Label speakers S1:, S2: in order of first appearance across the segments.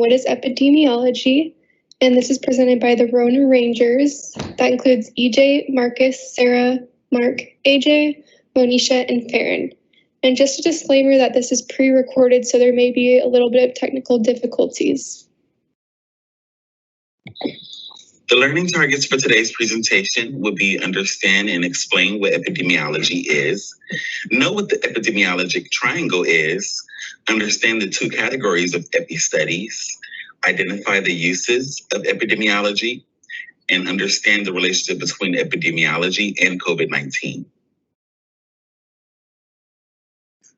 S1: what is epidemiology, and this is presented by the Rona Rangers. That includes EJ, Marcus, Sarah, Mark, AJ, Monisha, and Farron. And just a disclaimer that this is pre-recorded, so there may be a little bit of technical difficulties.
S2: The learning targets for today's presentation will be understand and explain what epidemiology is, know what the epidemiologic triangle is, understand the two categories of epi-studies, identify the uses of epidemiology, and understand the relationship between epidemiology and COVID-19.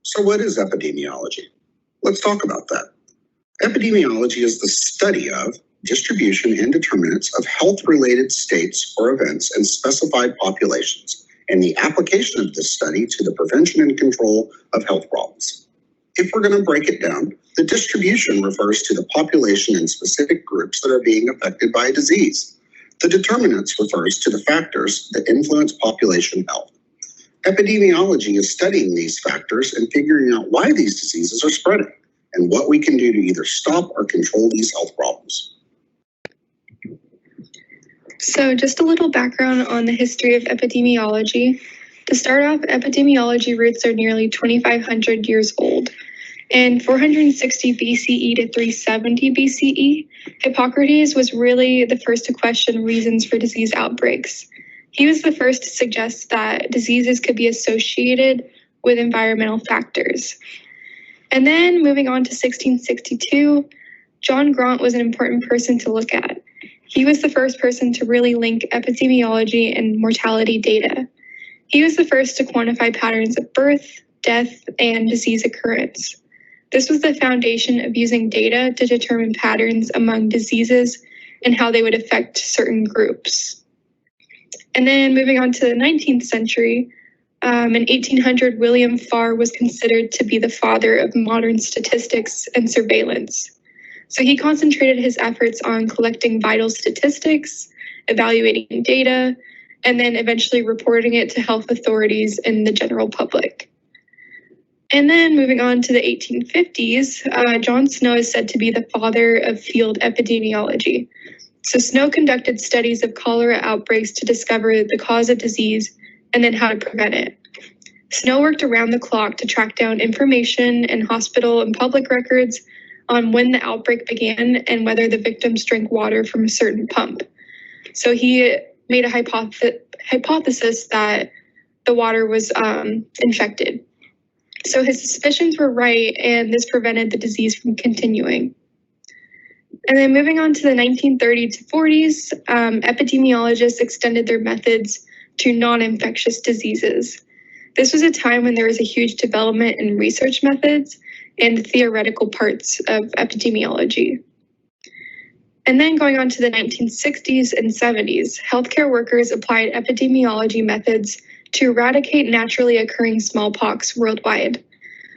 S3: So what is epidemiology? Let's talk about that. Epidemiology is the study of distribution and determinants of health-related states or events in specified populations, and the application of this study to the prevention and control of health problems. If we're going to break it down, the distribution refers to the population and specific groups that are being affected by a disease. The determinants refers to the factors that influence population health. Epidemiology is studying these factors and figuring out why these diseases are spreading and what we can do to either stop or control these health problems.
S1: So just a little background on the history of epidemiology. To start off, epidemiology roots are nearly 2,500 years old. In 460 BCE to 370 BCE, Hippocrates was really the first to question reasons for disease outbreaks. He was the first to suggest that diseases could be associated with environmental factors. And then moving on to 1662, John Grant was an important person to look at. He was the first person to really link epidemiology and mortality data. He was the first to quantify patterns of birth, death, and disease occurrence. This was the foundation of using data to determine patterns among diseases and how they would affect certain groups. And then moving on to the 19th century, in 1800, William Farr was considered to be the father of modern statistics and surveillance. So he concentrated his efforts on collecting vital statistics, evaluating data, and then eventually reporting it to health authorities and the general public. And then moving on to the 1850s, John Snow is said to be the father of field epidemiology. So Snow conducted studies of cholera outbreaks to discover the cause of disease and then how to prevent it. Snow worked around the clock to track down information in hospital and public records on when the outbreak began and whether the victims drank water from a certain pump. So he made a hypothesis that the water was infected. So his suspicions were right, and this prevented the disease from continuing. And then moving on to the 1930s to 40s, epidemiologists extended their methods to non-infectious diseases. This was a time when there was a huge development in research methods and theoretical parts of epidemiology. And then going on to the 1960s and 70s, healthcare workers applied epidemiology methods to eradicate naturally occurring smallpox worldwide.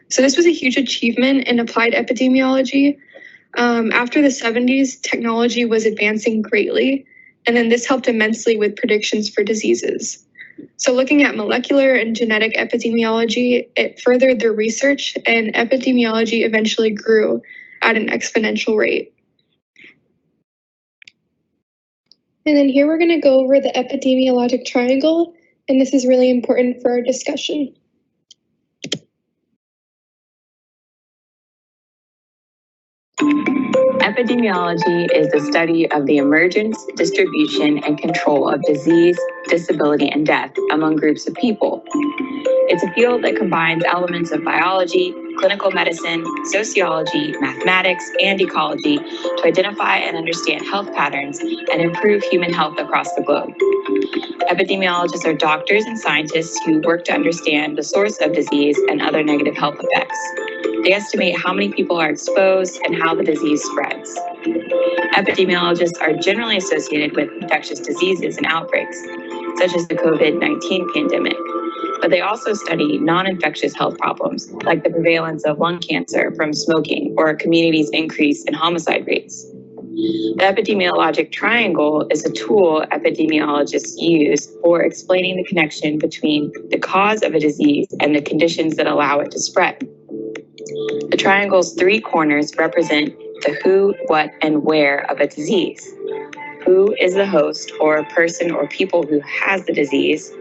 S1: So this was a huge achievement in applied epidemiology. After the 70s, technology was advancing greatly, and then this helped immensely with predictions for diseases. So looking at molecular and genetic epidemiology, it furthered their research, and epidemiology eventually grew at an exponential rate. And then here we're going to go over the epidemiologic triangle, and this is really important for our discussion.
S4: Epidemiology is the study of the emergence, distribution, and control of disease, disability, and death among groups of people. It's a field that combines elements of biology, clinical medicine, sociology, mathematics, and ecology to identify and understand health patterns and improve human health across the globe. Epidemiologists are doctors and scientists who work to understand the source of disease and other negative health effects. They estimate how many people are exposed and how the disease spreads. Epidemiologists are generally associated with infectious diseases and outbreaks, such as the COVID-19 pandemic, but they also study non-infectious health problems, like the prevalence of lung cancer from smoking or a community's increase in homicide rates. The epidemiologic triangle is a tool epidemiologists use for explaining the connection between the cause of a disease and the conditions that allow it to spread. The triangle's three corners represent the who, what, and where of a disease. Who is the host or person or people who has the disease?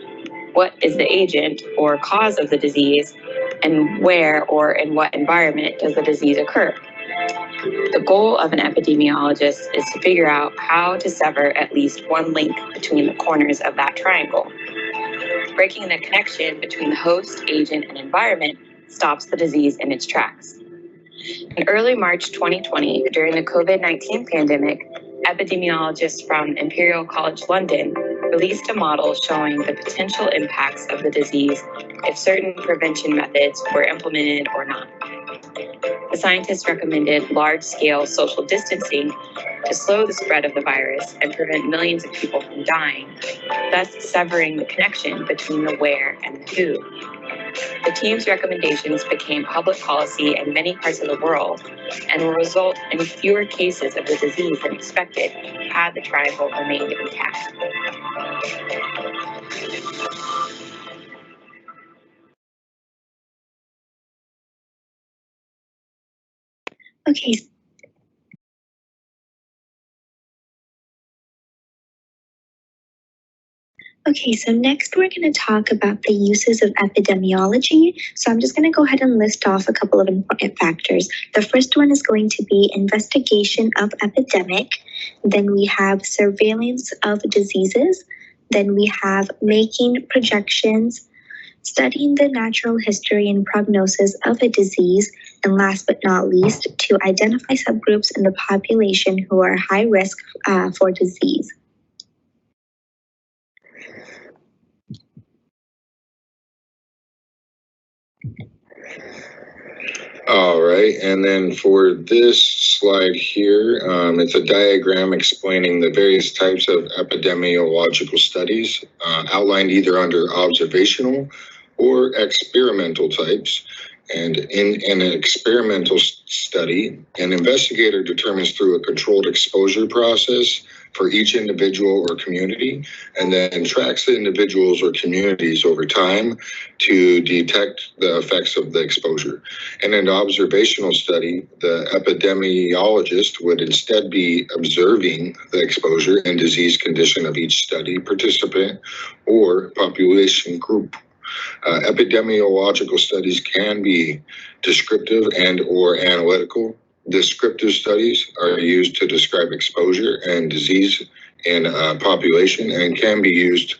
S4: What is the agent or cause of the disease? And where or in what environment does the disease occur? The goal of an epidemiologist is to figure out how to sever at least one link between the corners of that triangle. Breaking the connection between the host, agent, and environment stops the disease in its tracks. In early March 2020, during the COVID-19 pandemic, epidemiologists from Imperial College London released a model showing the potential impacts of the disease if certain prevention methods were implemented or not. The scientists recommended large-scale social distancing to slow the spread of the virus and prevent millions of people from dying, thus severing the connection between the where and the who. The team's recommendations became public policy in many parts of the world and will result in fewer cases of the disease than expected had the triangle remained intact.
S5: Okay, so next we're going to talk about the uses of epidemiology. So I'm just going to go ahead and list off a couple of important factors. The first one is going to be investigation of epidemic. Then we have surveillance of diseases. Then we have making projections, studying the natural history and prognosis of a disease, and last but not least, to identify subgroups in the population who are high risk for disease.
S6: All right, and then for this slide here, it's a diagram explaining the various types of epidemiological studies outlined either under observational or experimental types. And in an experimental study, an investigator determines through a controlled exposure process for each individual or community, and then tracks the individuals or communities over time to detect the effects of the exposure. In an observational study, the epidemiologist would instead be observing the exposure and disease condition of each study participant or population group. Epidemiological studies can be descriptive and or analytical. Descriptive studies are used to describe exposure and disease in a population and can be used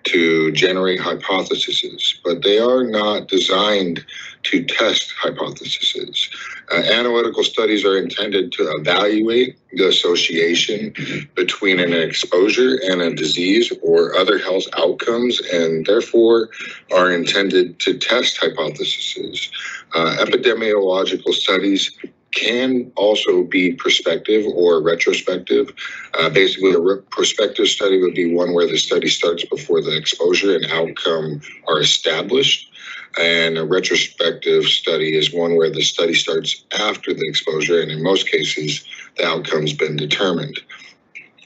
S6: to generate hypotheses, but they are not designed to test hypotheses. Analytical studies are intended to evaluate the association between an exposure and a disease or other health outcomes, and therefore are intended to test hypotheses. Epidemiological studies can also be prospective or retrospective. Basically, a prospective study would be one where the study starts before the exposure and outcome are established. And a retrospective study is one where the study starts after the exposure, and in most cases, the outcome's been determined.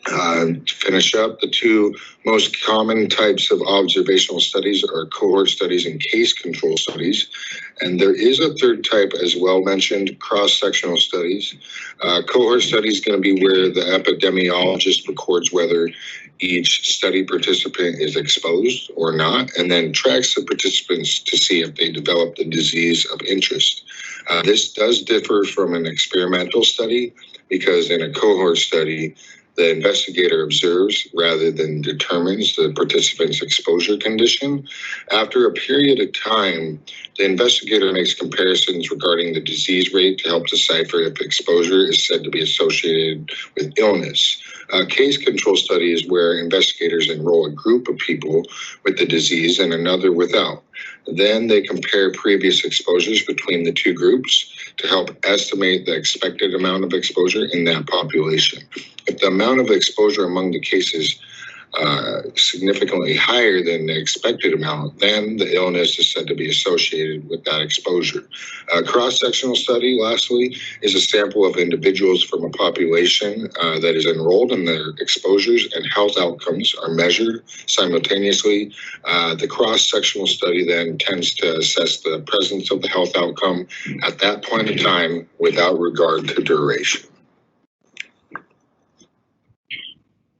S6: To finish up, the two most common types of observational studies are cohort studies and case control studies. And there is a third type as well mentioned, cross-sectional studies. Cohort studies is going to be where the epidemiologist records whether each study participant is exposed or not, and then tracks the participants to see if they develop the disease of interest. This does differ from an experimental study because in a cohort study, the investigator observes rather than determines the participant's exposure condition. After a period of time, the investigator makes comparisons regarding the disease rate to help decipher if exposure is said to be associated with illness. A case control study is where investigators enroll a group of people with the disease and another without. Then they compare previous exposures between the two groups to help estimate the expected amount of exposure in that population. If the amount of exposure among the cases significantly higher than the expected amount, then the illness is said to be associated with that exposure. A cross-sectional study, lastly, is a sample of individuals from a population that is enrolled, and their exposures and health outcomes are measured simultaneously. The cross-sectional study then tends to assess the presence of the health outcome at that point in time without regard to duration.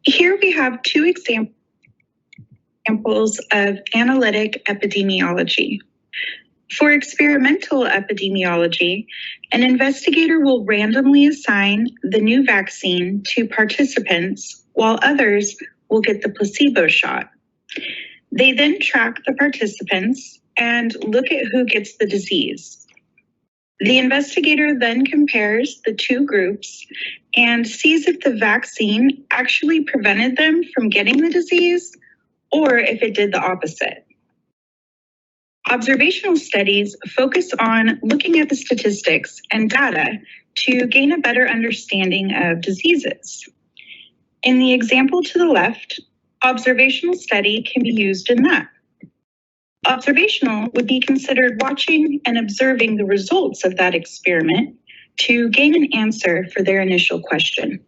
S7: Here we have two examples of analytic epidemiology. For experimental epidemiology, an investigator will randomly assign the new vaccine to participants while others will get the placebo shot. They then track the participants and look at who gets the disease. The investigator then compares the two groups and sees if the vaccine actually prevented them from getting the disease or if it did the opposite. Observational studies focus on looking at the statistics and data to gain a better understanding of diseases. In the example to the left, observational study can be used in that. Observational would be considered watching and observing the results of that experiment to gain an answer for their initial question.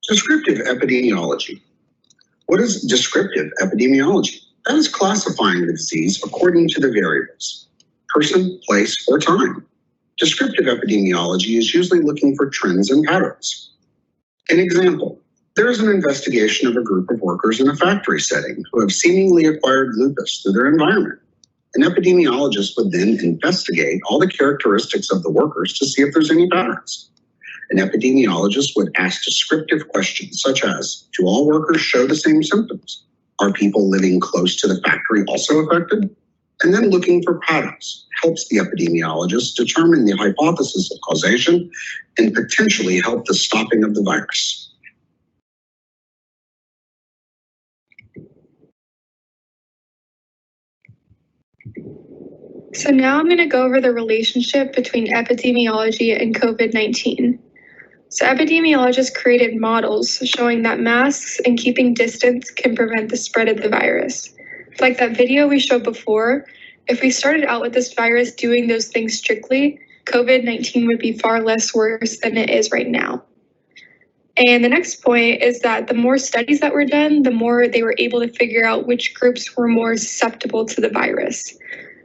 S3: Descriptive epidemiology. What is descriptive epidemiology? That is classifying the disease according to the variables, person, place, or time. Descriptive epidemiology is usually looking for trends and patterns. An example, there is an investigation of a group of workers in a factory setting who have seemingly acquired lupus through their environment. An epidemiologist would then investigate all the characteristics of the workers to see if there's any patterns. An epidemiologist would ask descriptive questions such as, do all workers show the same symptoms? Are people living close to the factory also affected? And then looking for patterns helps the epidemiologist determine the hypothesis of causation and potentially help the stopping of the virus.
S1: So now I'm going to go over the relationship between epidemiology and COVID-19. So epidemiologists created models showing that masks and keeping distance can prevent the spread of the virus. Like that video we showed before, if we started out with this virus doing those things strictly, COVID-19 would be far less worse than it is right now. And the next point is that the more studies that were done, the more they were able to figure out which groups were more susceptible to the virus.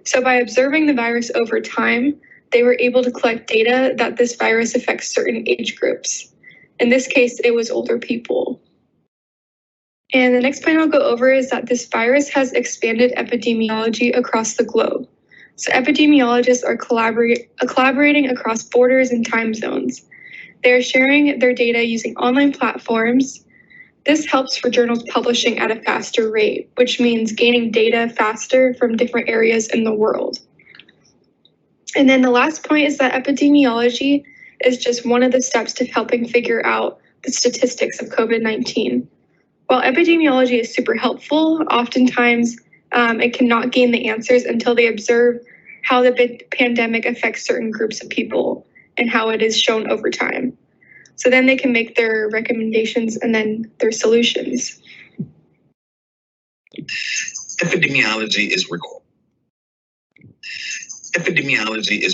S1: So by observing the virus over time, they were able to collect data that this virus affects certain age groups. In this case, it was older people. And the next point I'll go over is that this virus has expanded epidemiology across the globe. So epidemiologists are collaborating across borders and time zones. They're sharing their data using online platforms. This helps for journals publishing at a faster rate, which means gaining data faster from different areas in the world. And then the last point is that epidemiology is just one of the steps to helping figure out the statistics of COVID-19. While epidemiology is super helpful, oftentimes it cannot gain the answers until they observe how the pandemic affects certain groups of people and how it is shown over time. So then they can make their recommendations and then their solutions.
S2: Epidemiology is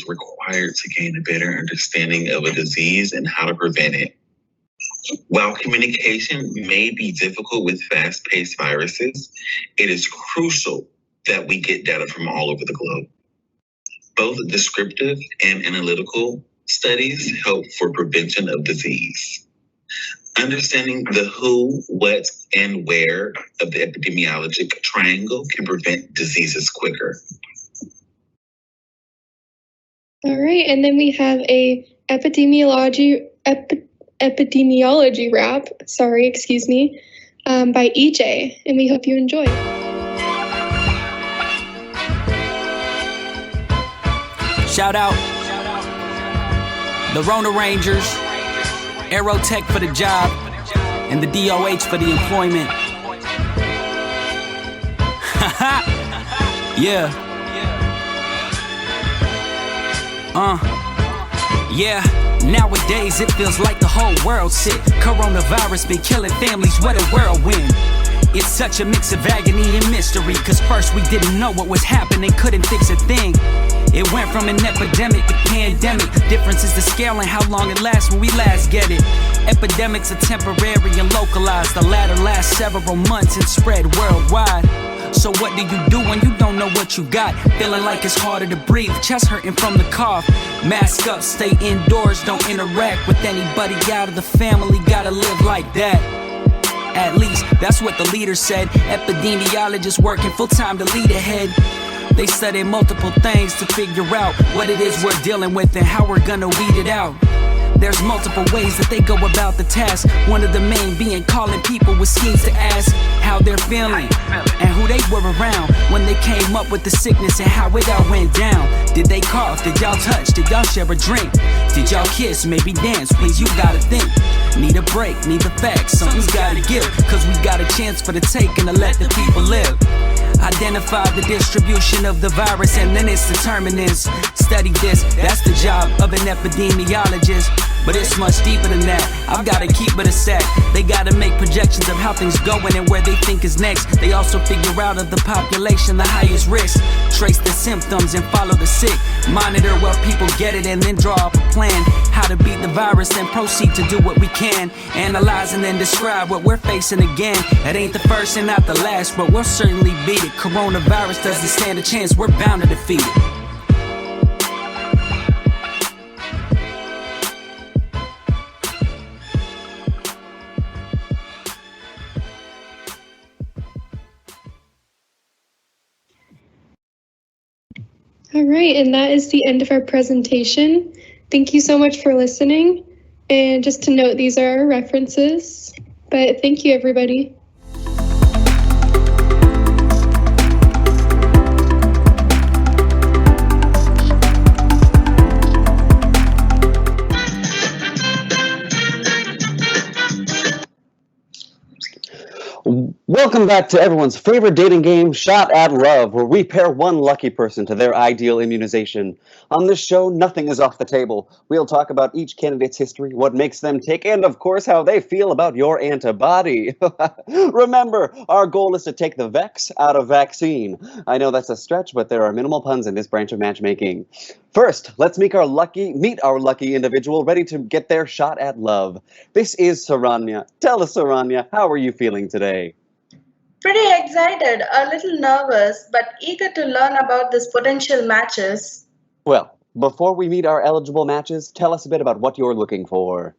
S2: required to gain a better understanding of a disease and how to prevent it. While communication may be difficult with fast-paced viruses, it is crucial that we get data from all over the globe. Both descriptive and analytical studies help for prevention of disease. Understanding the who, what, and where of the epidemiologic triangle can prevent diseases quicker.
S1: All right, and then we have a epidemiology wrap, by EJ, and we hope you enjoy.
S8: Shout out the Rona Rangers, Aerotech for the job, and the DOH for the employment. Yeah. Yeah. Nowadays it feels like the whole world's sick. Coronavirus been killing families, what a whirlwind. It's such a mix of agony and mystery, cause first we didn't know what was happening, couldn't fix a thing. It went from an epidemic to pandemic. Difference is the scale and how long it lasts when we last get it. Epidemics are temporary and localized. The latter lasts several months and spread worldwide. So what do you do when you don't know what you got? Feeling like it's harder to breathe, chest hurting from the cough. Mask up, stay indoors, don't interact with anybody out of the family. Gotta live like that. At least that's what the leader said. Epidemiologists working full time to lead ahead. They study multiple things to figure out what it is we're dealing with and how we're gonna weed it out. There's multiple ways that they go about the task. One of the main being calling people with schemes to ask how they're feeling and who they were around when they came up with the sickness and how it all went down. Did they cough? Did y'all touch? Did y'all share a drink? Did y'all kiss? Maybe dance? Please, you gotta think. Need a break, need the facts, something's gotta give. Cause we got a chance for the taking to let the people live. Identify the distribution of the virus and then its determinants. Study this, that's the job of an epidemiologist. But it's much deeper than that. I've gotta keep it a sec. They gotta make projections of how things going and where they think is next. They also figure out of the population the highest risk. Trace the symptoms and follow the sick. Monitor what people get it and then draw up a plan. How to beat the virus and proceed to do what we can. Analyze and then describe what we're facing again. It ain't the first and not the last, but we'll certainly beat it. Coronavirus doesn't stand a chance, we're bound to defeat it.
S1: All right, and that is the end of our presentation. Thank you so much for listening. And just to note, these are our references. But thank you, everybody.
S9: Welcome back to everyone's favorite dating game, Shot at Love, where we pair one lucky person to their ideal immunization. On this show, nothing is off the table. We'll talk about each candidate's history, what makes them tick, and of course, how they feel about your antibody. Remember, our goal is to take the vex out of vaccine. I know that's a stretch, but there are minimal puns in this branch of matchmaking. First, let's meet our lucky individual ready to get their shot at love. This is Saranya. Tell us, Saranya, how are you feeling today?
S10: Pretty excited, a little nervous, but eager to learn about these potential matches.
S9: Well, before we meet our eligible matches, tell us a bit about what you're looking for.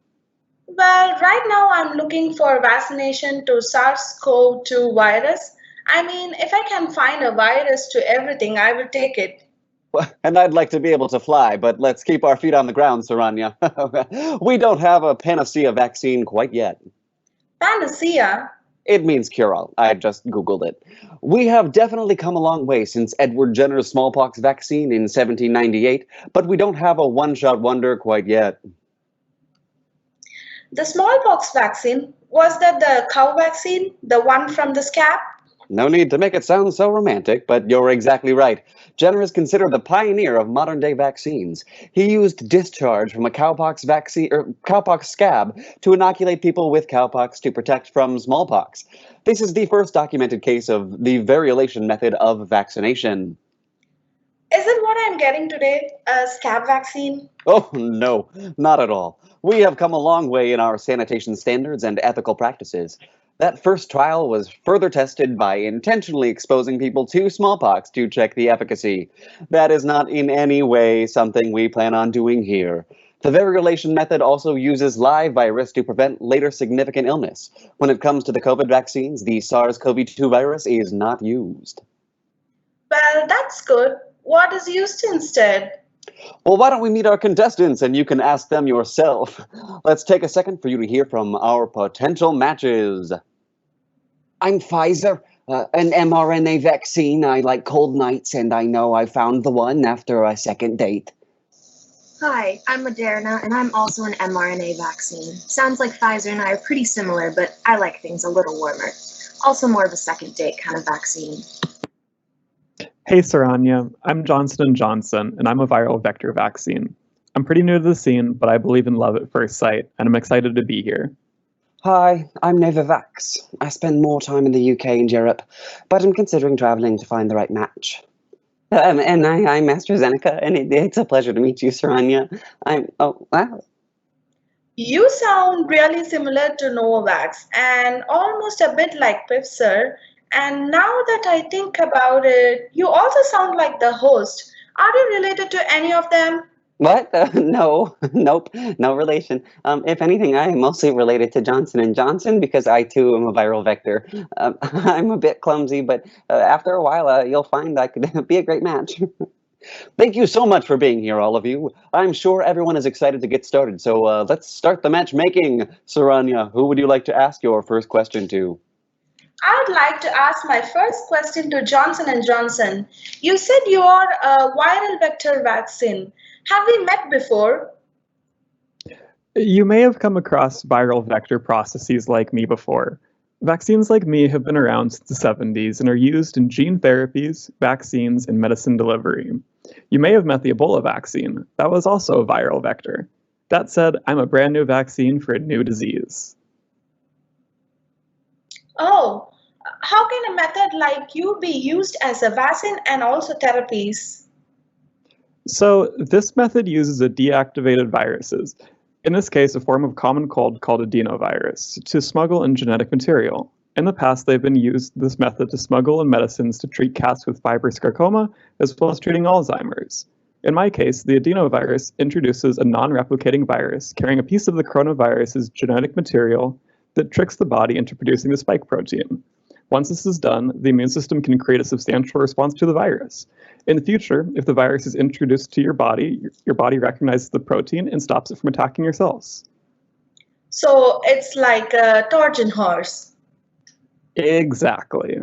S10: Well, right now I'm looking for vaccination to SARS-CoV-2 virus. I mean, if I can find a virus to everything, I will take it.
S9: Well, and I'd like to be able to fly, but let's keep our feet on the ground, Saranya. We don't have a panacea vaccine quite yet.
S10: Panacea?
S9: It means cure-all. I just Googled it. We have definitely come a long way since Edward Jenner's smallpox vaccine in 1798, but we don't have a one-shot wonder quite yet.
S10: The smallpox vaccine? Was that the cow vaccine? The one from the scab?
S9: No need to make it sound so romantic, but you're exactly right. Jenner is considered the pioneer of modern-day vaccines. He used discharge from a cowpox vaccine or cowpox scab to inoculate people with cowpox to protect from smallpox. This is the first documented case of the variolation method of vaccination.
S10: Is it what I'm getting today? A scab vaccine?
S9: Oh, no, not at all. We have come a long way in our sanitation standards and ethical practices. That first trial was further tested by intentionally exposing people to smallpox to check the efficacy. That is not in any way something we plan on doing here. The variolation method also uses live virus to prevent later significant illness. When it comes to the COVID vaccines, the SARS-CoV-2 virus is not used.
S10: Well, that's good. What is used instead?
S9: Well, why don't we meet our contestants and you can ask them yourself. Let's take a second for you to hear from our potential matches. I'm Pfizer, an mRNA vaccine. I like cold nights, and I know I found the one after a second date.
S11: Hi, I'm Moderna, and I'm also an mRNA vaccine. Sounds like Pfizer and I are pretty similar, but I like things a little warmer. Also more of a second date kind of vaccine.
S12: Hey Saranya, I'm Johnson & Johnson, and I'm a viral vector vaccine. I'm pretty new to the scene, but I believe in love at first sight, and I'm excited to be here.
S9: Hi, I'm Novavax. I spend more time in the UK and Europe, but I'm considering traveling to find the right match. And I'm AstraZeneca, and it's a pleasure to meet you, Saranya. Wow.
S10: You sound really similar to Novavax and almost a bit like Pfizer, And now that I think about it, you also sound like the host. Are you related to any of them?
S9: What? No, nope, no relation. If anything, I am mostly related to Johnson and Johnson because I too am a viral vector. I'm a bit clumsy, but after a while, you'll find I could be a great match. Thank you so much for being here, all of you. I'm sure everyone is excited to get started, so let's start the matchmaking. Saranya, who would you like to ask your first question to?
S10: I'd like to ask my first question to Johnson and Johnson. You said you are a viral vector vaccine. Have we met before?
S12: You may have come across viral vector processes like me before. Vaccines like me have been around since the 70s and are used in gene therapies, vaccines, and medicine delivery. You may have met the Ebola vaccine. That was also a viral vector. That said, I'm a brand new vaccine for a new disease.
S10: Oh, how can a method like you be used as a vaccine and also therapies?
S12: So, this method uses a deactivated viruses, in this case a form of common cold called adenovirus, to smuggle in genetic material. In the past, they've been used this method to smuggle in medicines to treat cats with fibrosarcoma, as well as treating Alzheimer's. In my case, the adenovirus introduces a non-replicating virus carrying a piece of the coronavirus's genetic material that tricks the body into producing the spike protein. Once this is done, the immune system can create a substantial response to the virus. In the future, if the virus is introduced to your body recognizes the protein and stops it from attacking your cells.
S10: So it's like a Trojan horse.
S12: Exactly.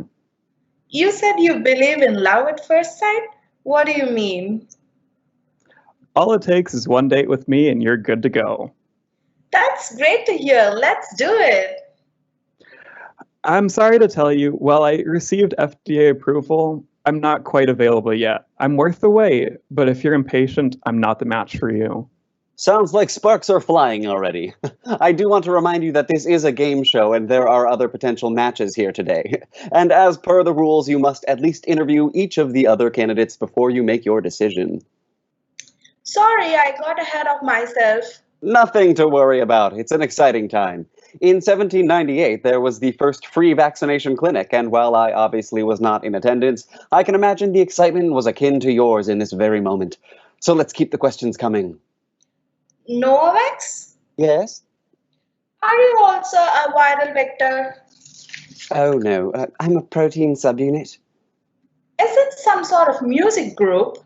S10: You said you believe in love at first sight? What do you mean?
S12: All it takes is one date with me and you're good to go.
S10: That's great to hear. Let's do it.
S12: I'm sorry to tell you, while I received FDA approval, I'm not quite available yet. I'm worth the wait, but if you're impatient, I'm not the match for you.
S9: Sounds like sparks are flying already. I do want to remind you that this is a game show and there are other potential matches here today. And as per the rules, you must at least interview each of the other candidates before you make your decision.
S10: Sorry, I got ahead of myself.
S9: Nothing to worry about. It's an exciting time. In 1798, there was the first free vaccination clinic, and while I obviously was not in attendance, I can imagine the excitement was akin to yours in this very moment. So let's keep the questions coming.
S10: Novavax?
S9: Yes?
S10: Are you also a viral vector?
S9: Oh no, I'm a protein subunit.
S10: Is it some sort of music group?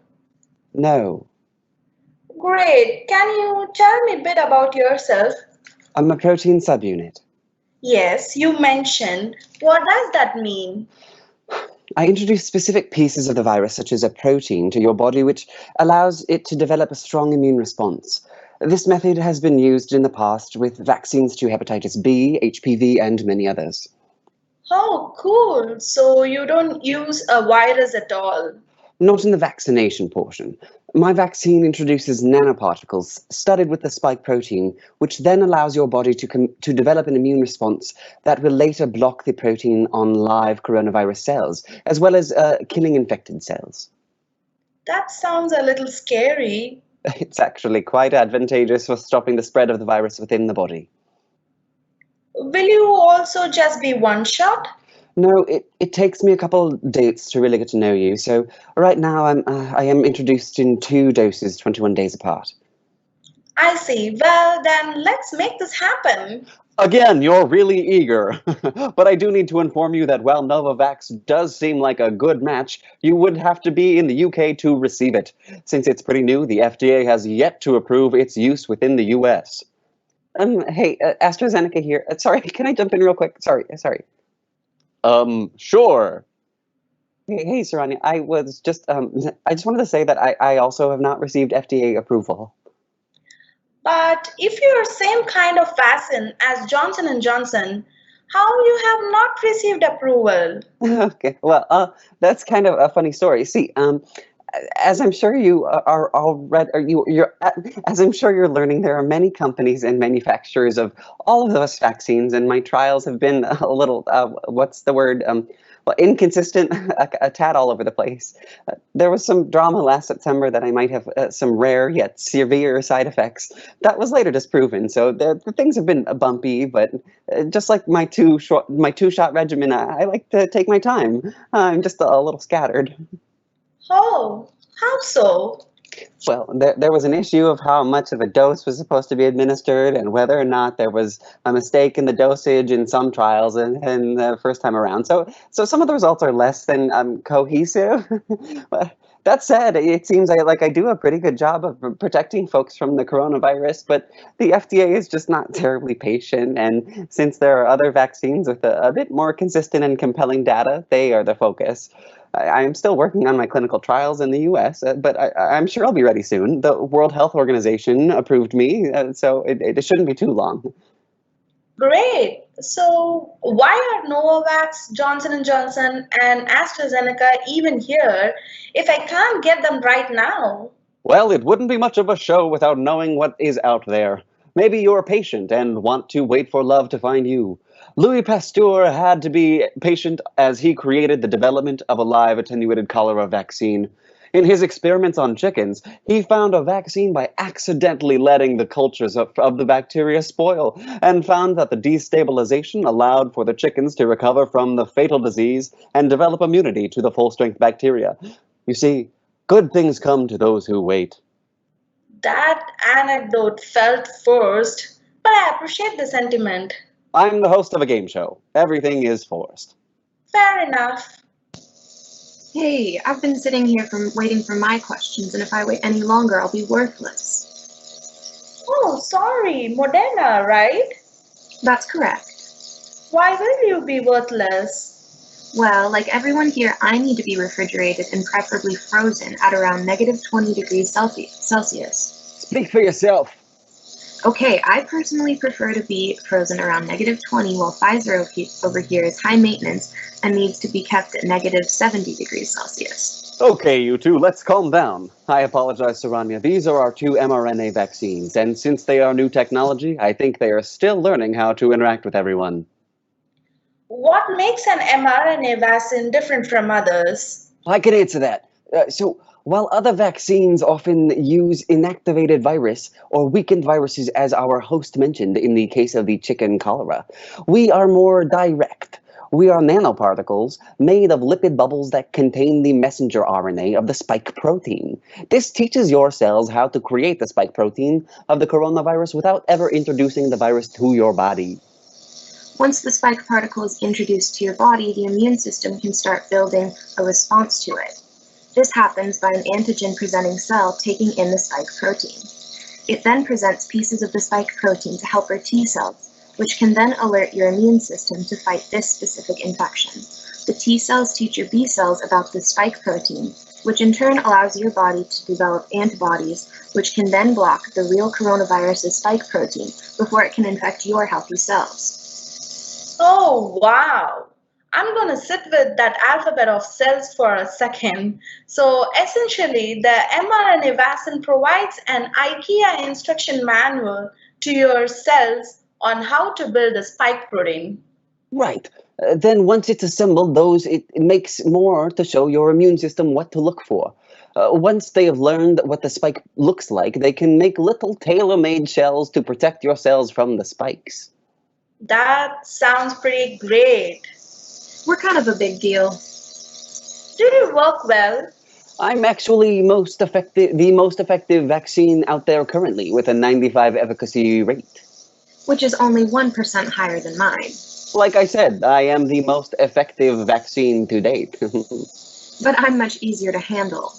S9: No,
S10: Great. Can you tell me a bit about yourself?
S9: I'm a protein subunit.
S10: Yes, you mentioned. What does that mean?
S9: I introduce specific pieces of the virus, such as a protein, to your body, which allows it to develop a strong immune response. This method has been used in the past with vaccines to hepatitis B, HPV, and many others.
S10: Oh, cool. So you don't use a virus at all.
S9: Not in the vaccination portion. My vaccine introduces nanoparticles studded with the spike protein, which then allows your body to develop an immune response that will later block the protein on live coronavirus cells, as well as killing infected cells.
S10: That sounds a little scary.
S9: It's actually quite advantageous for stopping the spread of the virus within the body.
S10: Will you also just be one shot?
S9: No, it takes me a couple dates to really get to know you. So right now I am introduced in 2 doses, 21 days apart.
S10: I see. Well, then let's make this happen.
S9: Again, you're really eager. But I do need to inform you that while Novavax does seem like a good match, you would have to be in the UK to receive it. Since it's pretty new, the FDA has yet to approve its use within the US. Hey, AstraZeneca here. Sorry, can I jump in real quick? Sorry. Sure. Hey, Saranya, I just wanted to say that I also have not received FDA approval.
S10: But if you're same kind of vaccine as Johnson and Johnson, how you have not received approval?
S9: Okay, well, that's kind of a funny story. See, as I'm sure you are already, as I'm sure you're learning, there are many companies and manufacturers of all of those vaccines, and my trials have been a little, what's the word, Well, inconsistent, a tad all over the place. There was some drama last September that I might have some rare yet severe side effects. That was later disproven, so the things have been bumpy. But just like my two-shot regimen, I like to take my time. I'm just a little scattered.
S10: Oh, how so?
S9: Well, there was an issue of how much of a dose was supposed to be administered and whether or not there was a mistake in the dosage in some trials and the first time around. So some of the results are less than cohesive. But that said, it seems like I do a pretty good job of protecting folks from the coronavirus, but the FDA is just not terribly patient. And since there are other vaccines with a bit more consistent and compelling data, they are the focus. I'm still working on my clinical trials in the US, but I'm sure I'll be ready soon. The World Health Organization approved me, so it shouldn't be too long.
S10: Great. So why are Novavax, Johnson & Johnson, and AstraZeneca even here if I can't get them right now?
S9: Well, it wouldn't be much of a show without knowing what is out there. Maybe you're patient and want to wait for love to find you. Louis Pasteur had to be patient as he created the development of a live attenuated cholera vaccine. In his experiments on chickens, he found a vaccine by accidentally letting the cultures of the bacteria spoil, and found that the destabilization allowed for the chickens to recover from the fatal disease and develop immunity to the full-strength bacteria. You see, good things come to those who wait.
S10: That anecdote felt forced, but I appreciate the sentiment.
S9: I'm the host of a game show. Everything is forced.
S10: Fair enough.
S11: Hey, I've been sitting here waiting for my questions, and if I wait any longer, I'll be worthless.
S10: Oh, sorry, Moderna, right?
S11: That's correct.
S10: Why will you be worthless?
S11: Well, like everyone here, I need to be refrigerated and preferably frozen at around -20 degrees Celsius.
S9: Speak for yourself.
S11: Okay, I personally prefer to be frozen around -20, while Pfizer over here is high maintenance and needs to be kept at -70 degrees Celsius.
S9: Okay, you two, let's calm down. I apologize, Saranya. These are our 2 mRNA vaccines, and since they are new technology, I think they are still learning how to interact with everyone.
S10: What makes an mRNA vaccine different from others?
S9: I can answer that. While other vaccines often use inactivated virus or weakened viruses, as our host mentioned in the case of the chicken cholera, we are more direct. We are nanoparticles made of lipid bubbles that contain the messenger RNA of the spike protein. This teaches your cells how to create the spike protein of the coronavirus without ever introducing the virus to your body.
S11: Once the spike particle is introduced to your body, the immune system can start building a response to it. This happens by an antigen-presenting cell taking in the spike protein. It then presents pieces of the spike protein to helper T cells, which can then alert your immune system to fight this specific infection. The T cells teach your B cells about the spike protein, which in turn allows your body to develop antibodies, which can then block the real coronavirus's spike protein before it can infect your healthy cells.
S10: Oh, wow. I'm going to sit with that alphabet of cells for a second. So essentially, the mRNA vaccine provides an IKEA instruction manual to your cells on how to build a spike protein.
S9: Right. Then once it's assembled, it makes more to show your immune system what to look for. Once they have learned what the spike looks like, they can make little tailor-made shells to protect your cells from the spikes.
S10: That sounds pretty great.
S11: We're kind of a big deal.
S10: Do you work well?
S9: I'm actually the most effective vaccine out there currently, with a 95 efficacy rate.
S11: Which is only 1% higher than mine.
S9: Like I said, I am the most effective vaccine to date.
S11: But I'm much easier to handle.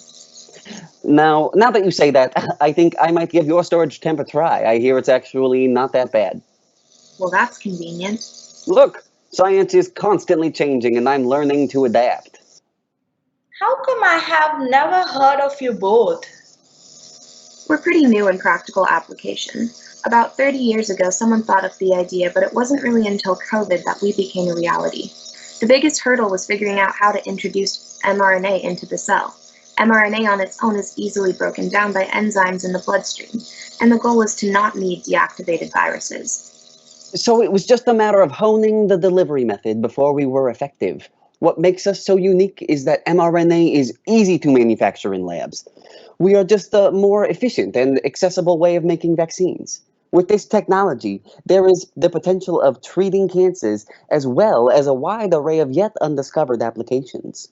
S9: Now that you say that, I think I might give your storage temp a try. I hear it's actually not that bad.
S11: Well, that's convenient.
S9: Look, science is constantly changing, and I'm learning to adapt.
S10: How come I have never heard of you both?
S11: We're pretty new in practical application. About 30 years ago, someone thought of the idea, but it wasn't really until COVID that we became a reality. The biggest hurdle was figuring out how to introduce mRNA into the cell. mRNA on its own is easily broken down by enzymes in the bloodstream, and the goal was to not need deactivated viruses.
S9: So it was just a matter of honing the delivery method before we were effective. What makes us so unique is that mRNA is easy to manufacture in labs. We are just a more efficient and accessible way of making vaccines. With this technology, there is the potential of treating cancers as well as a wide array of yet undiscovered applications.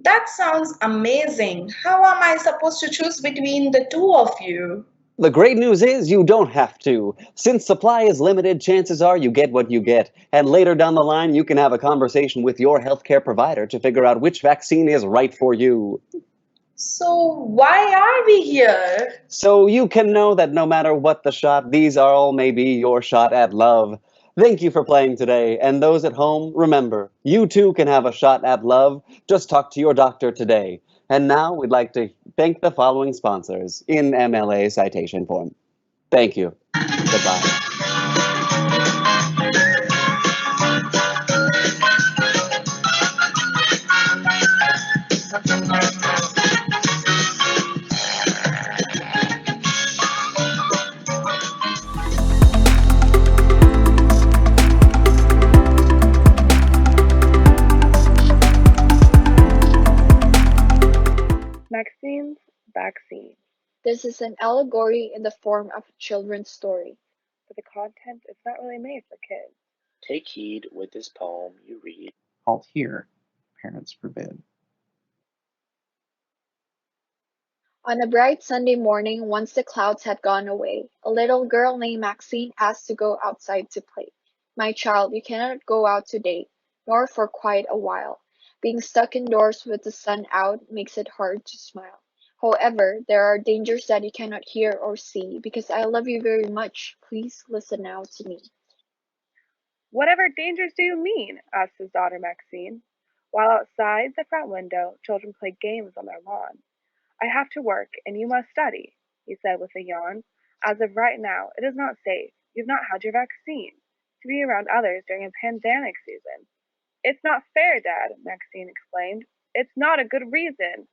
S10: That sounds amazing. How am I supposed to choose between the two of you?
S9: The great news is you don't have to. Since supply is limited, chances are you get what you get. And later down the line, you can have a conversation with your healthcare provider to figure out which vaccine is right for you.
S10: So, why are we here?
S9: So you can know that no matter what the shot, these are all maybe your shot at love. Thank you for playing today. And those at home, remember, you too can have a shot at love. Just talk to your doctor today. And now we'd like to thank the following sponsors in MLA citation form. Thank you. Goodbye.
S13: Maxine's Vaccine.
S14: This is an allegory in the form of a children's story.
S13: But the content is not really made for kids.
S15: Take heed with this poem you read.
S16: Halt here, parents forbid.
S14: On a bright Sunday morning, once the clouds had gone away, a little girl named Maxine asked to go outside to play. My child, you cannot go out today, nor for quite a while. Being stuck indoors with the sun out makes it hard to smile. However, there are dangers that you cannot hear or see. Because I love you very much, please listen now to me.
S13: Whatever dangers do you mean? Asked his daughter Maxine. While outside the front window, children play games on their lawn. I have to work, and you must study, he said with a yawn. As of right now, it is not safe. You've not had your vaccine. To be around others during a pandemic season. It's not fair, Dad, Maxine exclaimed. It's not a good reason.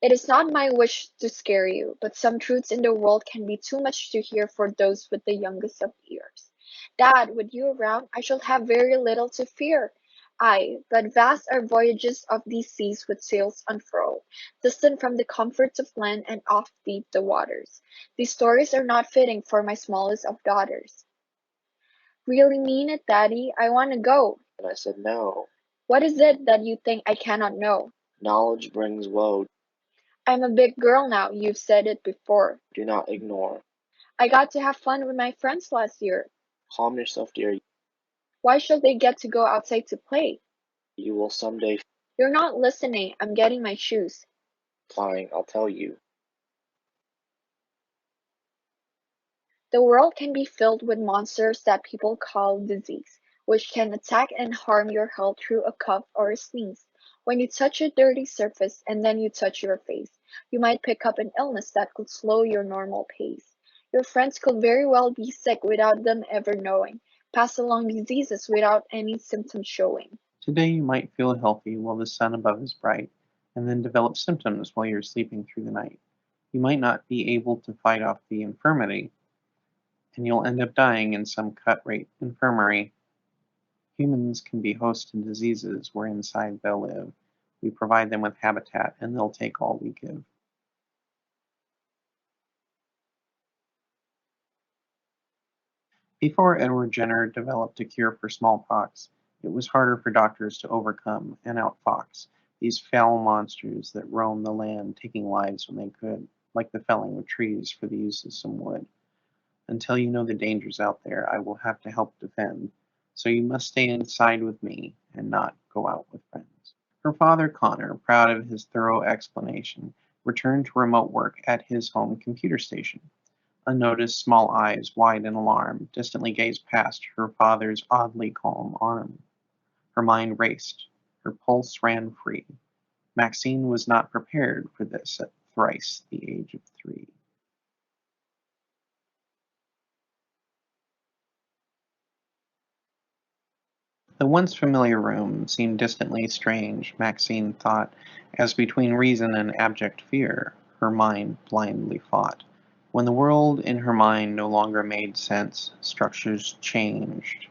S14: It is not my wish to scare you, but some truths in the world can be too much to hear for those with the youngest of ears. Dad, with you around, I shall have very little to fear. Aye, but vast are voyages of these seas with sails unfurled, distant from the comforts of land and oft deep the waters. These stories are not fitting for my smallest of daughters. Really mean it, Daddy? I want to go.
S15: And I said, no.
S14: What is it that you think I cannot know?
S15: Knowledge brings woe.
S14: I'm a big girl now, you've said it before.
S15: Do not ignore.
S14: I got to have fun with my friends last year.
S15: Calm yourself, dear.
S14: Why should they get to go outside to play?
S15: You will someday.
S14: You're not listening. I'm getting my shoes.
S15: Fine, I'll tell you.
S14: The world can be filled with monsters that people call disease, which can attack and harm your health through a cough or a sneeze. When you touch a dirty surface and then you touch your face, you might pick up an illness that could slow your normal pace. Your friends could very well be sick without them ever knowing, pass along diseases without any symptoms showing.
S16: Today you might feel healthy while the sun above is bright, and then develop symptoms while you're sleeping through the night. You might not be able to fight off the infirmity, and you'll end up dying in some cut-rate infirmary. Humans can be host to diseases where inside they'll live. We provide them with habitat, and they'll take all we give. Before Edward Jenner developed a cure for smallpox, it was harder for doctors to overcome and outfox these foul monsters that roam the land, taking lives when they could, like the felling of trees for the use of some wood. Until you know the dangers out there, I will have to help defend, so you must stay inside with me and not go out with friends. Her father, Connor, proud of his thorough explanation, returned to remote work at his home computer station. Unnoticed, small eyes, wide in alarm, distantly gazed past her father's oddly calm arm. Her mind raced. Her pulse ran free. Maxine was not prepared for this at thrice the age of 3. The once familiar room seemed distantly strange, Maxine thought, as between reason and abject fear, her mind blindly fought. When the world in her mind no longer made sense, structures changed.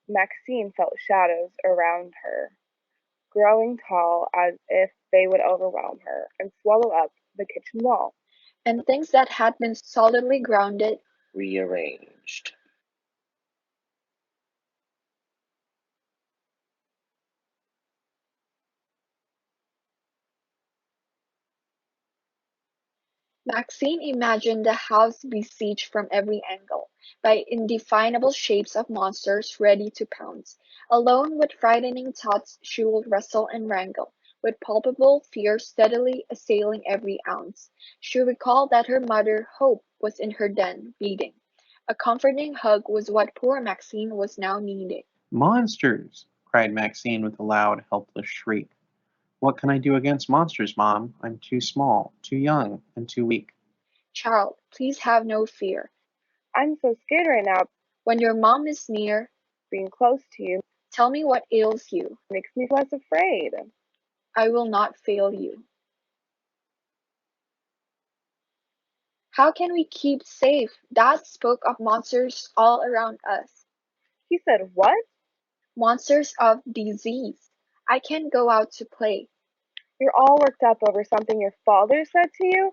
S13: Maxine felt shadows around her, growing tall as if they would overwhelm her and swallow up the kitchen wall.
S14: And things that had been solidly grounded
S15: Rearranged.
S14: Maxine imagined the house besieged from every angle by indefinable shapes of monsters ready to pounce. Alone with frightening thoughts she would wrestle and wrangle, with palpable fear steadily assailing every ounce. She recalled that her mother, Hope, was in her den, beating. A comforting hug was what poor Maxine was now needing.
S16: Monsters! Cried Maxine with a loud, helpless shriek. What can I do against monsters, Mom? I'm too small, too young, and too weak.
S14: Child, please have no fear.
S13: I'm so scared right now.
S14: When your mom is near,
S13: Being close to you
S14: tell me what ails you.
S13: makes me less afraid.
S14: I will not fail you. How can we keep safe? Dad spoke of monsters all around us.
S13: He said, "What?"
S14: Monsters of disease. I can't go out to play.
S13: You're all worked up over something your father said to you?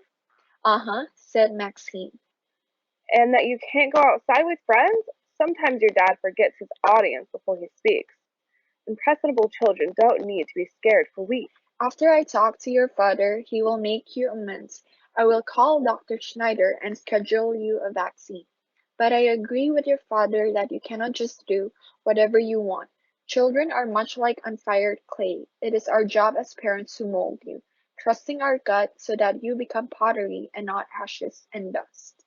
S14: Uh-huh, said Maxine.
S13: And that you can't go outside with friends? Sometimes your dad forgets his audience before he speaks. Impressionable children don't need to be scared for weeks.
S14: After I talk to your father, he will make you amends. I will call Dr. Schneider and schedule you a vaccine. But I agree with your father that you cannot just do whatever you want. Children are much like unfired clay. It is our job as parents to mold you, trusting our gut so that you become pottery and not ashes and dust.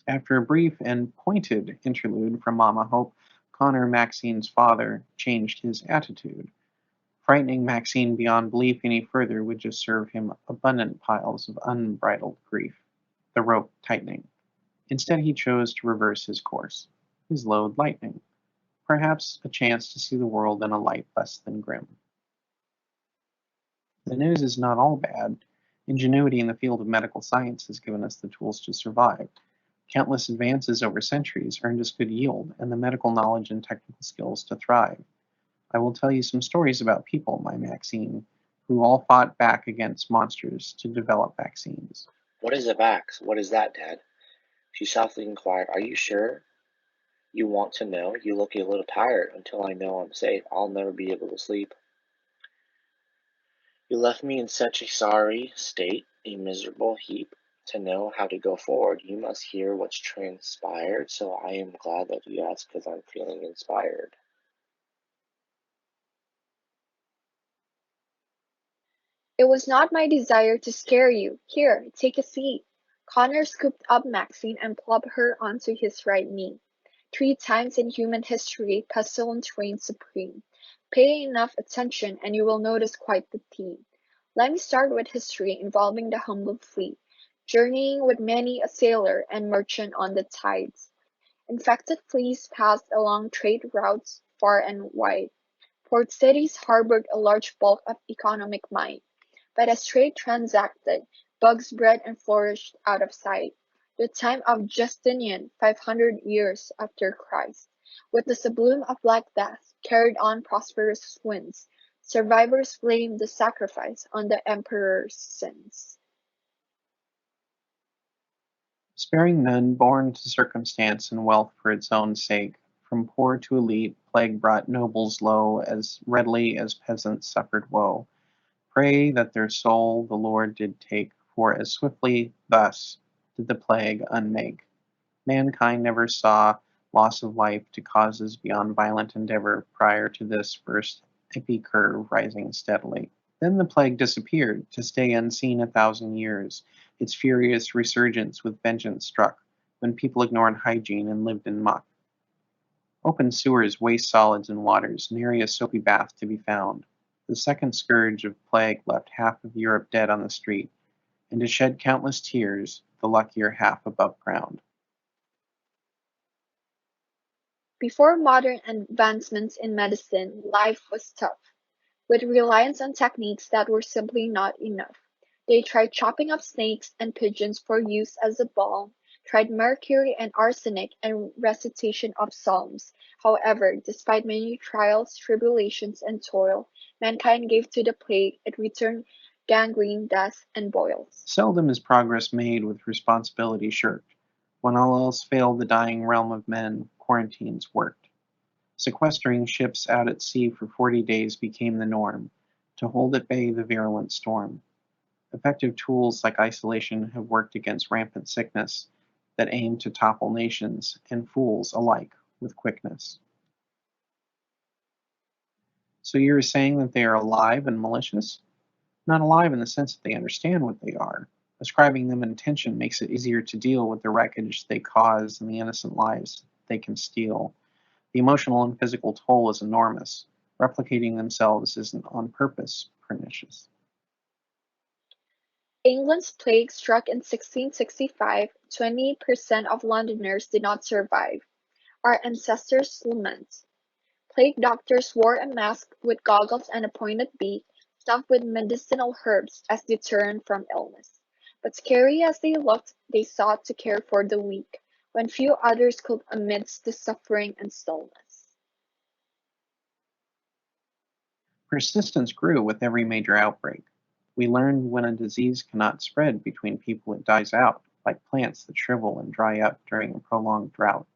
S16: After a brief and pointed interlude from Mama Hope, Connor, Maxine's father, changed his attitude. Frightening Maxine beyond belief any further would just serve him abundant piles of unbridled grief, the rope tightening. Instead, he chose to reverse his course, his load lightening, perhaps a chance to see the world in a light less than grim. The news is not all bad. Ingenuity in the field of medical science has given us the tools to survive. Countless advances over centuries earned us good yield and the medical knowledge and technical skills to thrive. I will tell you some stories about people, my Maxine, who all fought back against monsters to develop vaccines.
S15: What is a vax? What is that, Dad? She softly inquired. Are you sure you want to know? You look a little tired. Until I know I'm safe, I'll never be able to sleep. You left me in such a sorry state, a miserable heap. To know how to go forward, you must hear what's transpired, so I am glad that you asked because I'm feeling inspired.
S14: It was not my desire to scare you. Here, take a seat. Connor scooped up Maxine and plopped her onto his right knee. 3 times in human history, pestilence reigned supreme. Pay enough attention and you will notice quite the theme. Let me start with history involving the humble fleet, journeying with many a sailor and merchant on the tides. Infected fleas passed along trade routes far and wide. Port cities harbored a large bulk of economic might. But as trade transacted, bugs bred and flourished out of sight. The time of Justinian, 500 years after Christ, with the sublime of Black Death, carried on prosperous winds. Survivors blamed the sacrifice on the emperor's sins.
S16: Sparing none born to circumstance and wealth for its own sake, from poor to elite, plague brought nobles low as readily as peasants suffered woe. Pray that their soul the Lord did take, for as swiftly thus did the plague unmake. Mankind never saw loss of life to causes beyond violent endeavor prior to this first epi-curve rising steadily. Then the plague disappeared, to stay unseen 1,000 years. Its furious resurgence with vengeance struck, when people ignored hygiene and lived in muck. Open sewers waste solids and waters, nary a soapy bath to be found. The second scourge of plague left half of Europe dead on the street, and to shed countless tears, the luckier half above ground.
S14: Before modern advancements in medicine, life was tough, with reliance on techniques that were simply not enough. They tried chopping up snakes and pigeons for use as a balm, tried mercury and arsenic and recitation of psalms. However, despite many trials, tribulations, and toil, mankind gave to the plague, it returned gangrene, death, and boils.
S16: Seldom is progress made with responsibility shirked. When all else failed the dying realm of men, quarantines worked. Sequestering ships out at sea for 40 days became the norm, to hold at bay the virulent storm. Effective tools like isolation have worked against rampant sickness that aim to topple nations and fools alike with quickness. So you're saying that they are alive and malicious? Not alive in the sense that they understand what they are. Ascribing them intention makes it easier to deal with the wreckage they cause and the innocent lives they can steal. The emotional and physical toll is enormous. Replicating themselves isn't on purpose pernicious.
S14: England's plague struck in 1665. 20% of Londoners did not survive. Our ancestors lament. Plague doctors wore a mask with goggles and a pointed beak, stuffed with medicinal herbs as deterrent from illness. But scary as they looked, they sought to care for the weak, when few others could amidst the suffering and stillness.
S16: Persistence grew with every major outbreak. We learned when a disease cannot spread between people, it dies out, like plants that shrivel and dry up during a prolonged drought.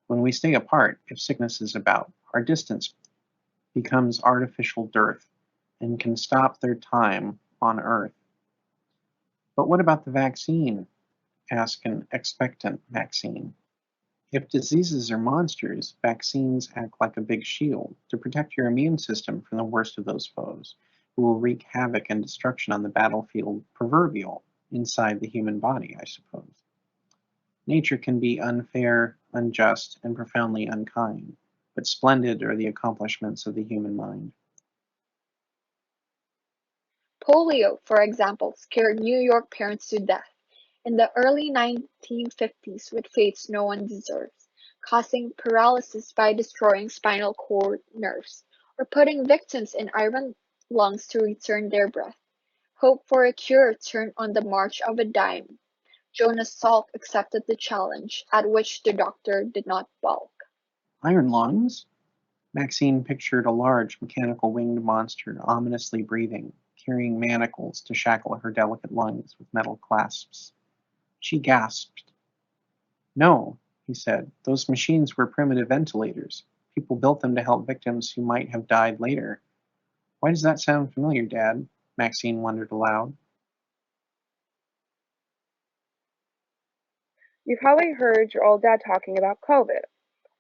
S16: When we stay apart, if sickness is about, our distance becomes artificial dearth and can stop their time on earth. But what about the vaccine? Asked an expectant Maxine. If diseases are monsters, vaccines act like a big shield to protect your immune system from the worst of those foes, who will wreak havoc and destruction on the battlefield proverbial inside the human body, I suppose. Nature can be unfair, unjust, and profoundly unkind, but splendid are the accomplishments of the human mind.
S14: Polio, for example, scared New York parents to death in the early 1950s with fates no one deserves, causing paralysis by destroying spinal cord nerves, or putting victims in iron lungs to return their breath. Hope for a cure turned on the march of a dime. Jonas Salk accepted the challenge, at which the doctor did not balk.
S16: Iron lungs? Maxine pictured a large mechanical winged monster ominously breathing, carrying manacles to shackle her delicate lungs with metal clasps. She gasped. No, he said, those machines were primitive ventilators. People built them to help victims who might have died later. Why does that sound familiar, Dad? Maxine wondered aloud.
S13: You've probably heard your old dad talking about COVID.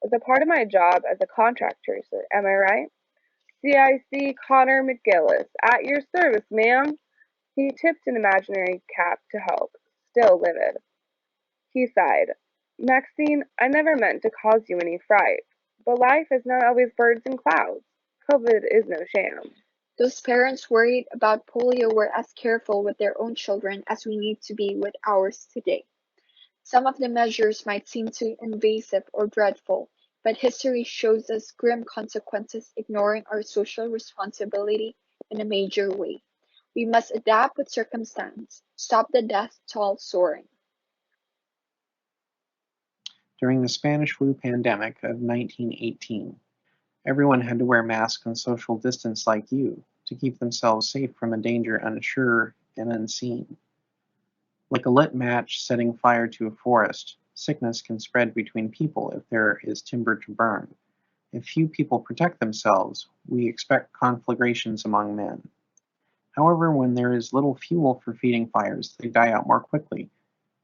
S13: As a part of my job as a contract tracer, am I right? CIC Connor McGillis, at your service, ma'am. He tipped an imaginary cap to help, still livid. He sighed. Maxine, I never meant to cause you any fright, but life is not always birds and clouds. COVID is no sham.
S14: Those parents worried about polio were as careful with their own children as we need to be with ours today. Some of the measures might seem too invasive or dreadful, but history shows us grim consequences ignoring our social responsibility in a major way. We must adapt with circumstance, stop the death toll soaring.
S16: During the Spanish flu pandemic of 1918, everyone had to wear masks and social distance like you to keep themselves safe from a danger unsure and unseen. Like a lit match setting fire to a forest, sickness can spread between people if there is timber to burn. If few people protect themselves, we expect conflagrations among men. However, when there is little fuel for feeding fires, they die out more quickly,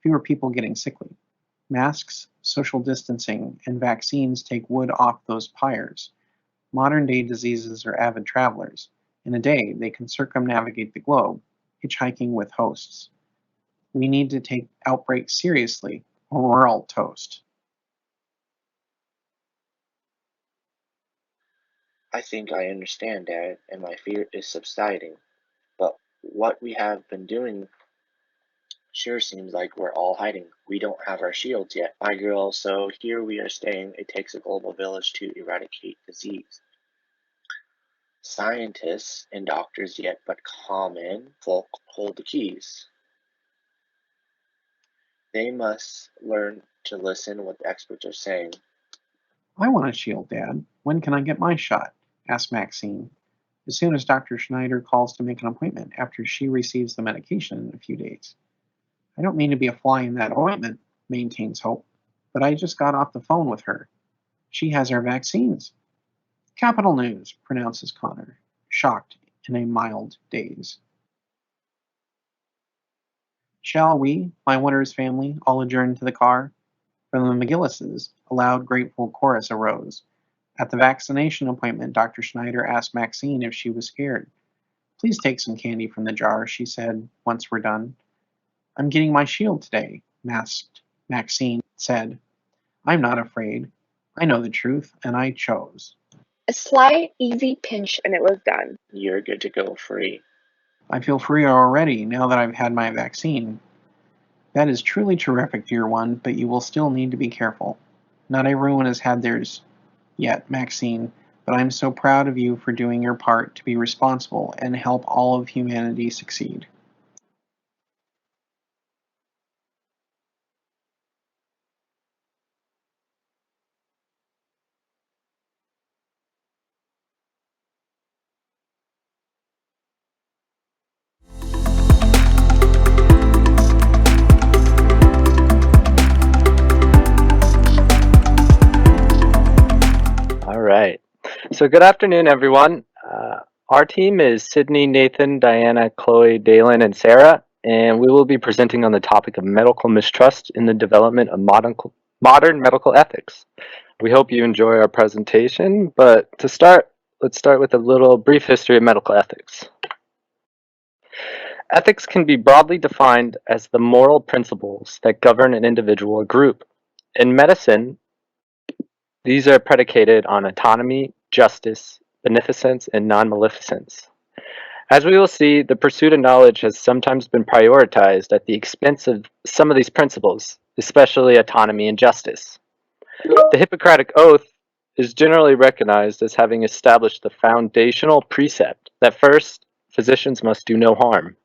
S16: fewer people getting sickly. Masks, social distancing, and vaccines take wood off those pyres. Modern-day diseases are avid travelers. In a day, they can circumnavigate the globe, hitchhiking with hosts. We need to take outbreaks seriously, or we're all toast.
S15: I think I understand, Dad, and my fear is subsiding. But what we have been doing sure seems like we're all hiding. We don't have our shields yet, my girl, so here we are staying. It takes a global village to eradicate disease. Scientists and doctors yet, but common folk hold the keys. They must learn to listen what the experts are saying.
S16: I want a shield, Dad. When can I get my shot? Asked Maxine, as soon as Dr. Schneider calls to make an appointment after she receives the medication in a few days. I don't mean to be a fly in that ointment, maintains Hope, but I just got off the phone with her. She has our vaccines. Capital news, pronounces Connor, shocked in a mild daze. Shall we, my Winters family, all adjourn to the car? From the McGillises, a loud, grateful chorus arose. At the vaccination appointment, Dr. Schneider asked Maxine if she was scared. Please take some candy from the jar, she said, once we're done. I'm getting my shield today, masked Maxine said. I'm not afraid. I know the truth, and I chose.
S14: A slight, easy pinch,
S13: and it was done.
S15: You're good to go free.
S16: I feel freer already now that I've had my vaccine. That is truly terrific, dear one, but you will still need to be careful. Not everyone has had theirs yet, Maxine, but I'm so proud of you for doing your part to be responsible and help all of humanity succeed.
S17: All right. So good afternoon, everyone. Our team is Sydney, Nathan, Diana, Chloe, Dalen, and Sarah, and we will be presenting on the topic of medical mistrust in the development of modern medical ethics. We hope you enjoy our presentation, but to start, let's start with a little brief history of medical ethics. Ethics can be broadly defined as the moral principles that govern an individual or group. In medicine, these are predicated on autonomy, justice, beneficence, and non-maleficence. As we will see, the pursuit of knowledge has sometimes been prioritized at the expense of some of these principles, especially autonomy and justice. The Hippocratic Oath is generally recognized as having established the foundational precept that first, physicians must do no harm.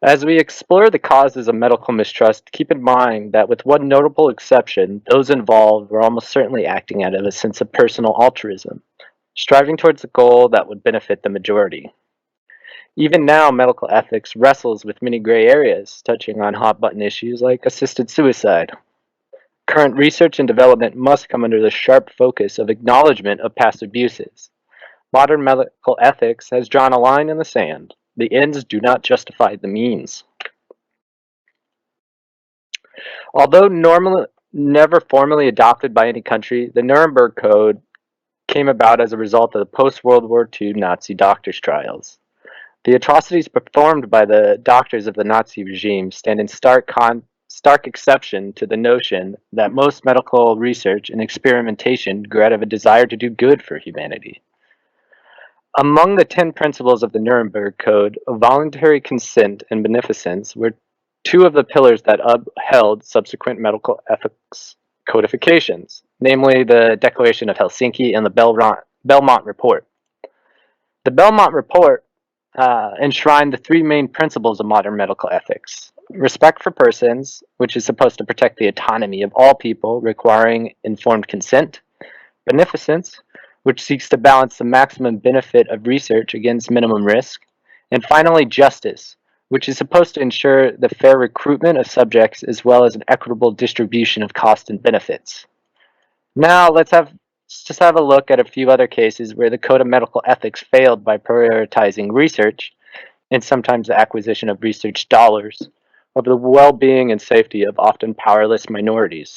S17: As we explore the causes of medical mistrust, keep in mind that with one notable exception, those involved were almost certainly acting out of a sense of personal altruism, striving towards a goal that would benefit the majority. Even now, medical ethics wrestles with many gray areas, touching on hot-button issues like assisted suicide. Current research and development must come under the sharp focus of acknowledgement of past abuses. Modern medical ethics has drawn a line in the sand. The ends do not justify the means. Although never formally adopted by any country, the Nuremberg Code came about as a result of the post-World War II Nazi doctors' trials. The atrocities performed by the doctors of the Nazi regime stand in stark exception to the notion that most medical research and experimentation grew out of a desire to do good for humanity. Among the 10 principles of the Nuremberg Code, voluntary consent and beneficence were two of the pillars that upheld subsequent medical ethics codifications, namely the Declaration of Helsinki and the Belmont Report. The Belmont Report enshrined the three main principles of modern medical ethics: respect for persons, which is supposed to protect the autonomy of all people requiring informed consent; beneficence, which seeks to balance the maximum benefit of research against minimum risk; and finally, justice, which is supposed to ensure the fair recruitment of subjects as well as an equitable distribution of costs and benefits. Now, let's just have a look at a few other cases where the Code of Medical Ethics failed by prioritizing research, and sometimes the acquisition of research dollars, over the well-being and safety of often powerless minorities.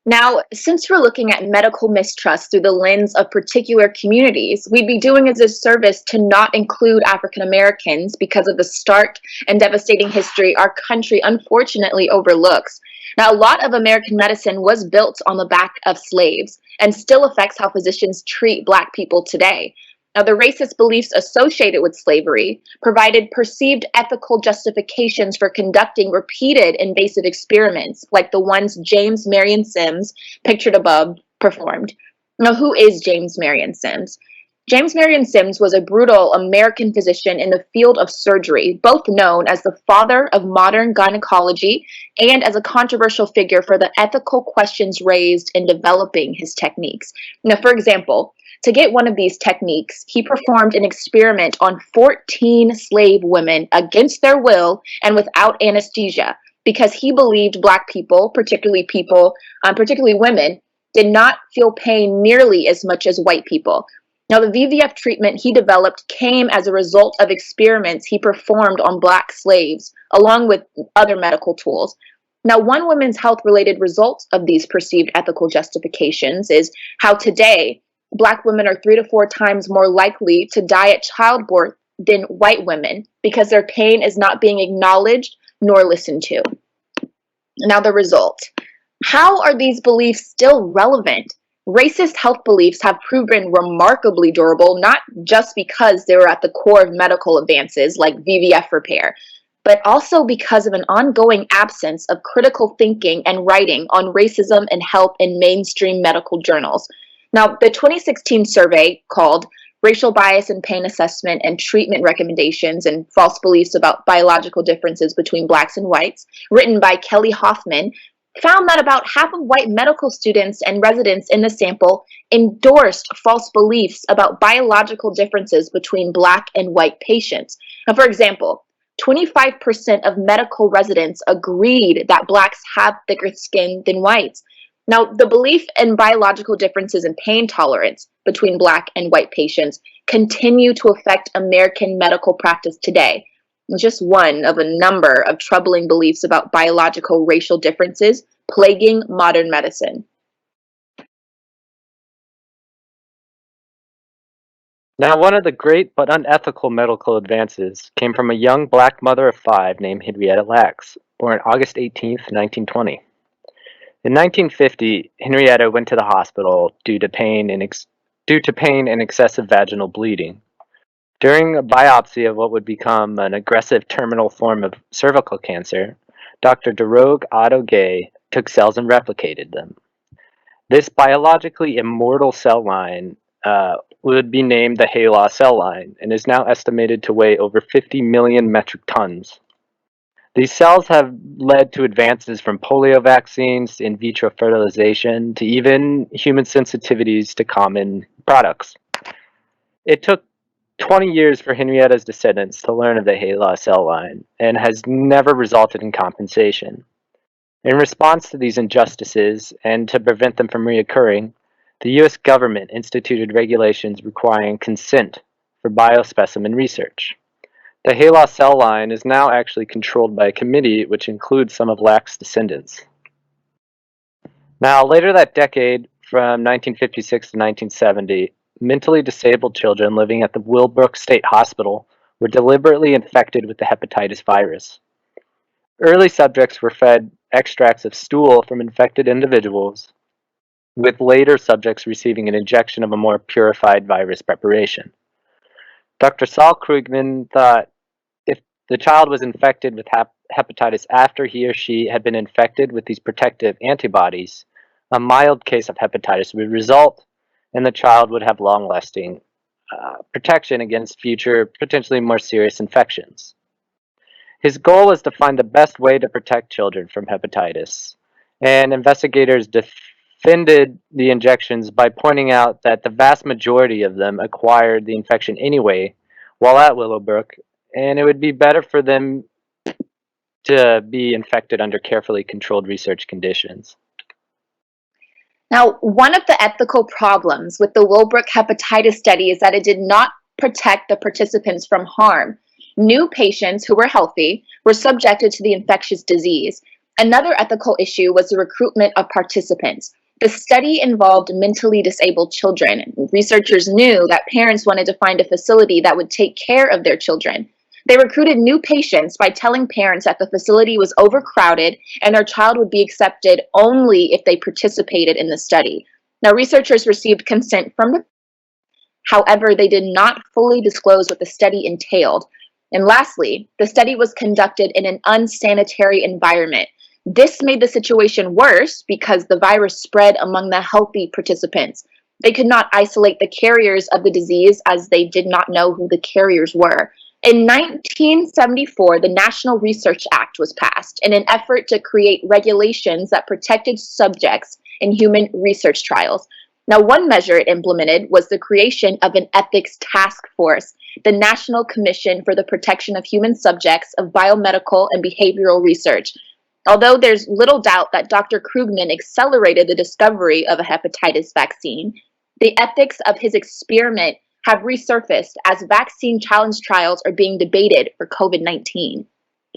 S18: Now, since we're looking at medical mistrust through the lens of particular communities, we'd be doing a disservice to not include African Americans because of the stark and devastating history our country unfortunately overlooks. Now, a lot of American medicine was built on the back of slaves and still affects how physicians treat Black people today. Now, the racist beliefs associated with slavery provided perceived ethical justifications for conducting repeated invasive experiments, like the ones James Marion Sims, pictured above, performed. Now, who is James Marion Sims? James Marion Sims was a brutal American physician in the field of surgery, both known as the father of modern gynecology and as a controversial figure for the ethical questions raised in developing his techniques. Now, for example, to get one of these techniques, he performed an experiment on 14 slave women against their will and without anesthesia because he believed Black people, particularly women, did not feel pain nearly as much as white people. Now, the VVF treatment he developed came as a result of experiments he performed on Black slaves, along with other medical tools. Now, one woman's health-related result of these perceived ethical justifications is how today, Black women are 3 to 4 times more likely to die at childbirth than white women because their pain is not being acknowledged nor listened to. Now, the result. How are these beliefs still relevant? Racist health beliefs have proven remarkably durable, not just because they were at the core of medical advances like VVF repair, but also because of an ongoing absence of critical thinking and writing on racism and health in mainstream medical journals. Now, the 2016 survey called Racial Bias in Pain Assessment and Treatment Recommendations and False Beliefs About Biological Differences Between Blacks and Whites, written by Kelly Hoffman, found that about half of white medical students and residents in the sample endorsed false beliefs about biological differences between Black and white patients. Now, for example, 25% of medical residents agreed that Blacks have thicker skin than whites. Now, the belief in biological differences in pain tolerance between Black and white patients continue to affect American medical practice today. Just one of a number of troubling beliefs about biological racial differences plaguing modern medicine.
S17: Now, one of the great but unethical medical advances came from a young Black mother of 5 named Henrietta Lacks, born August 18, 1920. In 1950, Henrietta went to the hospital due to pain and excessive vaginal bleeding. During a biopsy of what would become an aggressive terminal form of cervical cancer, Dr. Darogue Otto Gay took cells and replicated them. This biologically immortal cell line would be named the HeLa cell line and is now estimated to weigh over 50 million metric tons. These cells have led to advances from polio vaccines to in vitro fertilization to even human sensitivities to common products. It took 20 years for Henrietta's descendants to learn of the HeLa cell line and has never resulted in compensation. In response to these injustices and to prevent them from reoccurring, the U.S. government instituted regulations requiring consent for biospecimen research. The HeLa cell line is now actually controlled by a committee which includes some of Lack's descendants. Now, later that decade, from 1956 to 1970, mentally disabled children living at the Willbrook State Hospital were deliberately infected with the hepatitis virus. Early subjects were fed extracts of stool from infected individuals, with later subjects receiving an injection of a more purified virus preparation. Dr. Saul Krugman thought if the child was infected with hepatitis after he or she had been infected with these protective antibodies, a mild case of hepatitis would result, and the child would have long-lasting protection against future, potentially more serious infections. His goal was to find the best way to protect children from hepatitis, and investigators defended the injections by pointing out that the vast majority of them acquired the infection anyway while at Willowbrook, and it would be better for them to be infected under carefully controlled research conditions.
S18: Now, one of the ethical problems with the Willbrook hepatitis study is that it did not protect the participants from harm. New patients who were healthy were subjected to the infectious disease. Another ethical issue was the recruitment of participants. The study involved mentally disabled children. Researchers knew that parents wanted to find a facility that would take care of their children. They recruited new patients by telling parents that the facility was overcrowded and their child would be accepted only if they participated in the study. Now, researchers received consent from the however, they did not fully disclose what the study entailed. And lastly, the study was conducted in an unsanitary environment. This made the situation worse because the virus spread among the healthy participants. They could not isolate the carriers of the disease as they did not know who the carriers were. In 1974, the National Research Act was passed in an effort to create regulations that protected subjects in human research trials. Now, one measure it implemented was the creation of an ethics task force, the National Commission for the Protection of Human Subjects of Biomedical and Behavioral Research. Although there's little doubt that Dr. Krugman accelerated the discovery of a hepatitis vaccine, the ethics of his experiment have resurfaced as vaccine challenge trials are being debated for COVID-19.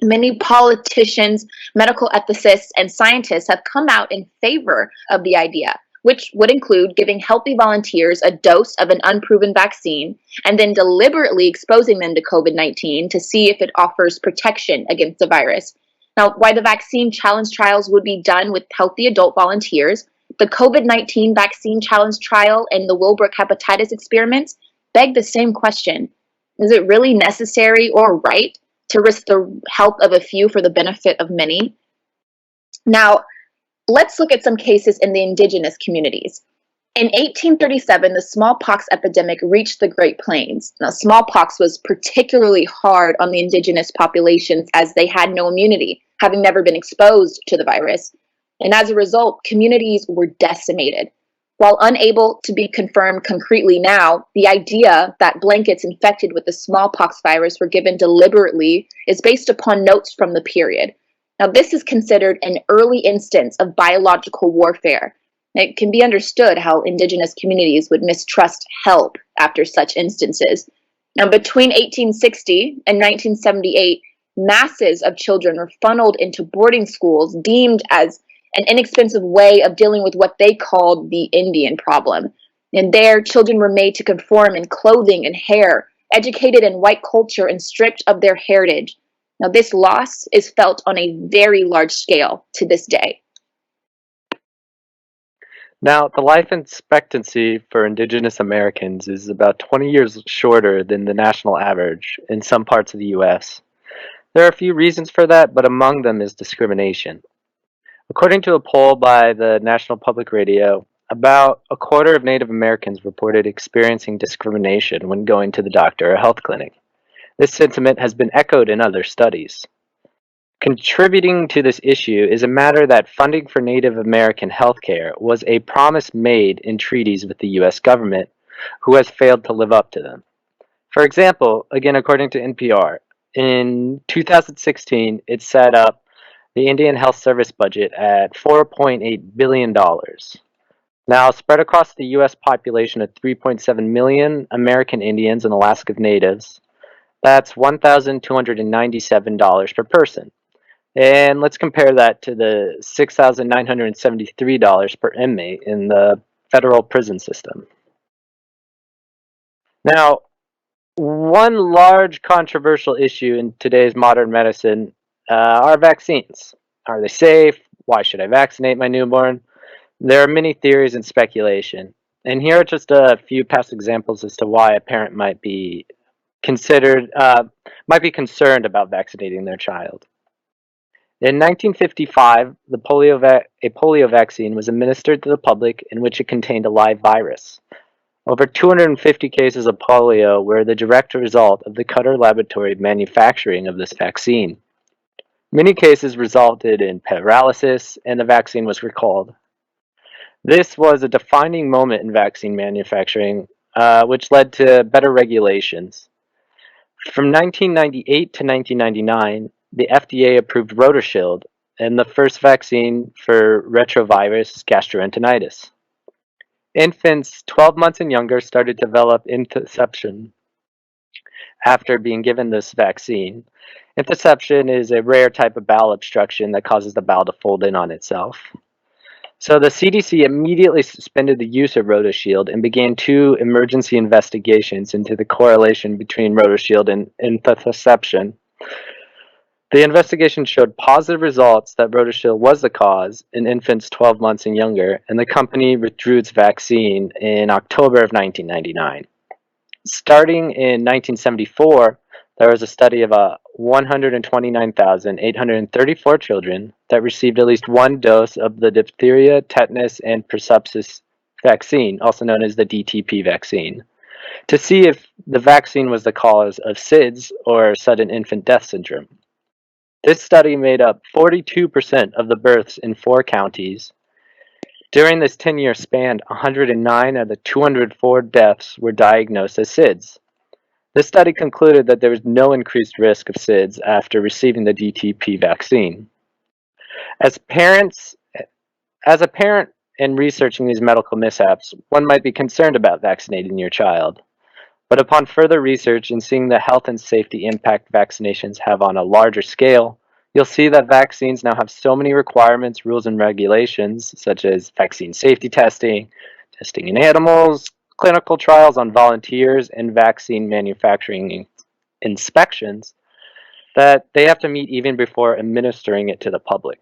S18: Many politicians, medical ethicists, and scientists have come out in favor of the idea, which would include giving healthy volunteers a dose of an unproven vaccine and then deliberately exposing them to COVID-19 to see if it offers protection against the virus. Now, why the vaccine challenge trials would be done with healthy adult volunteers, the COVID-19 vaccine challenge trial, and the Willbrook hepatitis experiments beg the same question. Is it really necessary or right to risk the health of a few for the benefit of many? Now, let's look at some cases in the indigenous communities. In 1837, the smallpox epidemic reached the Great Plains. Now, smallpox was particularly hard on the indigenous populations as they had no immunity, having never been exposed to the virus. And as a result, communities were decimated. While unable to be confirmed concretely now, the idea that blankets infected with the smallpox virus were given deliberately is based upon notes from the period. Now, this is considered an early instance of biological warfare. It can be understood how indigenous communities would mistrust help after such instances. Now, between 1860 and 1978, masses of children were funneled into boarding schools deemed as an inexpensive way of dealing with what they called the Indian problem. And there, children were made to conform in clothing and hair, educated in white culture and stripped of their heritage. Now, this loss is felt on a very large scale to this day.
S17: Now, the life expectancy for Indigenous Americans is about 20 years shorter than the national average in some parts of the U.S. There are a few reasons for that, but among them is discrimination. According to a poll by the National Public Radio, about a quarter of Native Americans reported experiencing discrimination when going to the doctor or health clinic. This sentiment has been echoed in other studies. Contributing to this issue is a matter that funding for Native American healthcare was a promise made in treaties with the U.S. government, who has failed to live up to them. For example, again according to NPR, in 2016 it set up the Indian Health Service budget at $4.8 billion. Now, spread across the U.S. population of 3.7 million American Indians and Alaska Natives, that's $1,297 per person. And let's compare that to the $6,973 per inmate in the federal prison system. Now, one large controversial issue in today's modern medicine are vaccines. Are they safe? Why should I vaccinate my newborn? There are many theories and speculation. And here are just a few past examples as to why a parent might be concerned about vaccinating their child. In 1955, a polio vaccine was administered to the public in which it contained a live virus. Over 250 cases of polio were the direct result of the Qatar laboratory manufacturing of this vaccine. Many cases resulted in paralysis, and the vaccine was recalled. This was a defining moment in vaccine manufacturing, which led to better regulations. From 1998 to 1999, the FDA approved Rotoshield and the first vaccine for retrovirus gastroenteritis. Infants 12 months and younger started to develop intussusception after being given this vaccine. Intussusception is a rare type of bowel obstruction that causes the bowel to fold in on itself. So the CDC immediately suspended the use of Rotoshield and began 2 emergency investigations into the correlation between Rotoshield and intussusception. The investigation showed positive results that Rotoshield was the cause in infants 12 months and younger, and the company withdrew its vaccine in October of 1999. Starting in 1974, there was a study of 129,834 children that received at least one dose of the diphtheria, tetanus, and pertussis vaccine, also known as the DTP vaccine, to see if the vaccine was the cause of SIDS, or sudden infant death syndrome. This study made up 42% of the births in 4 counties. During this 10-year span, 109 of the 204 deaths were diagnosed as SIDS. This study concluded that there was no increased risk of SIDS after receiving the DTP vaccine. As a parent in researching these medical mishaps, one might be concerned about vaccinating your child. But upon further research and seeing the health and safety impact vaccinations have on a larger scale, you'll see that vaccines now have so many requirements, rules, and regulations, such as vaccine safety testing, testing in animals, clinical trials on volunteers, and vaccine manufacturing inspections, that they have to meet even before administering it to the public.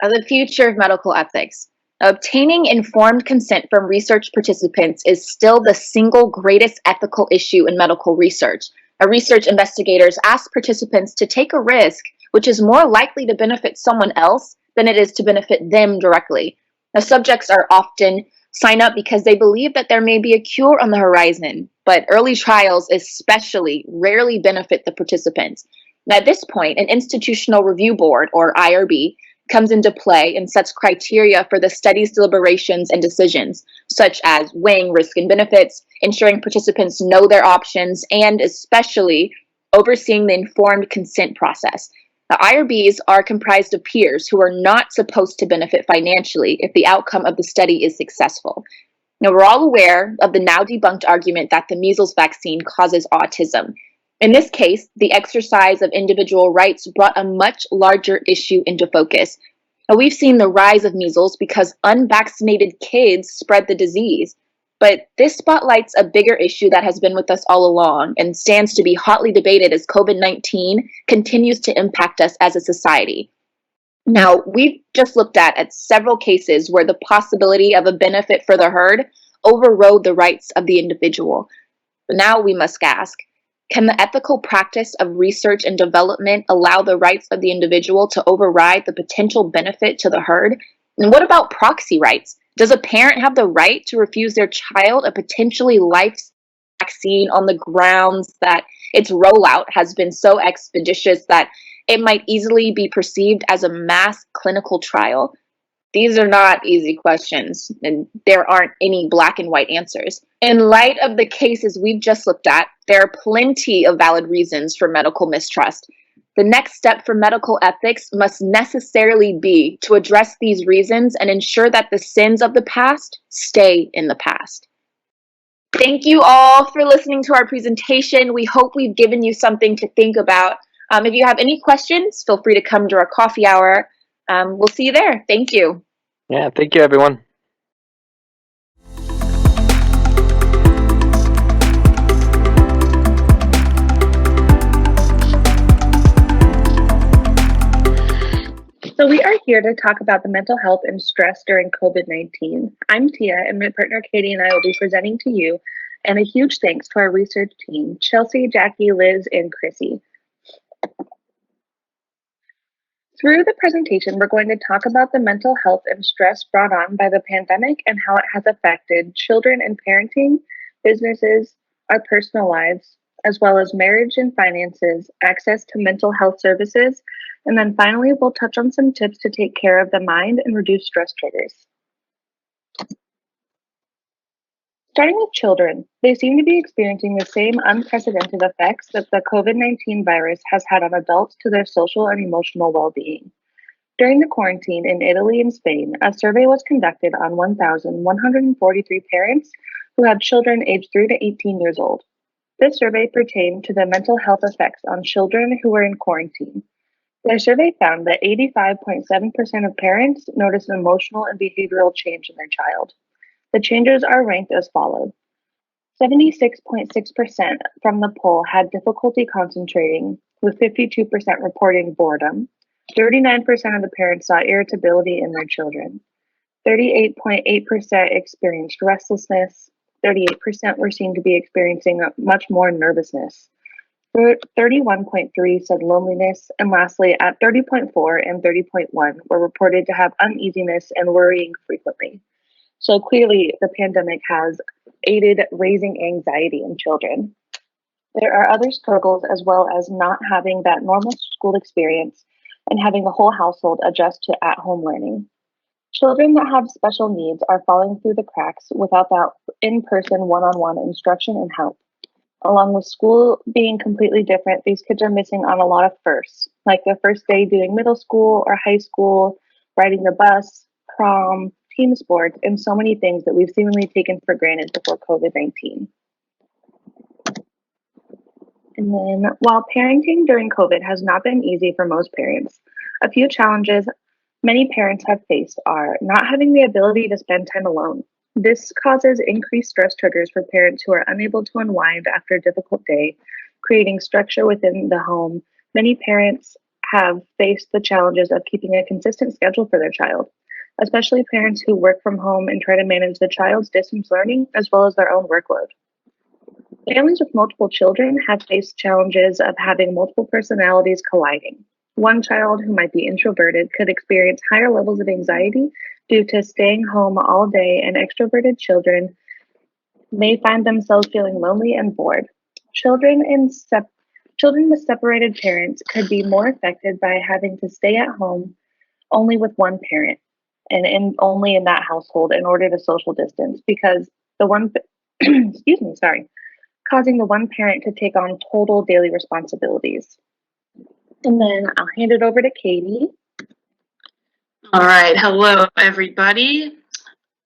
S18: The future of medical ethics. Obtaining informed consent from research participants is still the single greatest ethical issue in medical research. Research investigators ask participants to take a risk which is more likely to benefit someone else than it is to benefit them directly. Now, subjects are often sign up because they believe that there may be a cure on the horizon, but early trials especially rarely benefit the participants. Now, at this point, an institutional review board, or IRB, comes into play and sets criteria for the study's deliberations and decisions, such as weighing risk and benefits, ensuring participants know their options, and especially overseeing the informed consent process. The IRBs are comprised of peers who are not supposed to benefit financially if the outcome of the study is successful. Now, we're all aware of the now debunked argument that the measles vaccine causes autism. In this case, the exercise of individual rights brought a much larger issue into focus. Now, we've seen the rise of measles because unvaccinated kids spread the disease, but this spotlights a bigger issue that has been with us all along and stands to be hotly debated as COVID-19 continues to impact us as a society. Now, we've just looked at several cases where the possibility of a benefit for the herd overrode the rights of the individual. But now we must ask, can the ethical practice of research and development allow the rights of the individual to override the potential benefit to the herd? And what about proxy rights? Does a parent have the right to refuse their child a potentially life vaccine on the grounds that its rollout has been so expeditious that it might easily be perceived as a mass clinical trial? These are not easy questions, and there aren't any black and white answers. In light of the cases we've just looked at, there are plenty of valid reasons for medical mistrust. The next step for medical ethics must necessarily be to address these reasons and ensure that the sins of the past stay in the past. Thank you all for listening to our presentation. We hope we've given you something to think about. If you have any questions, feel free to come to our coffee hour. We'll see you there. Thank you.
S17: Yeah, thank you, everyone.
S13: So we are here to talk about the mental health and stress during COVID-19. I'm Tia, and my partner Katie and I will be presenting to you, and a huge thanks to our research team, Chelsea, Jackie, Liz, and Chrissy. Through the presentation, we're going to talk about the mental health and stress brought on by the pandemic and how it has affected children and parenting, businesses, our personal lives, as well as marriage and finances, access to mental health services, and then finally, we'll touch on some tips to take care of the mind and reduce stress triggers. Starting with children, they seem to be experiencing the same unprecedented effects that the COVID-19 virus has had on adults to their social and emotional well-being. During the quarantine in Italy and Spain, a survey was conducted on 1,143 parents who had children aged 3 to 18 years old. This survey pertained to the mental health effects on children who were in quarantine. The survey found that 85.7% of parents noticed an emotional and behavioral change in their child. The changes are ranked as follows. 76.6% from the poll had difficulty concentrating, with 52% reporting boredom. 39% of the parents saw irritability in their children. 38.8% experienced restlessness. 38% were seen to be experiencing much more nervousness. 31.3% said loneliness, and lastly, at 30.4% and 30.1% were reported to have uneasiness and worrying frequently.
S19: So clearly, the pandemic has aided raising anxiety in children. There are other struggles as well as not having that normal school experience and having the whole household adjust to at home learning. Children that have special needs are falling through the cracks without that in person one on one instruction and help. Along with school being completely different, these kids are missing on a lot of firsts, like their first day doing middle school or high school, riding the bus, prom, team sports, and so many things that we've seemingly taken for granted before COVID-19. And then, while parenting during COVID has not been easy for most parents, a few challenges many parents have faced are not having the ability to spend time alone. This causes increased stress triggers for parents who are unable to unwind after a difficult day, creating structure within the home. Many parents have faced the challenges of keeping a consistent schedule for their child, especially parents who work from home and try to manage the child's distance learning as well as their own workload. Families with multiple children have faced challenges of having multiple personalities colliding. One child who might be introverted could experience higher levels of anxiety due to staying home all day, and extroverted children may find themselves feeling lonely and bored. Children with separated parents could be more affected by having to stay at home only with one parent and only in that household in order to social distance because the one excuse me, sorry, causing the one parent to take on total daily responsibilities. And then I'll hand it over to Katie.
S20: All right. Hello, everybody.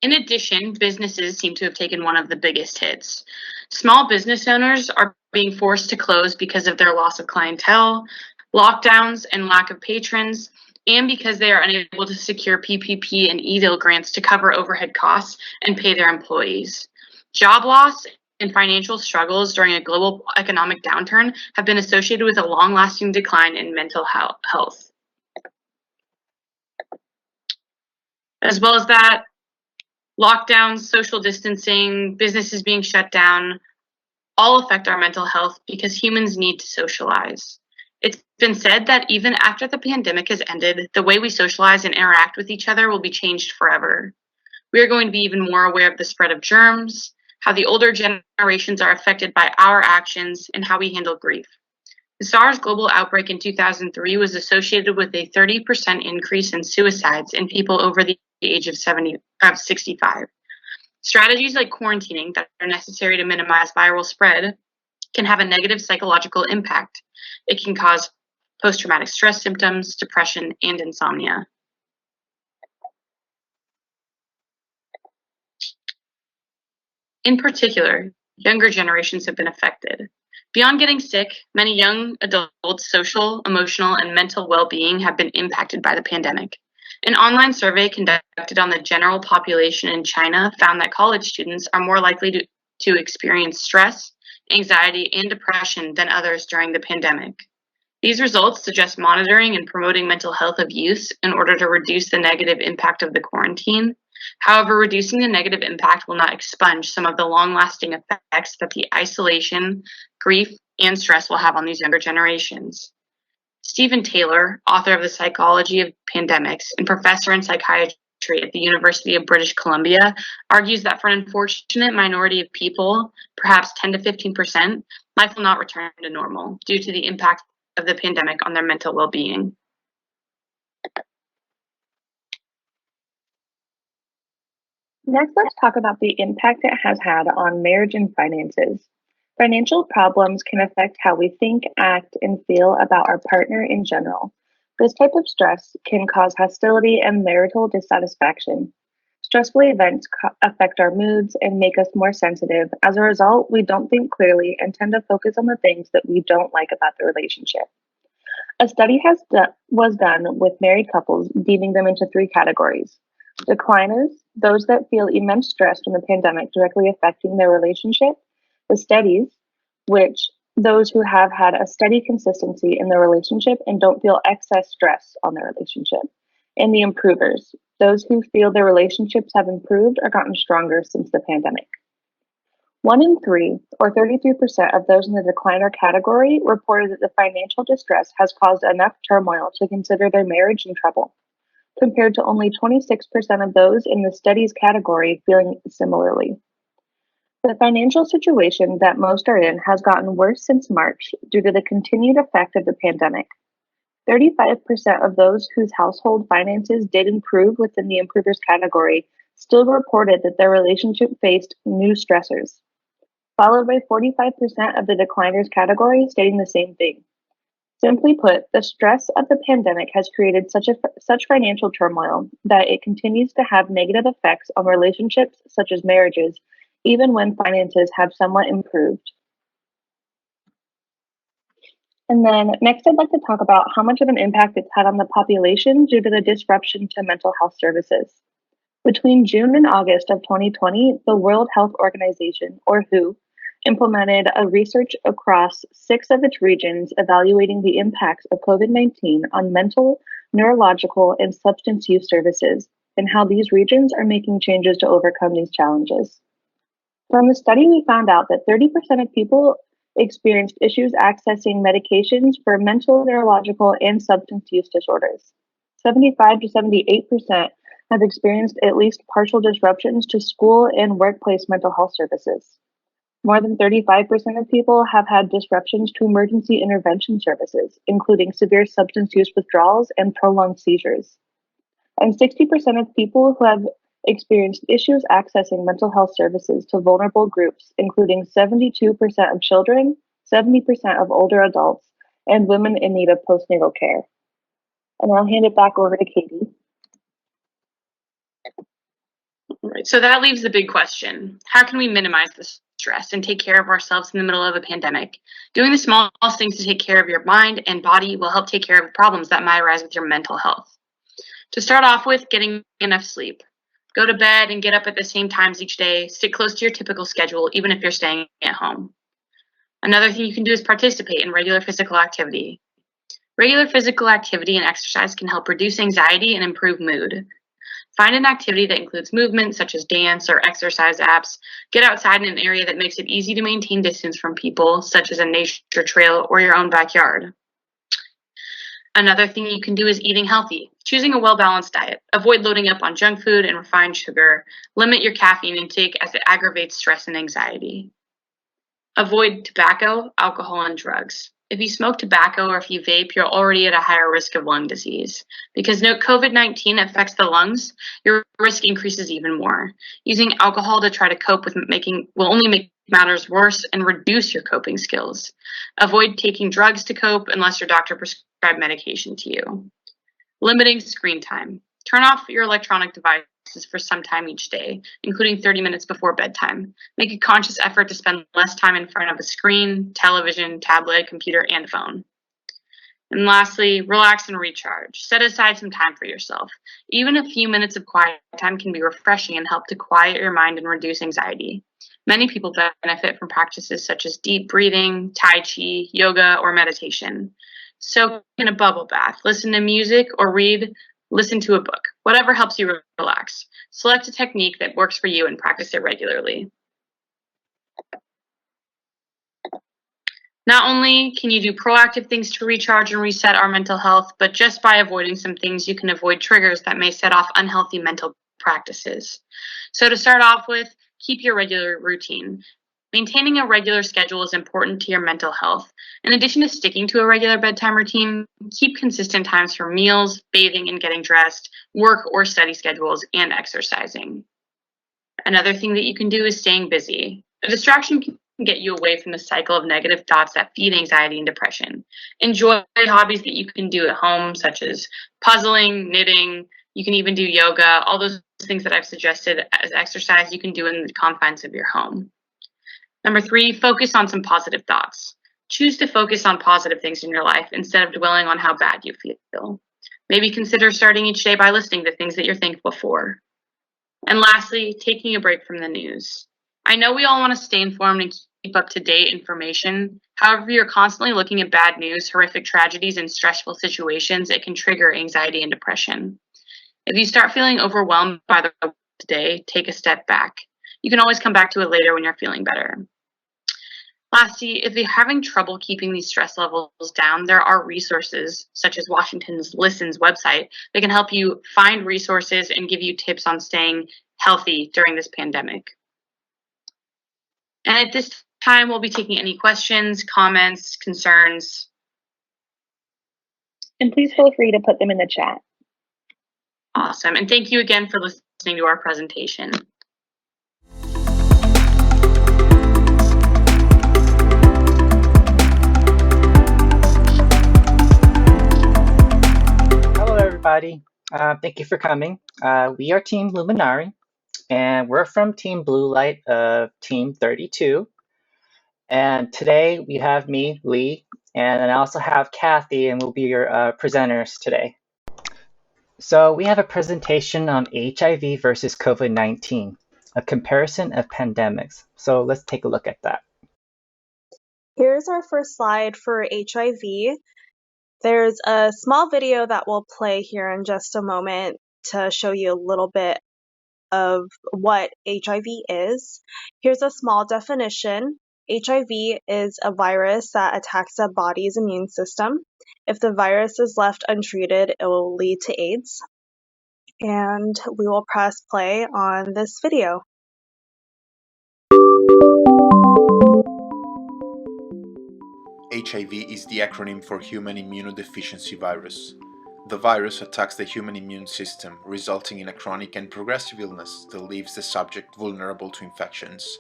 S20: In addition, businesses seem to have taken one of the biggest hits. Small business owners are being forced to close because of their loss of clientele, lockdowns, and lack of patrons, and because they are unable to secure PPP and EDIL grants to cover overhead costs and pay their employees. Job loss and financial struggles during a global economic downturn have been associated with a long-lasting decline in mental health. As well as that, lockdowns, social distancing, businesses being shut down, all affect our mental health because humans need to socialize. It's been said that even after the pandemic has ended, the way we socialize and interact with each other will be changed forever. We are going to be even more aware of the spread of germs, how the older generations are affected by our actions, and how we handle grief. The SARS global outbreak in 2003 was associated with a 30% increase in suicides in people over the age of 65. Strategies like quarantining that are necessary to minimize viral spread can have a negative psychological impact. It can cause post-traumatic stress symptoms, depression, and insomnia. In particular, younger generations have been affected. Beyond getting sick, many young adults' social, emotional, and mental well-being have been impacted by the pandemic. An online survey conducted on the general population in China found that college students are more likely to experience stress, anxiety, and depression than others during the pandemic. These results suggest monitoring and promoting mental health of youth in order to reduce the negative impact of the quarantine. However, reducing the negative impact will not expunge some of the long-lasting effects that the isolation, grief, and stress will have on these younger generations. Stephen Taylor, author of The Psychology of Pandemics and professor in psychiatry at the University of British Columbia, argues that for an unfortunate minority of people, perhaps 10 to 15%, life will not return to normal due to the impact of the pandemic on their mental well-being.
S19: Next, let's talk about the impact it has had on marriage and finances. Financial problems can affect how we think, act, and feel about our partner in general. This type of stress can cause hostility and marital dissatisfaction. Stressful events affect our moods and make us more sensitive. As a result, we don't think clearly and tend to focus on the things that we don't like about the relationship. A study was done with married couples, deeming them into three categories. Decliners, those that feel immense stress from the pandemic directly affecting their relationship. The steadies, which those who have had a steady consistency in their relationship and don't feel excess stress on their relationship. And the improvers, those who feel their relationships have improved or gotten stronger since the pandemic. 1 in 3, or 33% of those in the decliner category, reported that the financial distress has caused enough turmoil to consider their marriage in trouble. compared to only 26% of those in the studies category feeling similarly. The financial situation that most are in has gotten worse since March due to the continued effect of the pandemic. 35% of those whose household finances did improve within the improvers category still reported that their relationship faced new stressors, followed by 45% of the decliners category stating the same thing. Simply put, the stress of the pandemic has created such financial turmoil that it continues to have negative effects on relationships such as marriages, even when finances have somewhat improved. And then next, I'd like to talk about how much of an impact it's had on the population due to the disruption to mental health services. Between June and August of 2020, the World Health Organization, or WHO, implemented a research across 6 of its regions evaluating the impacts of COVID-19 on mental, neurological, and substance use services, and how these regions are making changes to overcome these challenges. From the study, we found out that 30% of people experienced issues accessing medications for mental, neurological, and substance use disorders. 75 to 78% have experienced at least partial disruptions to school and workplace mental health services. More than 35% of people have had disruptions to emergency intervention services, including severe substance use withdrawals and prolonged seizures. And 60% of people who have experienced issues accessing mental health services to vulnerable groups, including 72% of children, 70% of older adults, and women in need of postnatal care. And I'll hand it back over to Katie.
S20: Right. So that leaves the big question. How can we minimize the stress and take care of ourselves in the middle of a pandemic? Doing the smallest things to take care of your mind and body will help take care of the problems that might arise with your mental health. To start off with, getting enough sleep. Go to bed and get up at the same times each day. Stick close to your typical schedule, even if you're staying at home. Another thing you can do is participate in regular physical activity. Regular physical activity and exercise can help reduce anxiety and improve mood. Find an activity that includes movement, such as dance or exercise apps. Get outside in an area that makes it easy to maintain distance from people, such as a nature trail or your own backyard. Another thing you can do is eating healthy, choosing a well-balanced diet. Avoid loading up on junk food and refined sugar. Limit your caffeine intake as it aggravates stress and anxiety. Avoid tobacco, alcohol, and drugs. If you smoke tobacco or if you vape, you're already at a higher risk of lung disease. Because COVID-19 affects the lungs, your risk increases even more. Using alcohol to try to cope with will only make matters worse and reduce your coping skills. Avoid taking drugs to cope unless your doctor prescribed medication to you. Limiting screen time. Turn off your electronic devices for some time each day, including 30 minutes before bedtime. Make a conscious effort to spend less time in front of a screen, television, tablet, computer, and phone. And lastly, relax and recharge. Set aside some time for yourself. Even a few minutes of quiet time can be refreshing and help to quiet your mind and reduce anxiety. Many people benefit from practices such as deep breathing, Tai Chi, yoga, or meditation. Soak in a bubble bath, listen to music, or listen to a book. Whatever helps you relax. Select a technique that works for you and practice it regularly. Not only can you do proactive things to recharge and reset our mental health, but just by avoiding some things, you can avoid triggers that may set off unhealthy mental practices. So to start off with, keep your regular routine. Maintaining a regular schedule is important to your mental health. In addition to sticking to a regular bedtime routine, keep consistent times for meals, bathing and getting dressed, work or study schedules, and exercising. Another thing that you can do is staying busy. A distraction can get you away from the cycle of negative thoughts that feed anxiety and depression. Enjoy hobbies that you can do at home, such as puzzling, knitting. You can even do yoga. All those things that I've suggested as exercise you can do in the confines of your home. Number 3, focus on some positive thoughts. Choose to focus on positive things in your life instead of dwelling on how bad you feel. Maybe consider starting each day by listing the things that you're thankful for. And lastly, taking a break from the news. I know we all want to stay informed and keep up-to-date information. However, you're constantly looking at bad news, horrific tragedies, and stressful situations. It can trigger anxiety and depression. If you start feeling overwhelmed by the world today, take a step back. You can always come back to it later when you're feeling better. Lastly, if you're having trouble keeping these stress levels down, there are resources such as Washington's Listens website that can help you find resources and give you tips on staying healthy during this pandemic. And at this time, we'll be taking any questions, comments, concerns.
S19: And please feel free to put them in the chat.
S20: Awesome. And thank you again for listening to our presentation.
S21: Hello, everybody. Thank you for coming. We are Team Luminari, and we're from Team Blue Light of Team 32. And today we have me, Lee, and I also have Kathy, and we'll be your presenters today. So we have a presentation on HIV versus COVID-19, a comparison of pandemics. So let's take a look at that.
S22: Here's our first slide for HIV. There's a small video that we'll play here in just a moment to show you a little bit of what HIV is. Here's a small definition. HIV is a virus that attacks a body's immune system. If the virus is left untreated, it will lead to AIDS. And we will press play on this video.
S23: HIV is the acronym for Human Immunodeficiency Virus. The virus attacks the human immune system, resulting in a chronic and progressive illness that leaves the subject vulnerable to infections.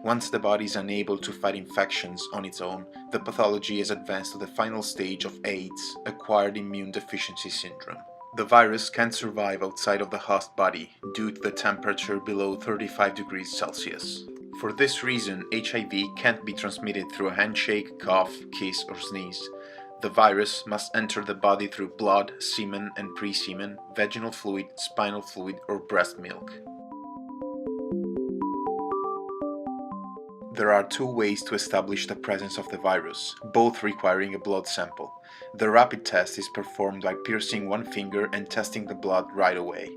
S23: Once the body is unable to fight infections on its own, the pathology is advanced to the final stage of AIDS, acquired immune deficiency syndrome. The virus can't survive outside of the host body due to the temperature below 35 degrees Celsius. For this reason, HIV can't be transmitted through a handshake, cough, kiss, or sneeze. The virus must enter the body through blood, semen and pre-semen, vaginal fluid, spinal fluid, or breast milk. There are two ways to establish the presence of the virus, both requiring a blood sample. The rapid test is performed by piercing one finger and testing the blood right away,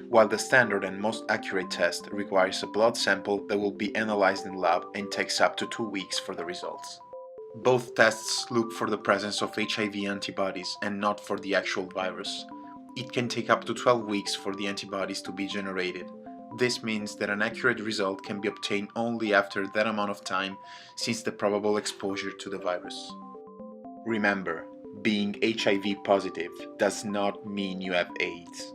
S23: while the standard and most accurate test requires a blood sample that will be analyzed in lab and takes up to 2 weeks for the results. Both tests look for the presence of HIV antibodies and not for the actual virus. It can take up to 12 weeks for the antibodies to be generated. This means that an accurate result can be obtained only after that amount of time since the probable exposure to the virus. Remember, being HIV positive does not mean you have AIDS.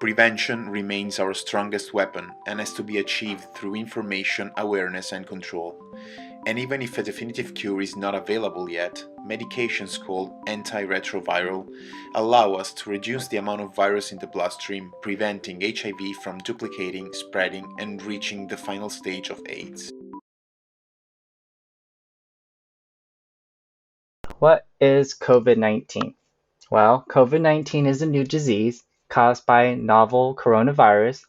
S23: Prevention remains our strongest weapon and has to be achieved through information, awareness, and control. And even if a definitive cure is not available yet, medications called antiretroviral allow us to reduce the amount of virus in the bloodstream, preventing HIV from duplicating, spreading, and reaching the final stage of AIDS.
S21: What is COVID-19? Well, COVID-19 is a new disease caused by novel coronavirus.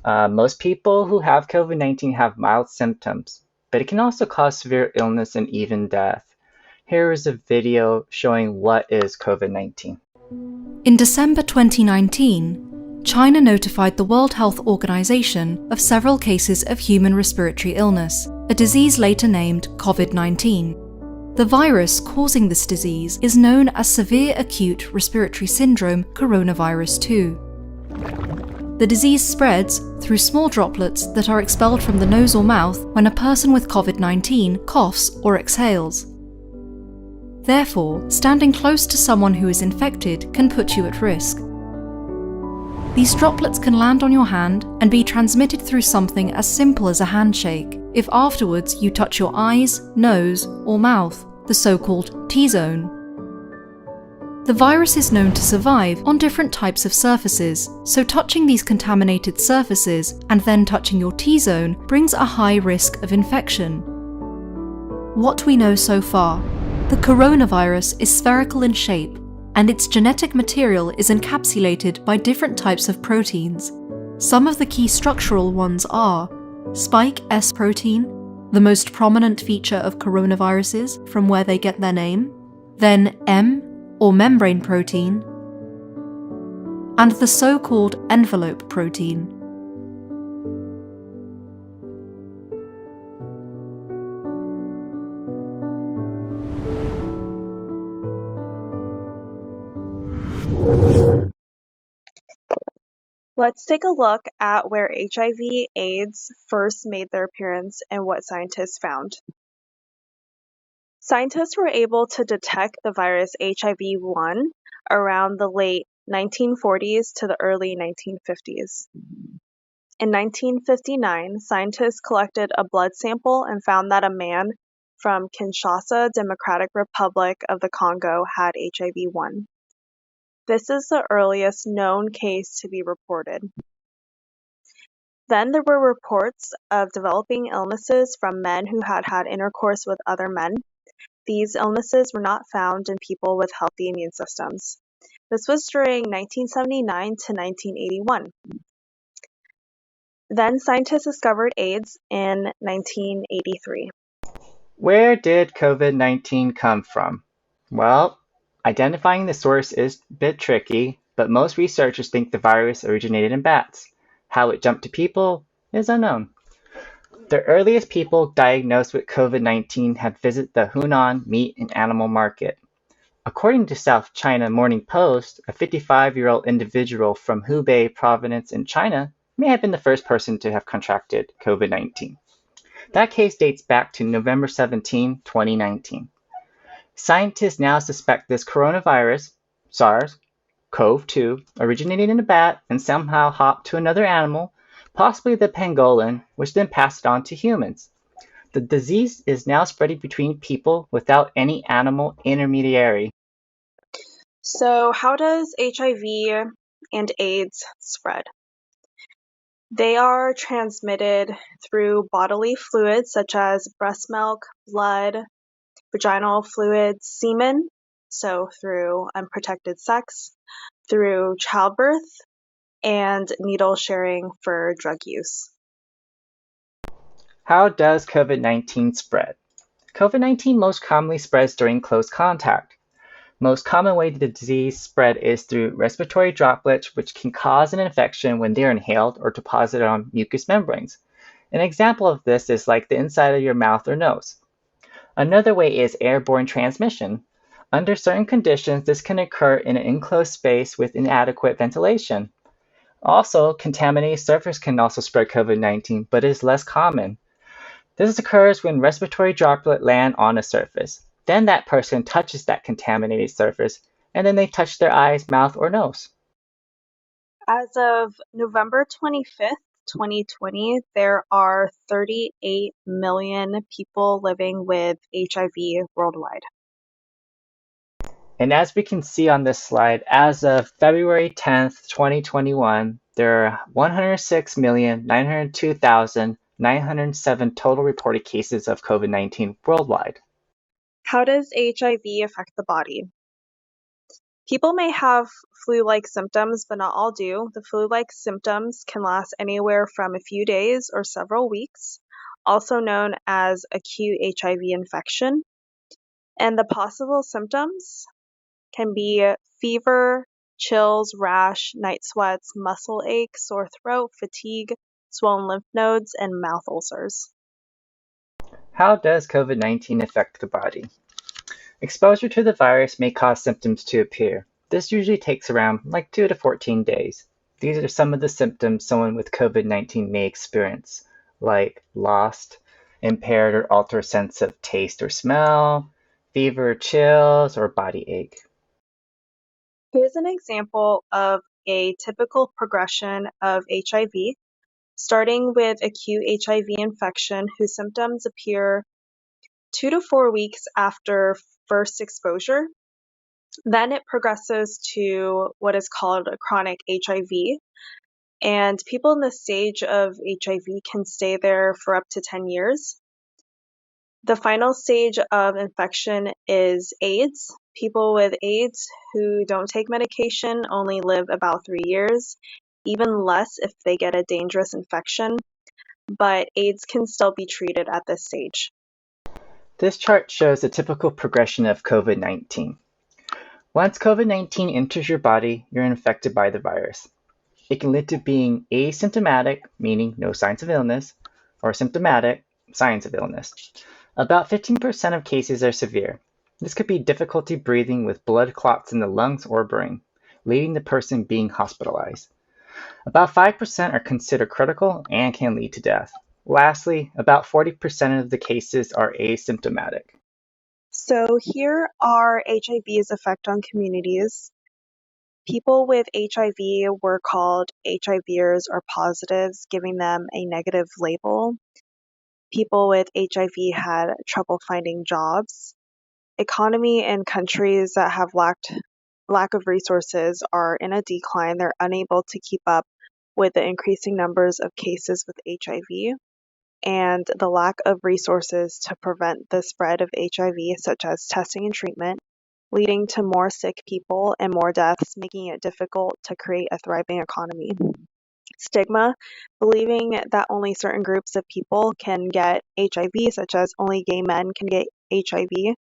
S21: Most people who have COVID-19 have mild symptoms, but it can also cause severe illness and even death. Here is a video showing what is COVID-19.
S24: In December 2019, China notified the World Health Organization of several cases of human respiratory illness, a disease later named COVID-19. The virus causing this disease is known as severe acute respiratory syndrome coronavirus 2. The disease spreads through small droplets that are expelled from the nose or mouth when a person with COVID-19 coughs or exhales. Therefore, standing close to someone who is infected can put you at risk. These droplets can land on your hand and be transmitted through something as simple as a handshake, if afterwards you touch your eyes, nose, or mouth, the so-called T-zone. The virus is known to survive on different types of surfaces, so touching these contaminated surfaces and then touching your T-zone brings a high risk of infection. What we know so far: the coronavirus is spherical in shape, and its genetic material is encapsulated by different types of proteins. Some of the key structural ones are spike S protein, the most prominent feature of coronaviruses from where they get their name, then M, or membrane protein, and the so-called envelope protein.
S22: Let's take a look at where HIV/AIDS first made their appearance and what scientists found. Scientists were able to detect the virus HIV-1 around the late 1940s to the early 1950s. In 1959, scientists collected a blood sample and found that a man from Kinshasa, Democratic Republic of the Congo, had HIV-1. This is the earliest known case to be reported. Then there were reports of developing illnesses from men who had had intercourse with other men. These illnesses were not found in people with healthy immune systems. This was during 1979 to 1981. Then scientists discovered AIDS in 1983.
S21: Where did COVID-19 come from? Well, identifying the source is a bit tricky, but most researchers think the virus originated in bats. How it jumped to people is unknown. The earliest people diagnosed with COVID-19 had visited the Hunan meat and animal market. According to South China Morning Post, a 55-year-old individual from Hubei province in China may have been the first person to have contracted COVID-19. That case dates back to November 17, 2019. Scientists now suspect this coronavirus, SARS-CoV-2, originated in a bat and somehow hopped to another animal, possibly the pangolin, which then passed it on to humans. The disease is now spreading between people without any animal intermediary.
S22: So, how does HIV and AIDS spread? They are transmitted through bodily fluids such as breast milk, blood, vaginal fluids, semen, so through unprotected sex, through childbirth, and needle sharing for drug use.
S21: How does COVID-19 spread? COVID-19 most commonly spreads during close contact. Most common way the disease spread is through respiratory droplets, which can cause an infection when they are inhaled or deposited on mucous membranes. An example of this is like the inside of your mouth or nose. Another way is airborne transmission. Under certain conditions, this can occur in an enclosed space with inadequate ventilation. Also, contaminated surface can also spread COVID-19, but is less common. This occurs when respiratory droplets land on a surface. Then that person touches that contaminated surface, and then they touch their eyes, mouth, or nose.
S22: As of November 25th, 2020, there are 38 million people living with HIV worldwide.
S21: And as we can see on this slide, as of February 10th, 2021, there are 106,902,907 total reported cases of COVID-19 worldwide.
S22: How does HIV affect the body? People may have flu-like symptoms, but not all do. The flu-like symptoms can last anywhere from a few days or several weeks, also known as acute HIV infection. And the possible symptoms can be fever, chills, rash, night sweats, muscle ache, sore throat, fatigue, swollen lymph nodes, and mouth ulcers.
S21: How does COVID-19 affect the body? Exposure to the virus may cause symptoms to appear. This usually takes around 2 to 14 days. These are some of the symptoms someone with COVID-19 may experience, like lost, impaired or altered sense of taste or smell, fever, chills, or body ache.
S22: Here's an example of a typical progression of HIV, starting with acute HIV infection whose symptoms appear 2 to 4 weeks after first exposure. Then it progresses to what is called a chronic HIV, and people in this stage of HIV can stay there for up to 10 years. The final stage of infection is AIDS. People with AIDS who don't take medication only live about 3 years, even less if they get a dangerous infection, but AIDS can still be treated at this stage.
S21: This chart shows the typical progression of COVID-19. Once COVID-19 enters your body, you're infected by the virus. It can lead to being asymptomatic, meaning no signs of illness, or symptomatic, signs of illness. About 15% of cases are severe. This could be difficulty breathing with blood clots in the lungs or brain, leading the person being hospitalized. About 5% are considered critical and can lead to death. Lastly, about 40% of the cases are asymptomatic.
S22: So here are HIV's effect on communities. People with HIV were called HIVers or positives, giving them a negative label. People with HIV had trouble finding jobs. Economy in countries that have lack of resources are in a decline. They're unable to keep up with the increasing numbers of cases with HIV and the lack of resources to prevent the spread of HIV, such as testing and treatment, leading to more sick people and more deaths, making it difficult to create a thriving economy. Stigma, believing that only certain groups of people can get HIV, such as only gay men can get HIV.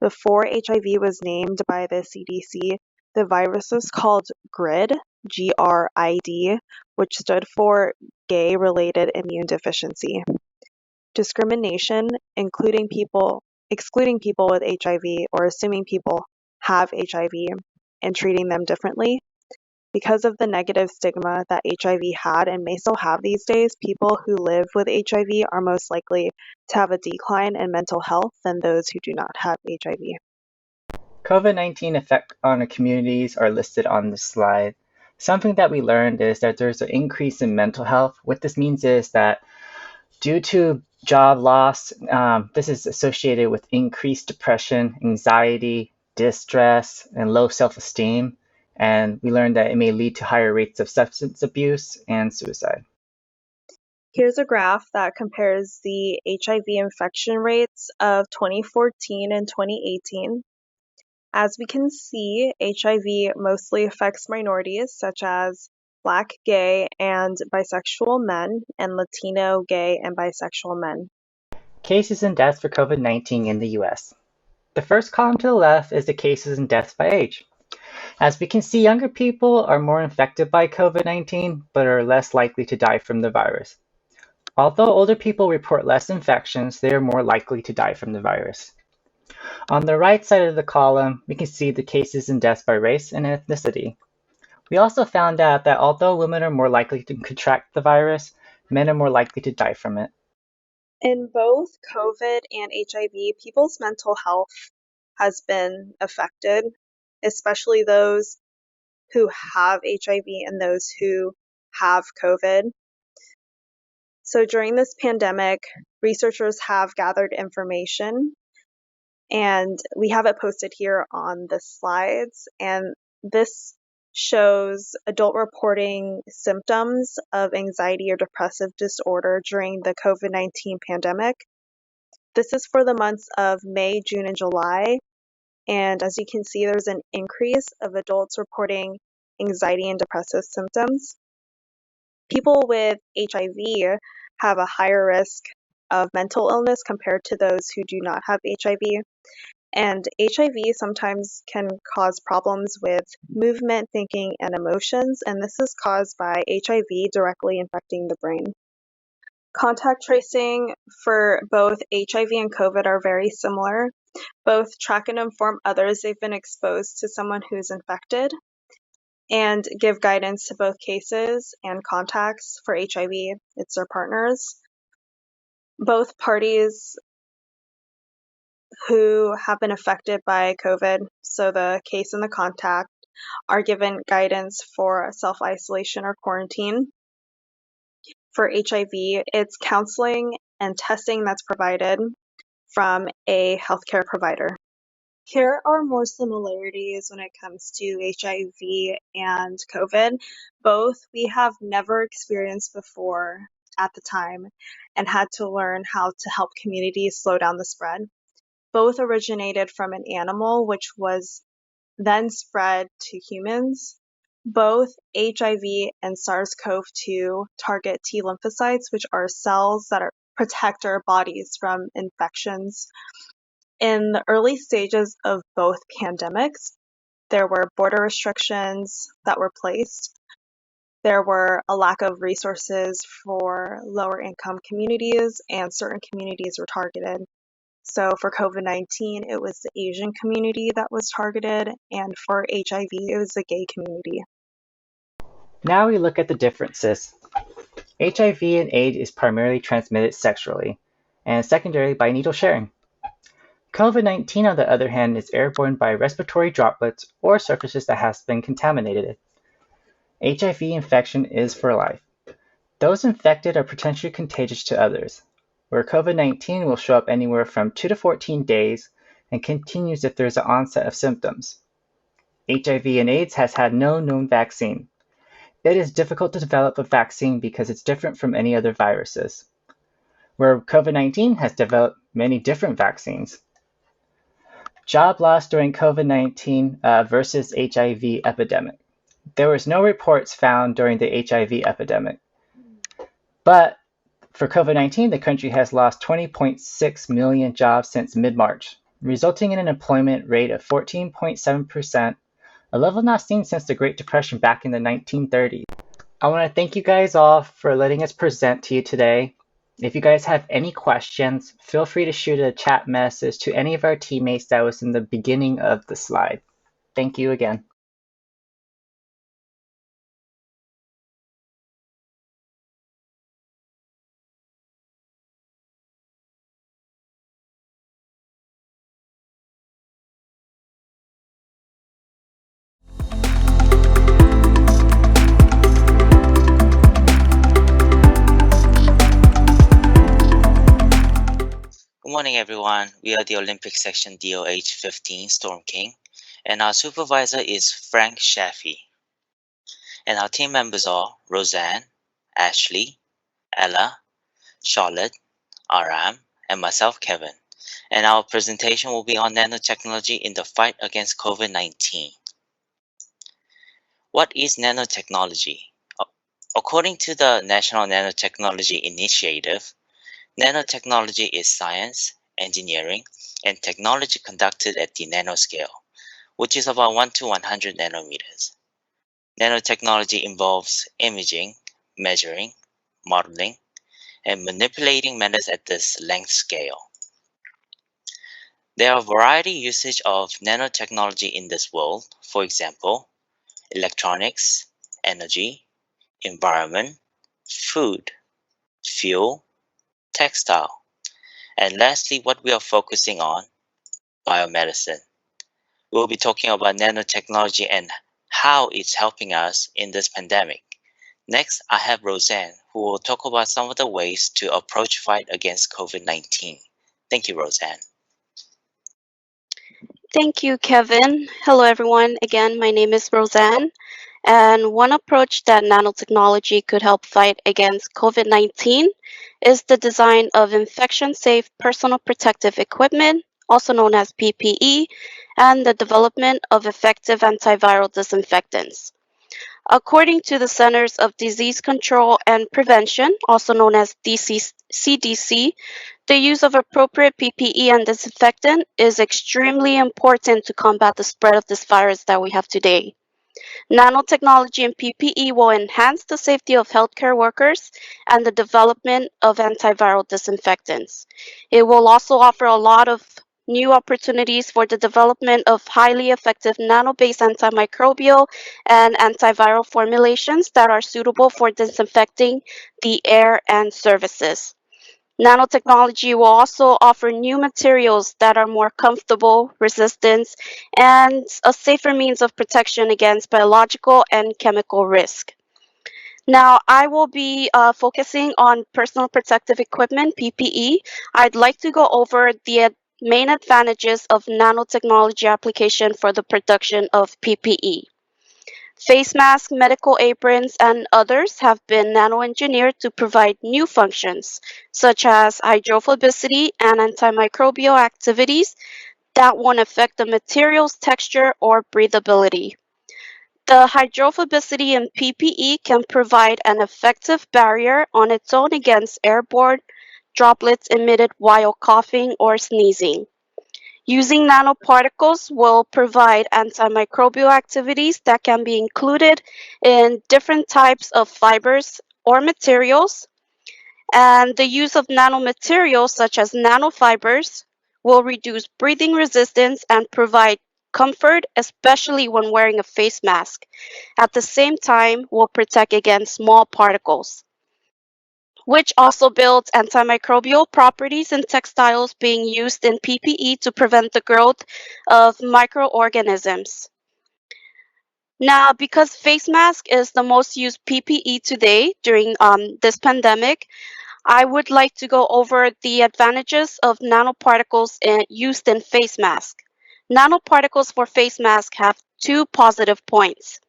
S22: Before HIV was named by the CDC, the virus was called GRID, GRID, which stood for gay-related immune deficiency. Discrimination, excluding people with HIV or assuming people have HIV and treating them differently. Because of the negative stigma that HIV had and may still have these days, people who live with HIV are most likely to have a decline in mental health than those who do not have HIV.
S21: COVID-19 effect on the communities are listed on this slide. Something that we learned is that there's an increase in mental health. What this means is that due to job loss, this is associated with increased depression, anxiety, distress, and low self-esteem. And we learned that it may lead to higher rates of substance abuse and suicide.
S22: Here's a graph that compares the HIV infection rates of 2014 and 2018. As we can see, HIV mostly affects minorities such as Black, gay, and bisexual men, and Latino, gay, and bisexual men.
S21: Cases and deaths for COVID-19 in the US. The first column to the left is the cases and deaths by age. As we can see, younger people are more infected by COVID-19, but are less likely to die from the virus. Although older people report less infections, they are more likely to die from the virus. On the right side of the column, we can see the cases and deaths by race and ethnicity. We also found out that although women are more likely to contract the virus, men are more likely to die from it.
S22: In both COVID and HIV, people's mental health has been affected, especially those who have HIV and those who have COVID. So during this pandemic, researchers have gathered information, and we have it posted here on the slides. And this shows adult reporting symptoms of anxiety or depressive disorder during the COVID-19 pandemic. This is for the months of May, June, and July. And as you can see, there's an increase of adults reporting anxiety and depressive symptoms. People with HIV have a higher risk of mental illness compared to those who do not have HIV. And HIV sometimes can cause problems with movement, thinking, and emotions, and this is caused by HIV directly infecting the brain. Contact tracing for both HIV and COVID are very similar. Both track and inform others they've been exposed to someone who's infected, and give guidance to both cases and contacts for HIV. It's their partners. Both parties who have been affected by COVID, so the case and the contact, are given guidance for self-isolation or quarantine. For HIV, it's counseling and testing that's provided from a healthcare provider. Here are more similarities when it comes to HIV and COVID. Both we have never experienced before at the time and had to learn how to help communities slow down the spread. Both originated from an animal, which was then spread to humans. Both HIV and SARS-CoV-2 target T lymphocytes, which are cells that protect our bodies from infections. In the early stages of both pandemics, there were border restrictions that were placed. There were a lack of resources for lower income communities, and certain communities were targeted. So for COVID-19, it was the Asian community that was targeted, and for HIV, it was the gay community.
S21: Now we look at the differences. HIV and AIDS is primarily transmitted sexually, and secondarily by needle sharing. COVID-19, on the other hand, is airborne by respiratory droplets or surfaces that has been contaminated. HIV infection is for life. Those infected are potentially contagious to others, where COVID-19 will show up anywhere from 2 to 14 days and continues if there's an onset of symptoms. HIV and AIDS has had no known vaccine. It is difficult to develop a vaccine because it's different from any other viruses, where COVID-19 has developed many different vaccines. Job loss during COVID-19 versus HIV epidemic. There was no reports found during the HIV epidemic. But for COVID-19, the country has lost 20.6 million jobs since mid-March, resulting in an employment rate of 14.7%, a level not seen since the Great Depression back in the 1930s. I want to thank you guys all for letting us present to you today. If you guys have any questions, feel free to shoot a chat message to any of our teammates that was in the beginning of the slide. Thank you again.
S4: Good morning, everyone. We are the Olympic Section DOH 15 Storm King, and our supervisor is Frank Shaffey. And our team members are Roseanne, Ashley, Ella, Charlotte, Aram, and myself, Kevin. And our presentation will be on nanotechnology in the fight against COVID-19. What is nanotechnology? According to the National Nanotechnology Initiative, nanotechnology is science, engineering, and technology conducted at the nanoscale, which is about 1 to 100 nanometers. Nanotechnology involves imaging, measuring, modeling, and manipulating methods at this length scale. There are a variety of usage of nanotechnology in this world, for example, electronics, energy, environment, food, fuel, textile, and lastly, what we are focusing on, biomedicine. We'll be talking about nanotechnology and how it's helping us in this pandemic. Next, I have Roseanne, who will talk about some of the ways to approach fight against COVID-19. Thank you, Roseanne.
S5: Thank you, Kevin. Hello, everyone. Again, my name is Roseanne. And one approach that nanotechnology could help fight against COVID-19 is the design of infection-safe personal protective equipment, also known as PPE, and the development of effective antiviral disinfectants. According to the Centers of Disease Control and Prevention, also known as CDC, the use of appropriate PPE and disinfectant is extremely important to combat the spread of this virus that we have today. Nanotechnology and PPE will enhance the safety of healthcare workers and the development of antiviral disinfectants. It will also offer a lot of new opportunities for the development of highly effective nano-based antimicrobial and antiviral formulations that are suitable for disinfecting the air and surfaces. Nanotechnology will also offer new materials that are more comfortable, resistant, and a safer means of protection against biological and chemical risk. Now, I will be focusing on personal protective equipment, PPE. I'd like to go over the main advantages of nanotechnology application for the production of PPE. Face masks, medical aprons, and others have been nano-engineered to provide new functions, such as hydrophobicity and antimicrobial activities that won't affect the material's texture or breathability. The hydrophobicity in PPE can provide an effective barrier on its own against airborne droplets emitted while coughing or sneezing. Using nanoparticles will provide antimicrobial activities that can be included in different types of fibers or materials. And the use of nanomaterials such as nanofibers will reduce breathing resistance and provide comfort, especially when wearing a face mask. At the same time, will protect against small particles, which also builds antimicrobial properties in textiles being used in PPE to prevent the growth of microorganisms. Now, because face mask is the most used PPE today during this pandemic, I would like to go over the advantages of nanoparticles used in face mask. Nanoparticles for face mask have two positive points.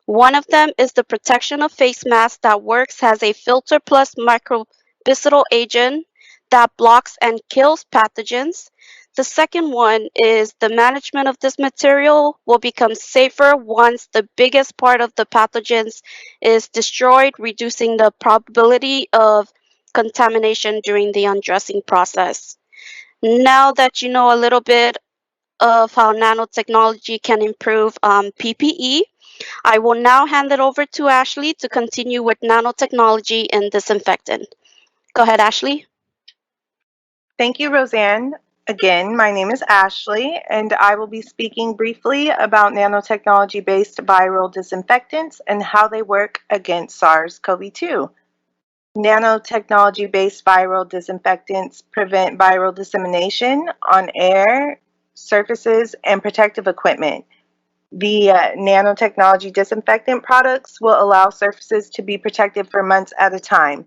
S5: One of them is the protection of face mask that works as a filter plus microbicidal agent that blocks and kills pathogens. The second one is the management of this material will become safer once the biggest part of the pathogens is destroyed, reducing the probability of contamination during the undressing process. Now that you know a little bit of how nanotechnology can improve PPE, I will now hand it over to Ashley to continue with nanotechnology and disinfectant. Go ahead, Ashley.
S2: Thank you, Roseanne. Again, my name is Ashley, and I will be speaking briefly about nanotechnology-based viral disinfectants and how they work against SARS-CoV-2. Nanotechnology-based viral disinfectants prevent viral dissemination on air, surfaces, and protective equipment. The nanotechnology disinfectant products will allow surfaces to be protected for months at a time.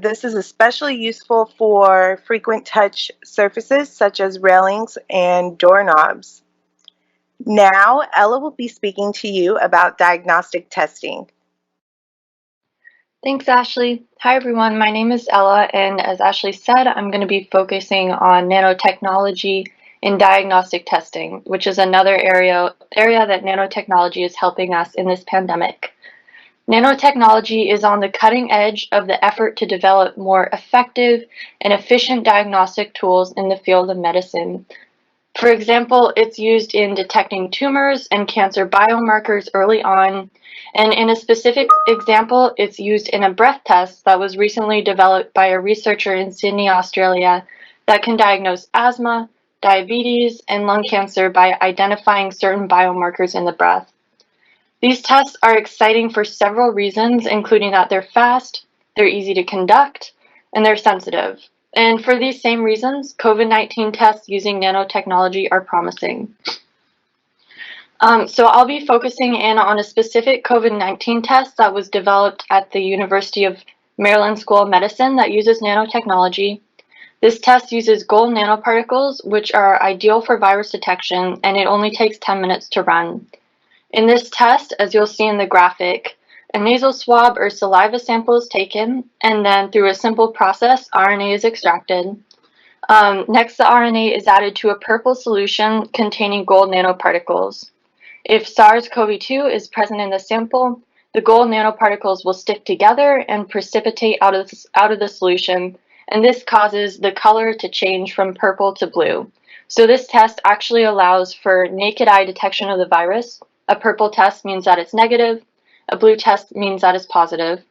S2: This is especially useful for frequent touch surfaces such as railings and doorknobs. Now, Ella will be speaking to you about diagnostic testing.
S3: Thanks, Ashley. Hi, everyone. My name is Ella, and as Ashley said, I'm going to be focusing on nanotechnology in diagnostic testing, which is another area that nanotechnology is helping us in this pandemic. Nanotechnology is on the cutting edge of the effort to develop more effective and efficient diagnostic tools in the field of medicine. For example, it's used in detecting tumors and cancer biomarkers early on, and in a specific example, it's used in a breath test that was recently developed by a researcher in Sydney, Australia, that can diagnose asthma, diabetes, and lung cancer by identifying certain biomarkers in the breath. These tests are exciting for several reasons, including that they're fast, they're easy to conduct, and they're sensitive. And for these same reasons, COVID-19 tests using nanotechnology are promising. So I'll be focusing in on a specific COVID-19 test that was developed at the University of Maryland School of Medicine that uses nanotechnology. This test uses gold nanoparticles, which are ideal for virus detection, and it only takes 10 minutes to run. In this test, as you'll see in the graphic, a nasal swab or saliva sample is taken, and then through a simple process, RNA is extracted. Next, the RNA is added to a purple solution containing gold nanoparticles. If SARS-CoV-2 is present in the sample, the gold nanoparticles will stick together and precipitate out of the solution, and this causes the color to change from purple to blue. So this test actually allows for naked eye detection of the virus. A purple test means that it's negative. A blue test means that it's positive.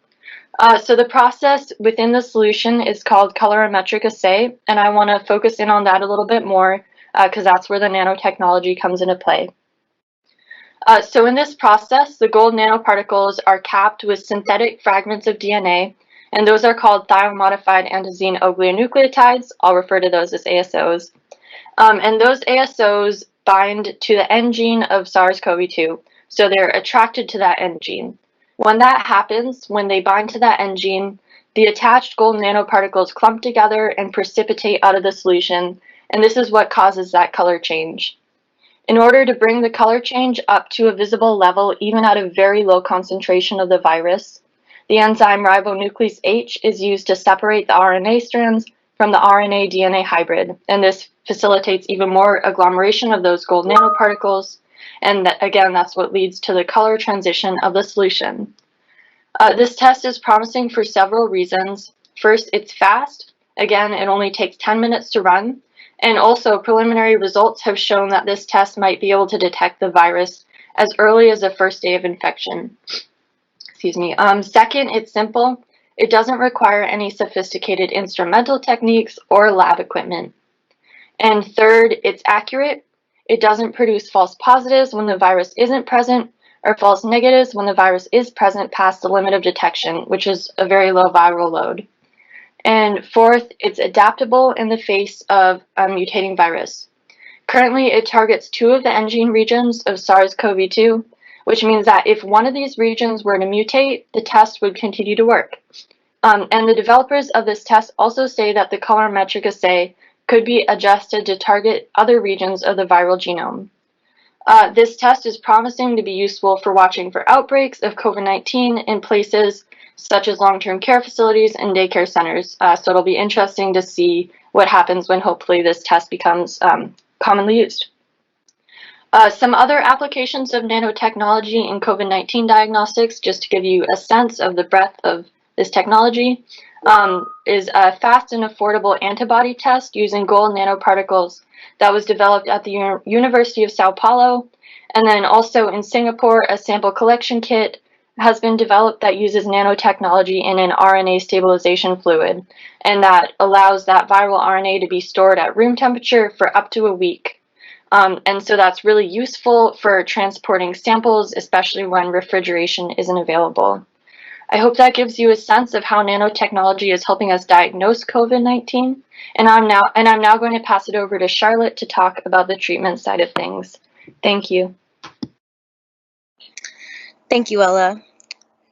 S3: So the process within the solution is called colorimetric assay, and I want to focus in on that a little bit more because that's where the nanotechnology comes into play. So in this process, the gold nanoparticles are capped with synthetic fragments of DNA, and those are called thiomodified antizine oligonucleotides. I'll refer to those as ASOs. And those ASOs bind to the N gene of SARS-CoV-2, so they're attracted to that N gene. When that happens, when they bind to that N gene, the attached gold nanoparticles clump together and precipitate out of the solution, and this is what causes that color change. In order to bring the color change up to a visible level, even at a very low concentration of the virus, the enzyme ribonuclease H is used to separate the RNA strands from the RNA-DNA hybrid, and this facilitates even more agglomeration of those gold nanoparticles, and again, that's what leads to the color transition of the solution. This test is promising for several reasons. First, it's fast. Again, it only takes 10 minutes to run, and also preliminary results have shown that this test might be able to detect the virus as early as the first day of infection. Excuse me. Second, it's simple. It doesn't require any sophisticated instrumental techniques or lab equipment. And third, it's accurate. It doesn't produce false positives when the virus isn't present, or false negatives when the virus is present past the limit of detection, which is a very low viral load. And fourth, it's adaptable in the face of a mutating virus. Currently, it targets 2 of the N gene regions of SARS-CoV-2, which means that if one of these regions were to mutate, the test would continue to work. And the developers of this test also say that the colorimetric assay could be adjusted to target other regions of the viral genome. This test is promising to be useful for watching for outbreaks of COVID-19 in places such as long-term care facilities and daycare centers. So it'll be interesting to see what happens when hopefully this test becomes commonly used. Some other applications of nanotechnology in COVID-19 diagnostics, just to give you a sense of the breadth of this technology, is a fast and affordable antibody test using gold nanoparticles that was developed at the University of Sao Paulo. And then also in Singapore, a sample collection kit has been developed that uses nanotechnology in an RNA stabilization fluid, and that allows that viral RNA to be stored at room temperature for up to a week. And so that's really useful for transporting samples, especially when refrigeration isn't available. I hope that gives you a sense of how nanotechnology is helping us diagnose COVID-19. And I'm now going to pass it over to Charlotte to talk about the treatment side of things. Thank you.
S1: Thank you, Ella.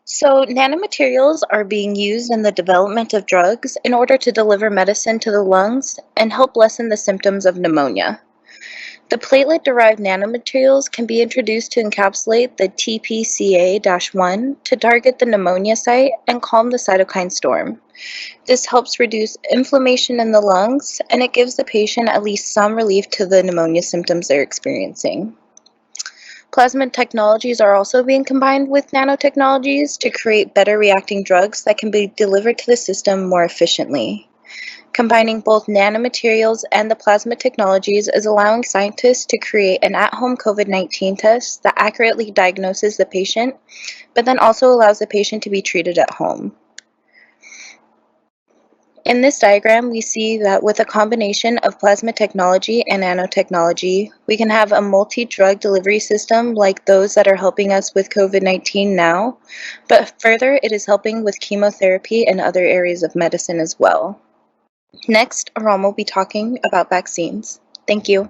S1: So, nanomaterials are being used in the development of drugs in order to deliver medicine to the lungs and help lessen the symptoms of pneumonia. The platelet-derived nanomaterials can be introduced to encapsulate the TPCA-1 to target the pneumonia site and calm the cytokine storm. This helps reduce inflammation in the lungs, and it gives the patient at least some relief to the pneumonia symptoms they're experiencing. Plasmid technologies are also being combined with nanotechnologies to create better reacting drugs that can be delivered to the system more efficiently. Combining both nanomaterials and the plasmid technologies is allowing scientists to create an at-home COVID-19 test that accurately diagnoses the patient, but then also allows the patient to be treated at home. In this diagram, we see that with a combination of plasmid technology and nanotechnology, we can have a multi-drug delivery system like those that are helping us with COVID-19 now, but further, it is helping with chemotherapy and other areas of medicine as well. Next, Aram will be talking about vaccines. Thank you.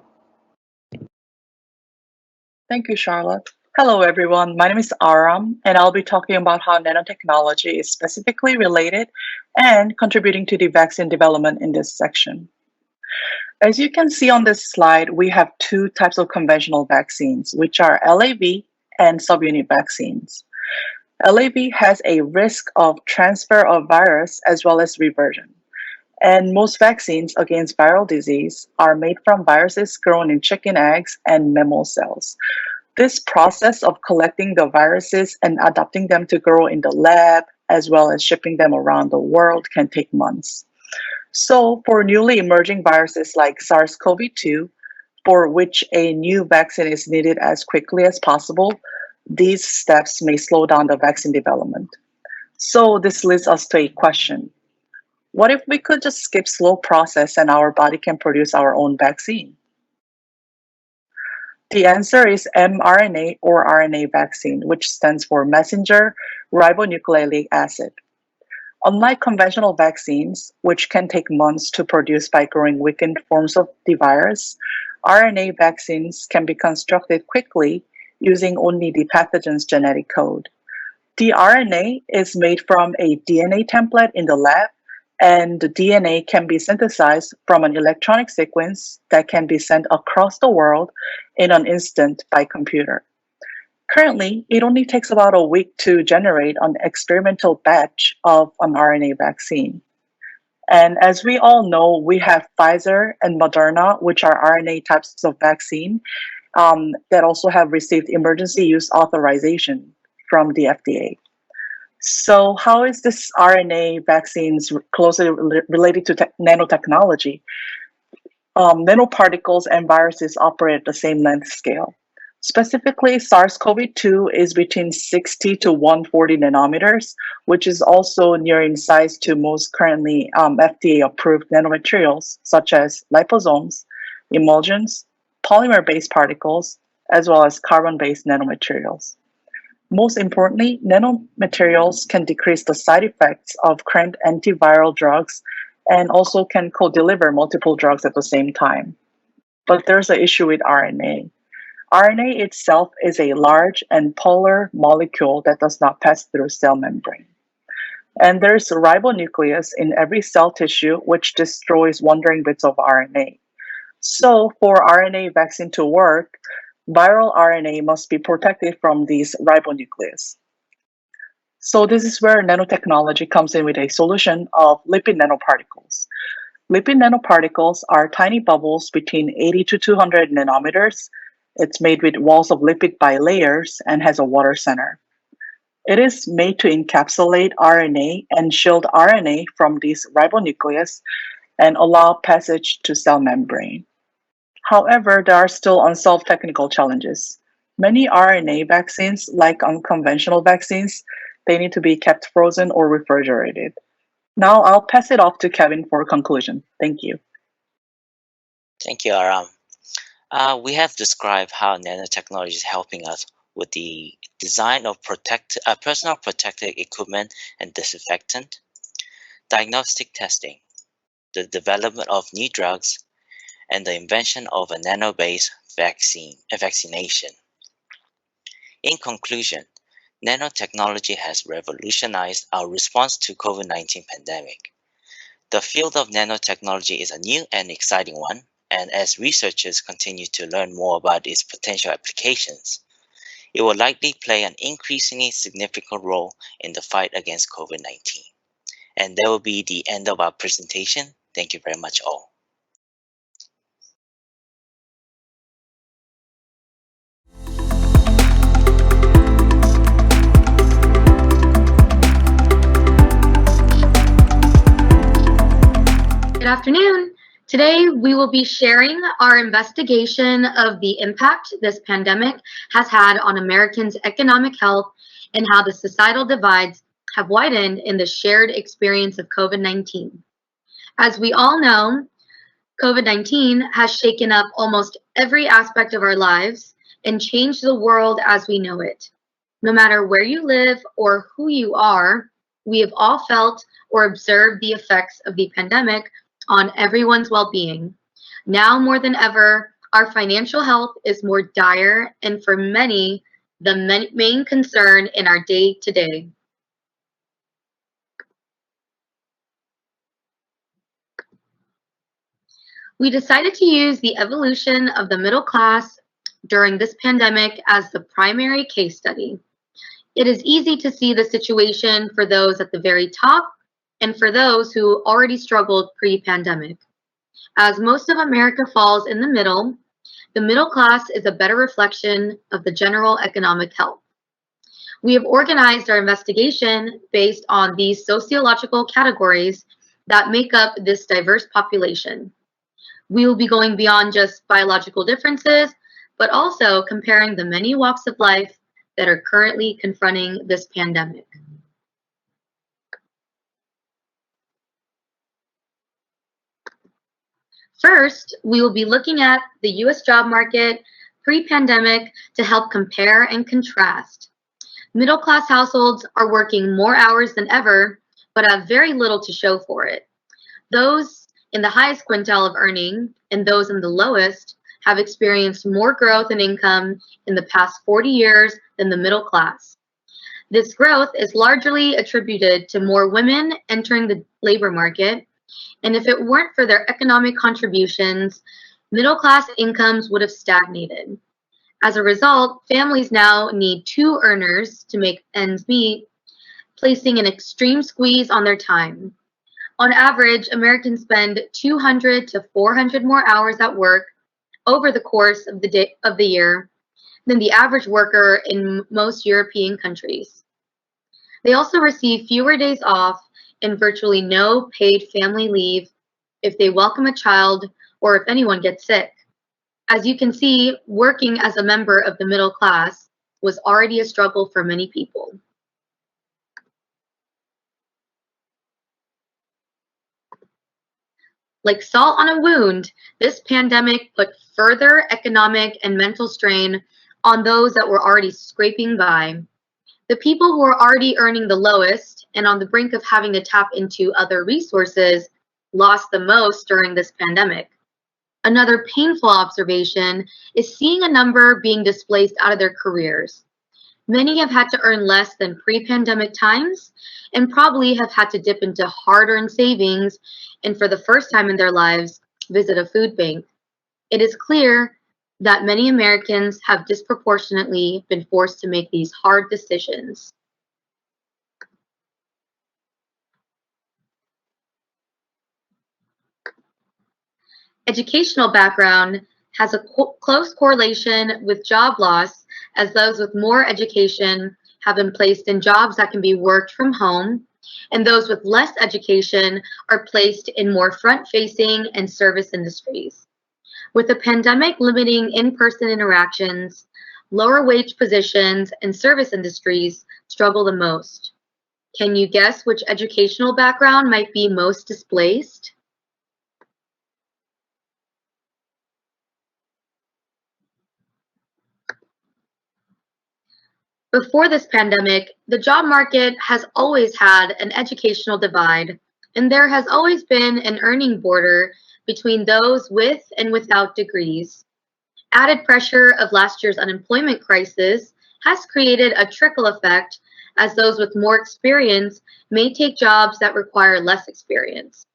S6: Thank you, Charlotte. Hello, everyone. My name is Aram, and I'll be talking about how nanotechnology is specifically related and contributing to the vaccine development in this section. As you can see on this slide, we have 2 types of conventional vaccines, which are LAV and subunit vaccines. LAV has a risk of transfer of virus as well as reversion. And most vaccines against viral disease are made from viruses grown in chicken eggs and mammal cells. This process of collecting the viruses and adapting them to grow in the lab, as well as shipping them around the world, can take months. So, for newly emerging viruses like SARS-CoV-2, for which a new vaccine is needed as quickly as possible, these steps may slow down the vaccine development. So, this leads us to a question. What if we could just skip slow process and our body can produce our own vaccine? The answer is mRNA or RNA vaccine, which stands for messenger ribonucleic acid. Unlike conventional vaccines, which can take months to produce by growing weakened forms of the virus, RNA vaccines can be constructed quickly using only the pathogen's genetic code. The RNA is made from a DNA template in the lab, and the DNA can be synthesized from an electronic sequence that can be sent across the world in an instant by computer. Currently, it only takes about a week to generate an experimental batch of an RNA vaccine. And as we all know, we have Pfizer and Moderna, which are RNA types of vaccine that also have received emergency use authorization from the FDA. So how is this RNA vaccines closely related to nanotechnology? Nanoparticles and viruses operate at the same length scale. Specifically, SARS-CoV-2 is between 60 to 140 nanometers, which is also near in size to most currently FDA-approved nanomaterials, such as liposomes, emulsions, polymer-based particles, as well as carbon-based nanomaterials. Most importantly, nanomaterials can decrease the side effects of current antiviral drugs and also can co-deliver multiple drugs at the same time. But there's an issue with RNA. RNA itself is a large and polar molecule that does not pass through cell membrane. And there's a ribonucleus in every cell tissue which destroys wandering bits of RNA. So for RNA vaccine to work, viral RNA must be protected from these ribonucleus. So this is where nanotechnology comes in with a solution of lipid nanoparticles. Lipid nanoparticles are tiny bubbles between 80 to 200 nanometers. It's made with walls of lipid bilayers and has a water center. It is made to encapsulate RNA and shield RNA from this ribonucleus and allow passage to cell membrane. However, there are still unsolved technical challenges. Many RNA vaccines, like unconventional vaccines, they need to be kept frozen or refrigerated. Now I'll pass it off to Kevin for conclusion. Thank you.
S4: Thank you, Aram. We have described how nanotechnology is helping us with the design of personal protective equipment and disinfectant, diagnostic testing, the development of new drugs, and the invention of a nano-based vaccination. In conclusion, nanotechnology has revolutionized our response to COVID-19 pandemic. The field of nanotechnology is a new and exciting one, and as researchers continue to learn more about its potential applications, it will likely play an increasingly significant role in the fight against COVID-19. And that will be the end of our presentation. Thank you very much all.
S20: Good afternoon. Today we will be sharing our investigation of the impact this pandemic has had on Americans' economic health and how the societal divides have widened in the shared experience of COVID-19. As we all know, COVID-19 has shaken up almost every aspect of our lives and changed the world as we know it. No matter where you live or who you are, we have all felt or observed the effects of the pandemic on everyone's well-being. Now more than ever, our financial health is more dire and for many, the main concern in our day-to-day. We decided to use the evolution of the middle class during this pandemic as the primary case study. It is easy to see the situation for those at the very top and for those who already struggled pre-pandemic. As most of America falls in the middle class is a better reflection of the general economic health. We have organized our investigation based on these sociological categories that make up this diverse population. We will be going beyond just biological differences, but also comparing the many walks of life that are currently confronting this pandemic. First, we will be looking at the US job market pre-pandemic to help compare and contrast. Middle-class households are working more hours than ever, but have very little to show for it. Those in the highest quintile of earning and those in the lowest have experienced more growth in income in the past 40 years than the middle class. This growth is largely attributed to more women entering the labor market, and if it weren't for their economic contributions, middle class incomes would have stagnated. As a result, families now need two earners to make ends meet, placing an extreme squeeze on their time. On average, Americans spend 200 to 400 more hours at work over the course of the year than the average worker in most European countries. They also receive fewer days off and virtually no paid family leave if they welcome a child or if anyone gets sick. As you can see, working as a member of the middle class was already a struggle for many people. Like salt on a wound, this pandemic put further economic and mental strain on those that were already scraping by. The people who are already earning the lowest and on the brink of having to tap into other resources lost the most during this pandemic. Another painful observation is seeing a number being displaced out of their careers. Many have had to earn less than pre-pandemic times and probably have had to dip into hard-earned savings and for the first time in their lives, visit a food bank. It is clear that many Americans have disproportionately been forced to make these hard decisions. Educational background has a close correlation with job loss, as those with more education have been placed in jobs that can be worked from home, and those with less education are placed in more front-facing and service industries. With the pandemic limiting in-person interactions, lower wage positions and service industries struggle the most. Can you guess which educational background might be most displaced? Before this pandemic, the job market has always had an educational divide, and there has always been an earning border between those with and without degrees. Added pressure of last year's unemployment crisis has created a trickle effect as those with more experience may take jobs that require less experience.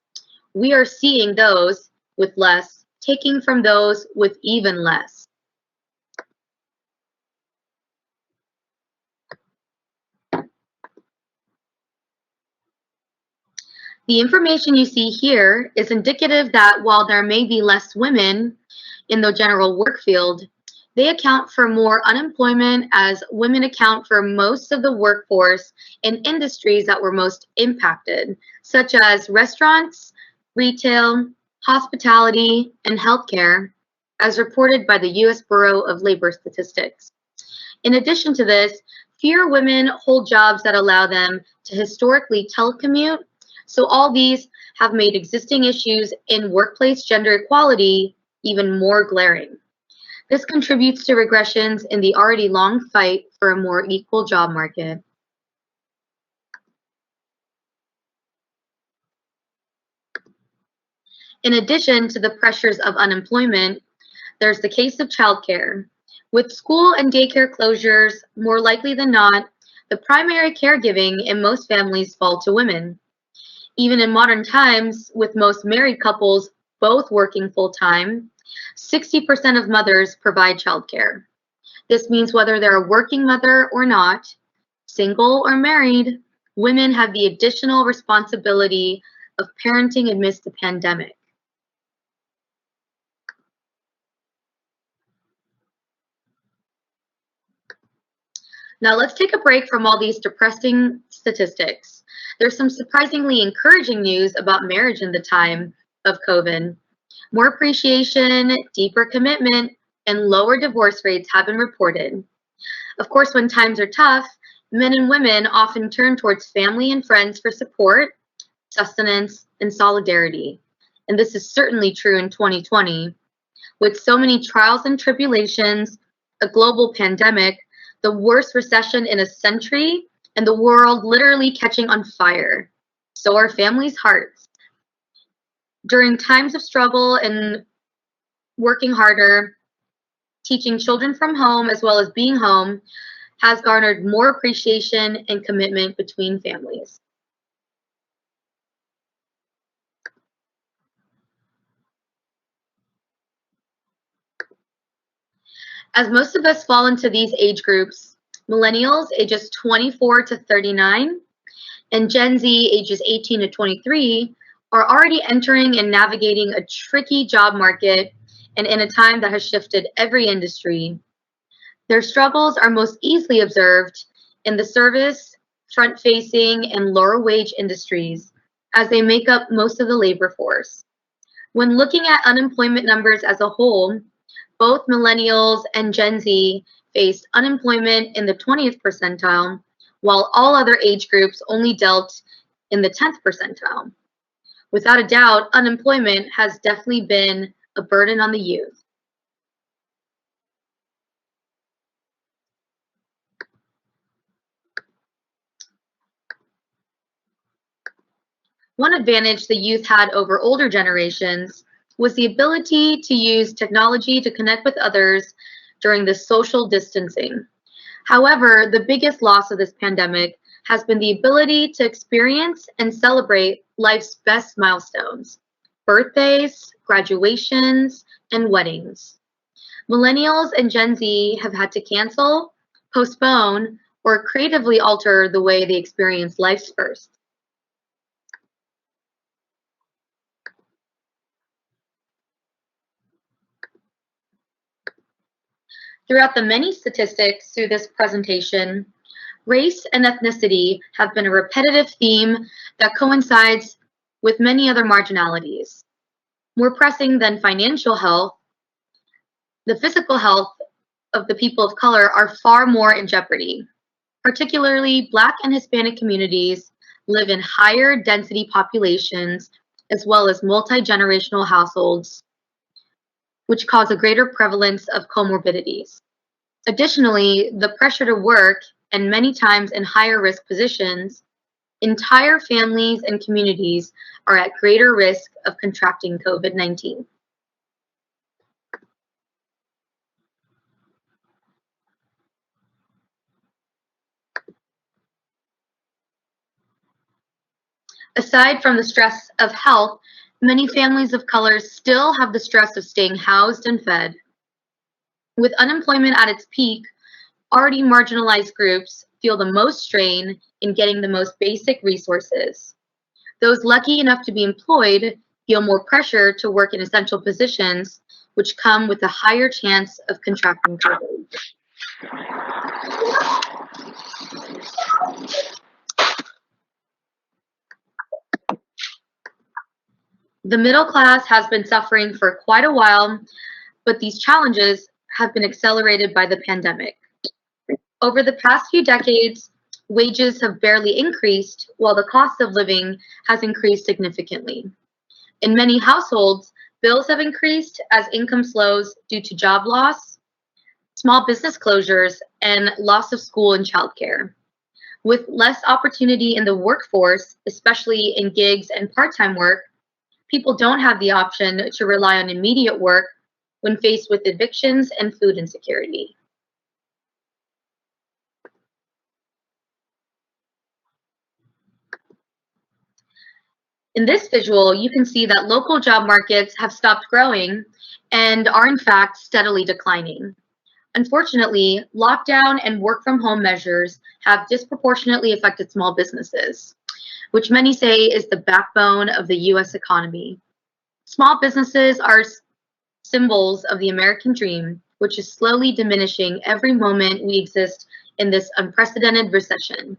S20: We are seeing those with less taking from those with even less. The information you see here is indicative that while there may be less women in the general work field, they account for more unemployment as women account for most of the workforce in industries that were most impacted, such as restaurants, retail, hospitality, and healthcare, as reported by the U.S. Bureau of Labor Statistics. In addition to this, fewer women hold jobs that allow them to historically telecommute, so all these have made existing issues in workplace gender equality even more glaring. This contributes to regressions in the already long fight for a more equal job market. In addition to the pressures of unemployment, there's the case of childcare. With school and daycare closures, more likely than not, the primary caregiving in most families fall to women. Even in modern times, with most married couples both working full-time, 60% of mothers provide childcare. This means whether they're a working mother or not, single or married, women have the additional responsibility of parenting amidst the pandemic. Now let's take a break from all these depressing statistics. There's some surprisingly encouraging news about marriage in the time of COVID. More appreciation, deeper commitment, and lower divorce rates have been reported. Of course, when times are tough, men and women often turn towards family and friends for support, sustenance, and solidarity. And this is certainly true in 2020. With so many trials and tribulations, a global pandemic, the worst recession in a century, and the world literally catching on fire. So are families' hearts. During times of struggle and working harder, teaching children from home as well as being home has garnered more appreciation and commitment between families. As most of us fall into these age groups, millennials ages 24 to 39 and Gen Z ages 18 to 23 are already entering and navigating a tricky job market and in a time that has shifted every industry. Their struggles are most easily observed in the service, front-facing, and lower-wage industries, as they make up most of the labor force. When looking at unemployment numbers as a whole, both millennials and Gen Z faced unemployment in the 20th percentile, while all other age groups only dealt in the 10th percentile.
S3: Without a doubt, unemployment has definitely been a burden on the youth. One advantage the youth had over older generations was the ability to use technology to connect with others during the social distancing. However, the biggest loss of this pandemic has been the ability to experience and celebrate life's best milestones: birthdays, graduations, and weddings. Millennials and Gen Z have had to cancel, postpone, or creatively alter the way they experience life's first. Throughout the many statistics through this presentation, race and ethnicity have been a repetitive theme that coincides with many other marginalities. More pressing than financial health, the physical health of the people of color are far more in jeopardy. Particularly, Black and Hispanic communities live in higher density populations as well as multi-generational households, which cause a greater prevalence of comorbidities. Additionally, the pressure to work, and many times in higher risk positions, entire families and communities are at greater risk of contracting COVID-19. Aside from the stress of health, many families of color still have the stress of staying housed and fed. With unemployment at its peak, already marginalized groups feel the most strain in getting the most basic resources. Those lucky enough to be employed feel more pressure to work in essential positions, which come with a higher chance of contracting COVID. The middle class has been suffering for quite a while, but these challenges have been accelerated by the pandemic. Over the past few decades, wages have barely increased, while the cost of living has increased significantly. In many households, bills have increased as income slows due to job loss, small business closures, and loss of school and childcare. With less opportunity in the workforce, especially in gigs and part-time work, people don't have the option to rely on immediate work when faced with evictions and food insecurity. In this visual, you can see that local job markets have stopped growing and are in fact steadily declining. Unfortunately, lockdown and work from home measures have disproportionately affected small businesses, which many say is the backbone of the US economy. Small businesses are symbols of the American dream, which is slowly diminishing every moment we exist in this unprecedented recession.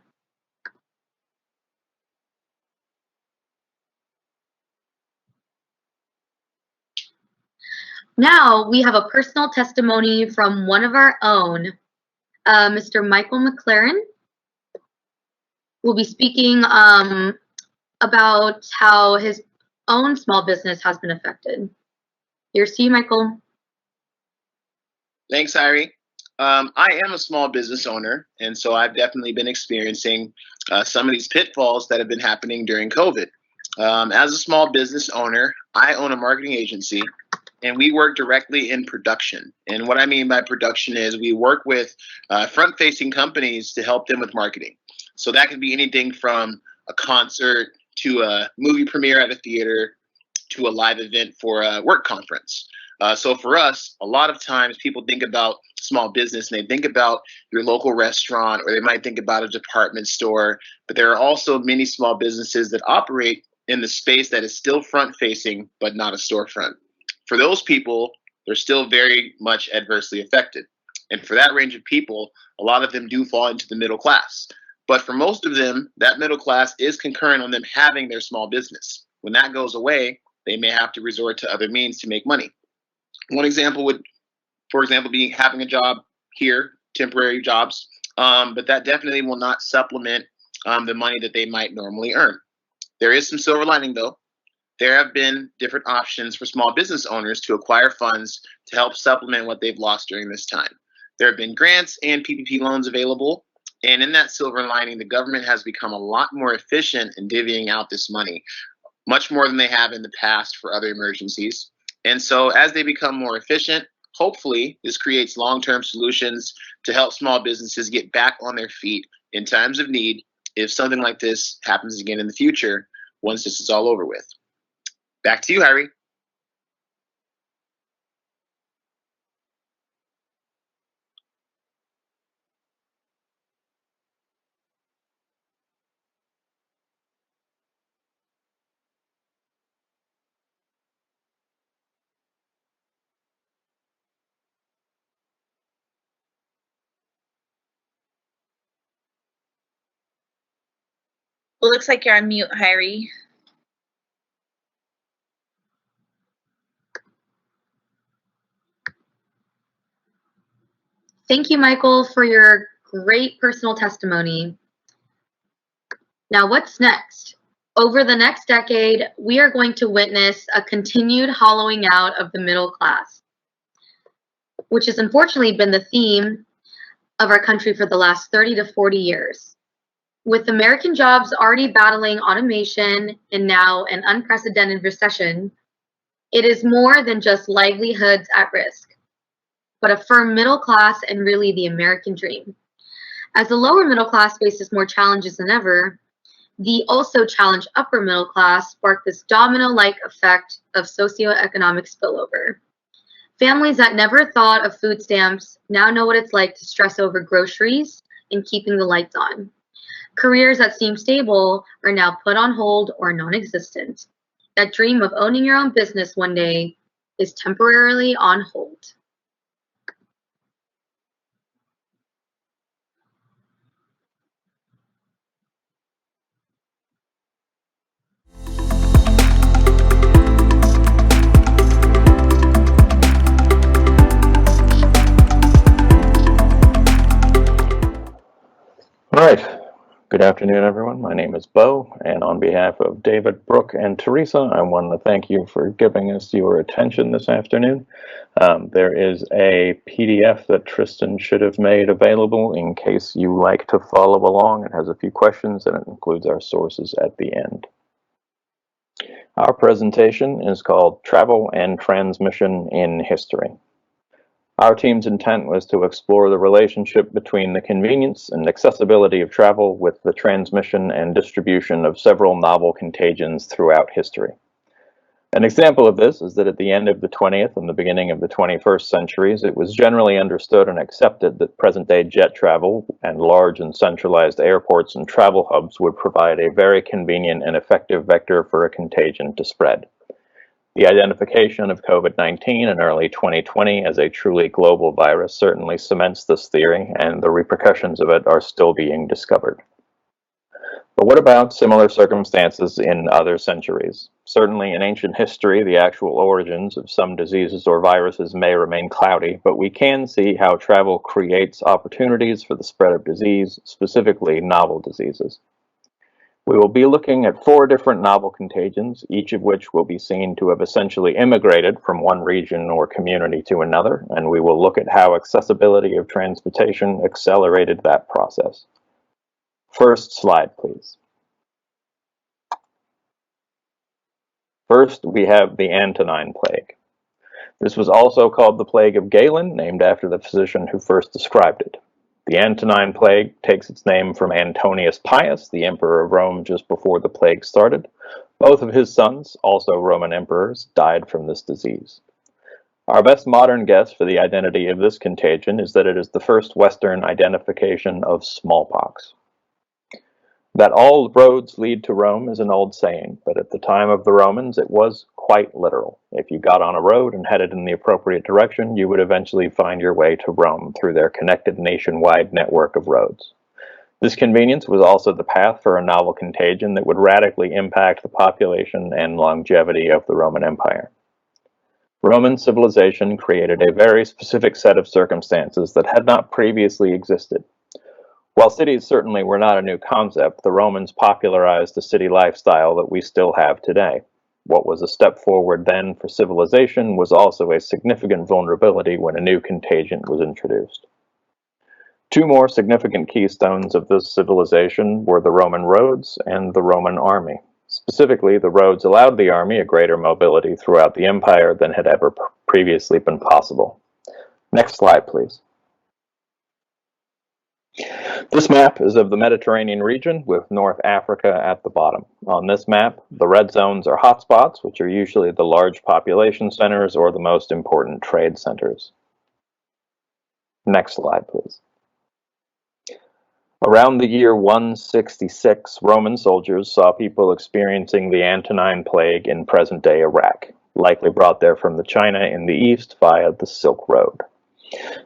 S3: Now we have a personal testimony from one of our own, Mr. Michael McLaren will be speaking about how his own small business has been affected. Here's to you, Michael.
S7: Thanks, Irie. I am a small business owner, and so I've definitely been experiencing some of these pitfalls that have been happening during COVID. As a small business owner, I own a marketing agency, and we work directly in production. And what I mean by production is we work with front-facing companies to help them with marketing. So that could be anything from a concert to a movie premiere at a theater to a live event for a work conference. So for us, a lot of times people think about small business and they think about your local restaurant, or they might think about a department store. But there are also many small businesses that operate in the space that is still front facing, but not a storefront. For those people, they're still very much adversely affected. And for that range of people, a lot of them do fall into the middle class. But for most of them, that middle class is concurrent on them having their small business. When that goes away, they may have to resort to other means to make money. One example would, for example, be having a job here, temporary jobs, but that definitely will not supplement the money that they might normally earn. There is some silver lining, though. there have been different options for small business owners to acquire funds to help supplement what they've lost during this time. There have been grants and PPP loans available. And in that silver lining, the government has become a lot more efficient in divvying out this money, much more than they have in the past for other emergencies. And so as they become more efficient, hopefully this creates long-term solutions to help small businesses get back on their feet in times of need if something like this happens again in the future once this is all over with. Back to you, Harry.
S1: Well, looks like you're on mute, Hyrie.
S8: Thank you, Michael, for your great personal testimony. Now, what's next? Over the next decade, we are going to witness a continued hollowing out of the middle class, which has unfortunately been the theme of our country for the last 30 to 40 years. With American jobs already battling automation and now an unprecedented recession, it is more than just livelihoods at risk, but a firm middle class and really the American dream. As the lower middle class faces more challenges than ever, the also challenged upper middle class sparked this domino-like effect of socioeconomic spillover. Families that never thought of food stamps now know what it's like to stress over groceries and keeping the lights on. Careers that seem stable are now put on hold or non-existent. That dream of owning your own business one day is temporarily on hold.
S10: All right. Good afternoon, everyone. My name is Bo, and on behalf of David, Brooke, and Teresa, I want to thank you for giving us your attention this afternoon. There is a PDF that Tristan should have made available in case you like to follow along. It has a few questions, and it includes our sources at the end. Our presentation is called Travel and Transmission in History. Our team's intent was to explore the relationship between the convenience and accessibility of travel with the transmission and distribution of several novel contagions throughout history. An example of this is that at the end of the 20th and the beginning of the 21st centuries, it was generally understood and accepted that present-day jet travel and large and centralized airports and travel hubs would provide a very convenient and effective vector for a contagion to spread. The identification of COVID-19 in early 2020 as a truly global virus certainly cements this theory, and the repercussions of it are still being discovered. But what about similar circumstances in other centuries? Certainly in ancient history, the actual origins of some diseases or viruses may remain cloudy, but we can see how travel creates opportunities for the spread of disease, specifically novel diseases. We will be looking at 4 different novel contagions, each of which will be seen to have essentially immigrated from one region or community to another, and we will look at how accessibility of transportation accelerated that process. First slide, please. First, we have the Antonine Plague. This was also called the Plague of Galen, named after the physician who first described it. The Antonine Plague takes its name from Antonius Pius, the emperor of Rome just before the plague started. Both of his sons, also Roman emperors, died from this disease. Our best modern guess for the identity of this contagion is that it is the first Western identification of smallpox. That all roads lead to Rome is an old saying, but at the time of the Romans it was quite literal. If you got on a road and headed in the appropriate direction, you would eventually find your way to Rome through their connected nationwide network of roads. This convenience was also the path for a novel contagion that would radically impact the population and longevity of the Roman Empire. Roman civilization created a very specific set of circumstances that had not previously existed. While cities certainly were not a new concept, the Romans popularized the city lifestyle that we still have today. What was a step forward then for civilization was also a significant vulnerability when a new contagion was introduced. Two more significant keystones of this civilization were the Roman roads and the Roman army. Specifically, the roads allowed the army a greater mobility throughout the empire than had ever previously been possible. Next slide, please. This map is of the Mediterranean region with North Africa at the bottom. On this map, the red zones are hotspots, which are usually the large population centers or the most important trade centers. Next slide, please. Around the year 166, Roman soldiers saw people experiencing the Antonine Plague in present-day Iraq, likely brought there from the China in the east via the Silk Road.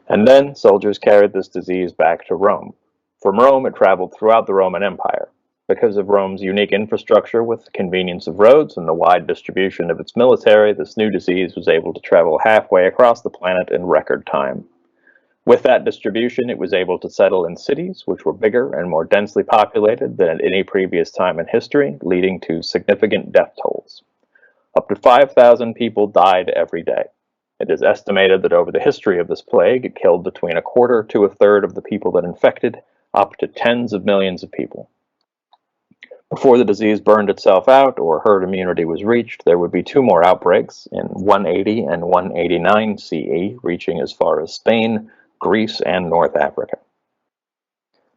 S10: And then soldiers carried this disease back to Rome. From Rome, it traveled throughout the Roman Empire. Because of Rome's unique infrastructure with the convenience of roads and the wide distribution of its military, this new disease was able to travel halfway across the planet in record time. With that distribution, it was able to settle in cities which were bigger and more densely populated than at any previous time in history, leading to significant death tolls. Up to 5,000 people died every day. It is estimated that over the history of this plague, it killed between a quarter to a third of the people that infected, up to tens of millions of people. Before the disease burned itself out or herd immunity was reached, there would be two more outbreaks in 180 and 189 CE, reaching as far as Spain, Greece, and North Africa.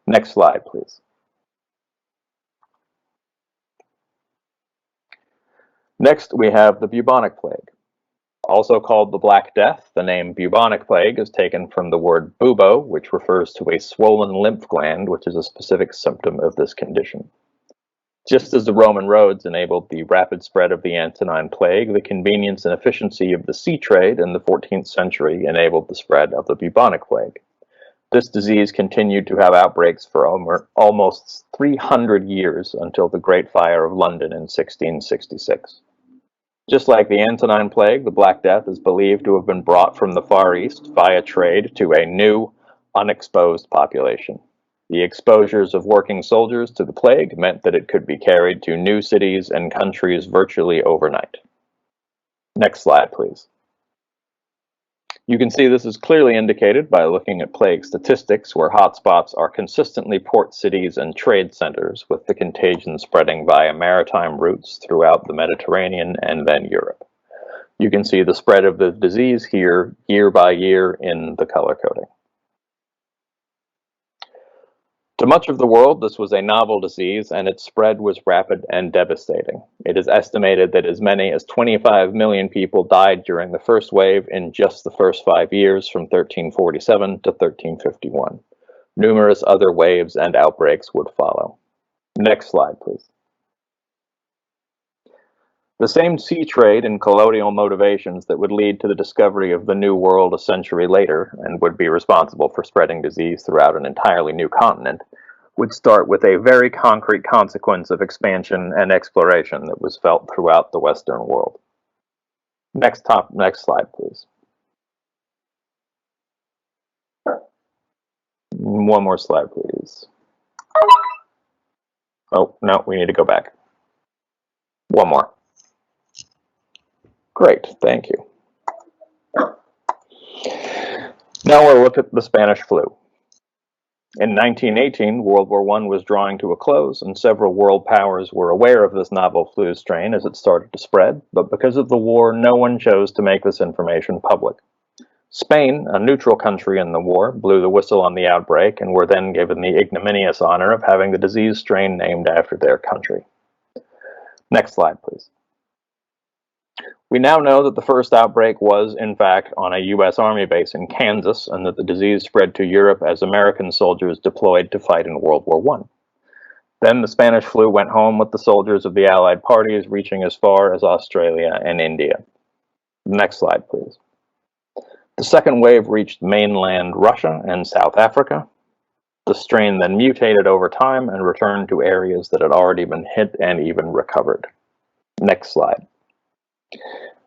S10: Next slide, please. Next, we have the bubonic plague. Also called the Black Death, the name bubonic plague is taken from the word bubo, which refers to a swollen lymph gland, which is a specific symptom of this condition. Just as the Roman roads enabled the rapid spread of the Antonine Plague, the convenience and efficiency of the sea trade in the 14th century enabled the spread of the bubonic plague. This disease continued to have outbreaks for almost 300 years until the Great Fire of London in 1666. Just like the Antonine Plague, the Black Death is believed to have been brought from the Far East via trade to a new, unexposed population. The exposures of working soldiers to the plague meant that it could be carried to new cities and countries virtually overnight. Next slide, please. You can see this is clearly indicated by looking at plague statistics, where hotspots are consistently port cities and trade centers, with the contagion spreading via maritime routes throughout the Mediterranean and then Europe. You can see the spread of the disease here, year by year, in the color coding. To much of the world, this was a novel disease, and its spread was rapid and devastating. It is estimated that as many as 25 million people died during the first wave in just the first 5 years, from 1347 to 1351. Numerous other waves and outbreaks would follow. Next slide, please. The same sea trade and colonial motivations that would lead to the discovery of the New World a century later, and would be responsible for spreading disease throughout an entirely new continent, would start with a very concrete consequence of expansion and exploration that was felt throughout the Western world. Next slide, please. One more slide, please. Oh, no, we need to go back. One more. Great, thank you. Now we'll look at the Spanish flu. In 1918, World War I was drawing to a close, and several world powers were aware of this novel flu strain as it started to spread, but because of the war, no one chose to make this information public. Spain, a neutral country in the war, blew the whistle on the outbreak and were then given the ignominious honor of having the disease strain named after their country. Next slide, please. We now know that the first outbreak was, in fact, on a U.S. Army base in Kansas, and that the disease spread to Europe as American soldiers deployed to fight in World War I. Then the Spanish flu went home with the soldiers of the Allied parties, reaching as far as Australia and India. Next slide, please. The second wave reached mainland Russia and South Africa. The strain then mutated over time and returned to areas that had already been hit and even recovered. Next slide.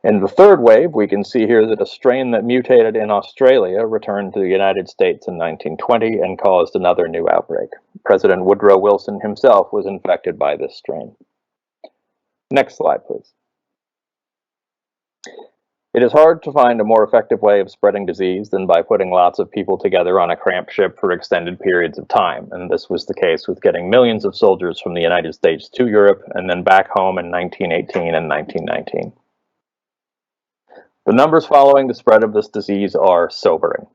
S10: In the third wave, we can see here that a strain that mutated in Australia returned to the United States in 1920 and caused another new outbreak. President Woodrow Wilson himself was infected by this strain. Next slide, please. It is hard to find a more effective way of spreading disease than by putting lots of people together on a cramped ship for extended periods of time, and this was the case with getting millions of soldiers from the United States to Europe and then back home in 1918 and 1919. The numbers following the spread of this disease are sobering.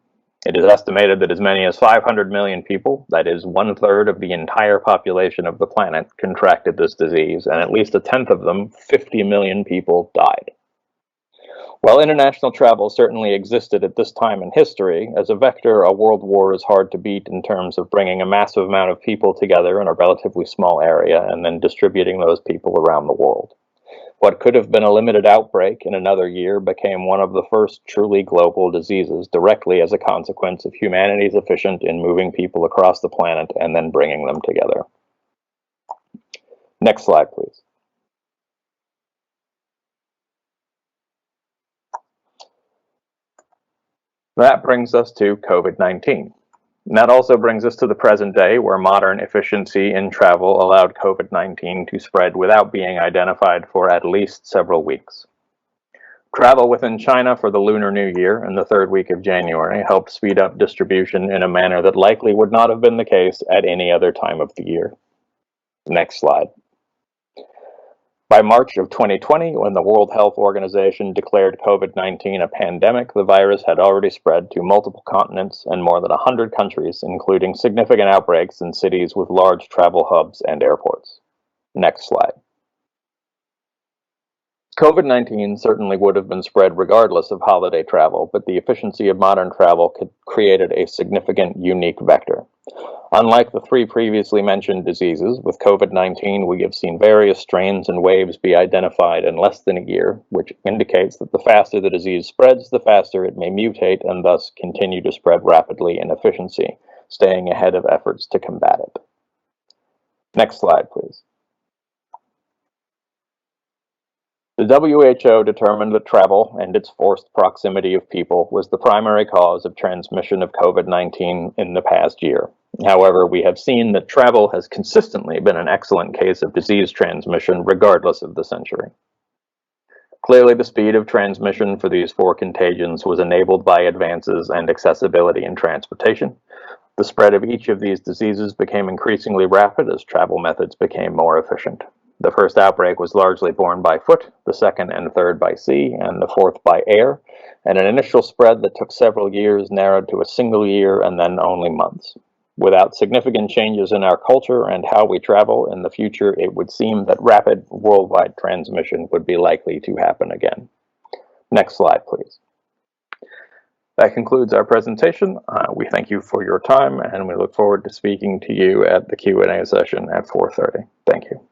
S10: It is estimated that as many as 500 million people, that is 1/3 of the entire population of the planet, contracted this disease, and at least 1/10 of them, 50 million people, died. While international travel certainly existed at this time in history, as a vector, a world war is hard to beat in terms of bringing a massive amount of people together in a relatively small area and then distributing those people around the world. What could have been a limited outbreak in another year became one of the first truly global diseases directly as a consequence of humanity's efficient in moving people across the planet and then bringing them together. Next slide, please. That brings us to COVID-19. And that also brings us to the present day, where modern efficiency in travel allowed COVID-19 to spread without being identified for at least several weeks. Travel within China for the Lunar New Year in the third week of January helped speed up distribution in a manner that likely would not have been the case at any other time of the year. Next slide. By March of 2020, when the World Health Organization declared COVID-19 a pandemic, the virus had already spread to multiple continents and more than 100 countries, including significant outbreaks in cities with large travel hubs and airports. Next slide. COVID-19 certainly would have been spread regardless of holiday travel, but the efficiency of modern travel created a significant, unique vector. Unlike the three previously mentioned diseases, with COVID-19 we have seen various strains and waves be identified in less than a year, which indicates that the faster the disease spreads, the faster it may mutate and thus continue to spread rapidly in efficiency, staying ahead of efforts to combat it. Next slide, please. The WHO determined that travel and its forced proximity of people was the primary cause of transmission of COVID-19 in the past year. However, we have seen that travel has consistently been an excellent case of disease transmission regardless of the century. Clearly, the speed of transmission for these four contagions was enabled by advances and accessibility in transportation. The spread of each of these diseases became increasingly rapid as travel methods became more efficient. The first outbreak was largely borne by foot, the second and third by sea, and the fourth by air, and an initial spread that took several years narrowed to a single year and then only months. Without significant changes in our culture and how we travel in the future, it would seem that rapid worldwide transmission would be likely to happen again. Next slide, please. That concludes our presentation. We thank you for your time, and we look forward to speaking to you at the Q&A session at 4:30. Thank you.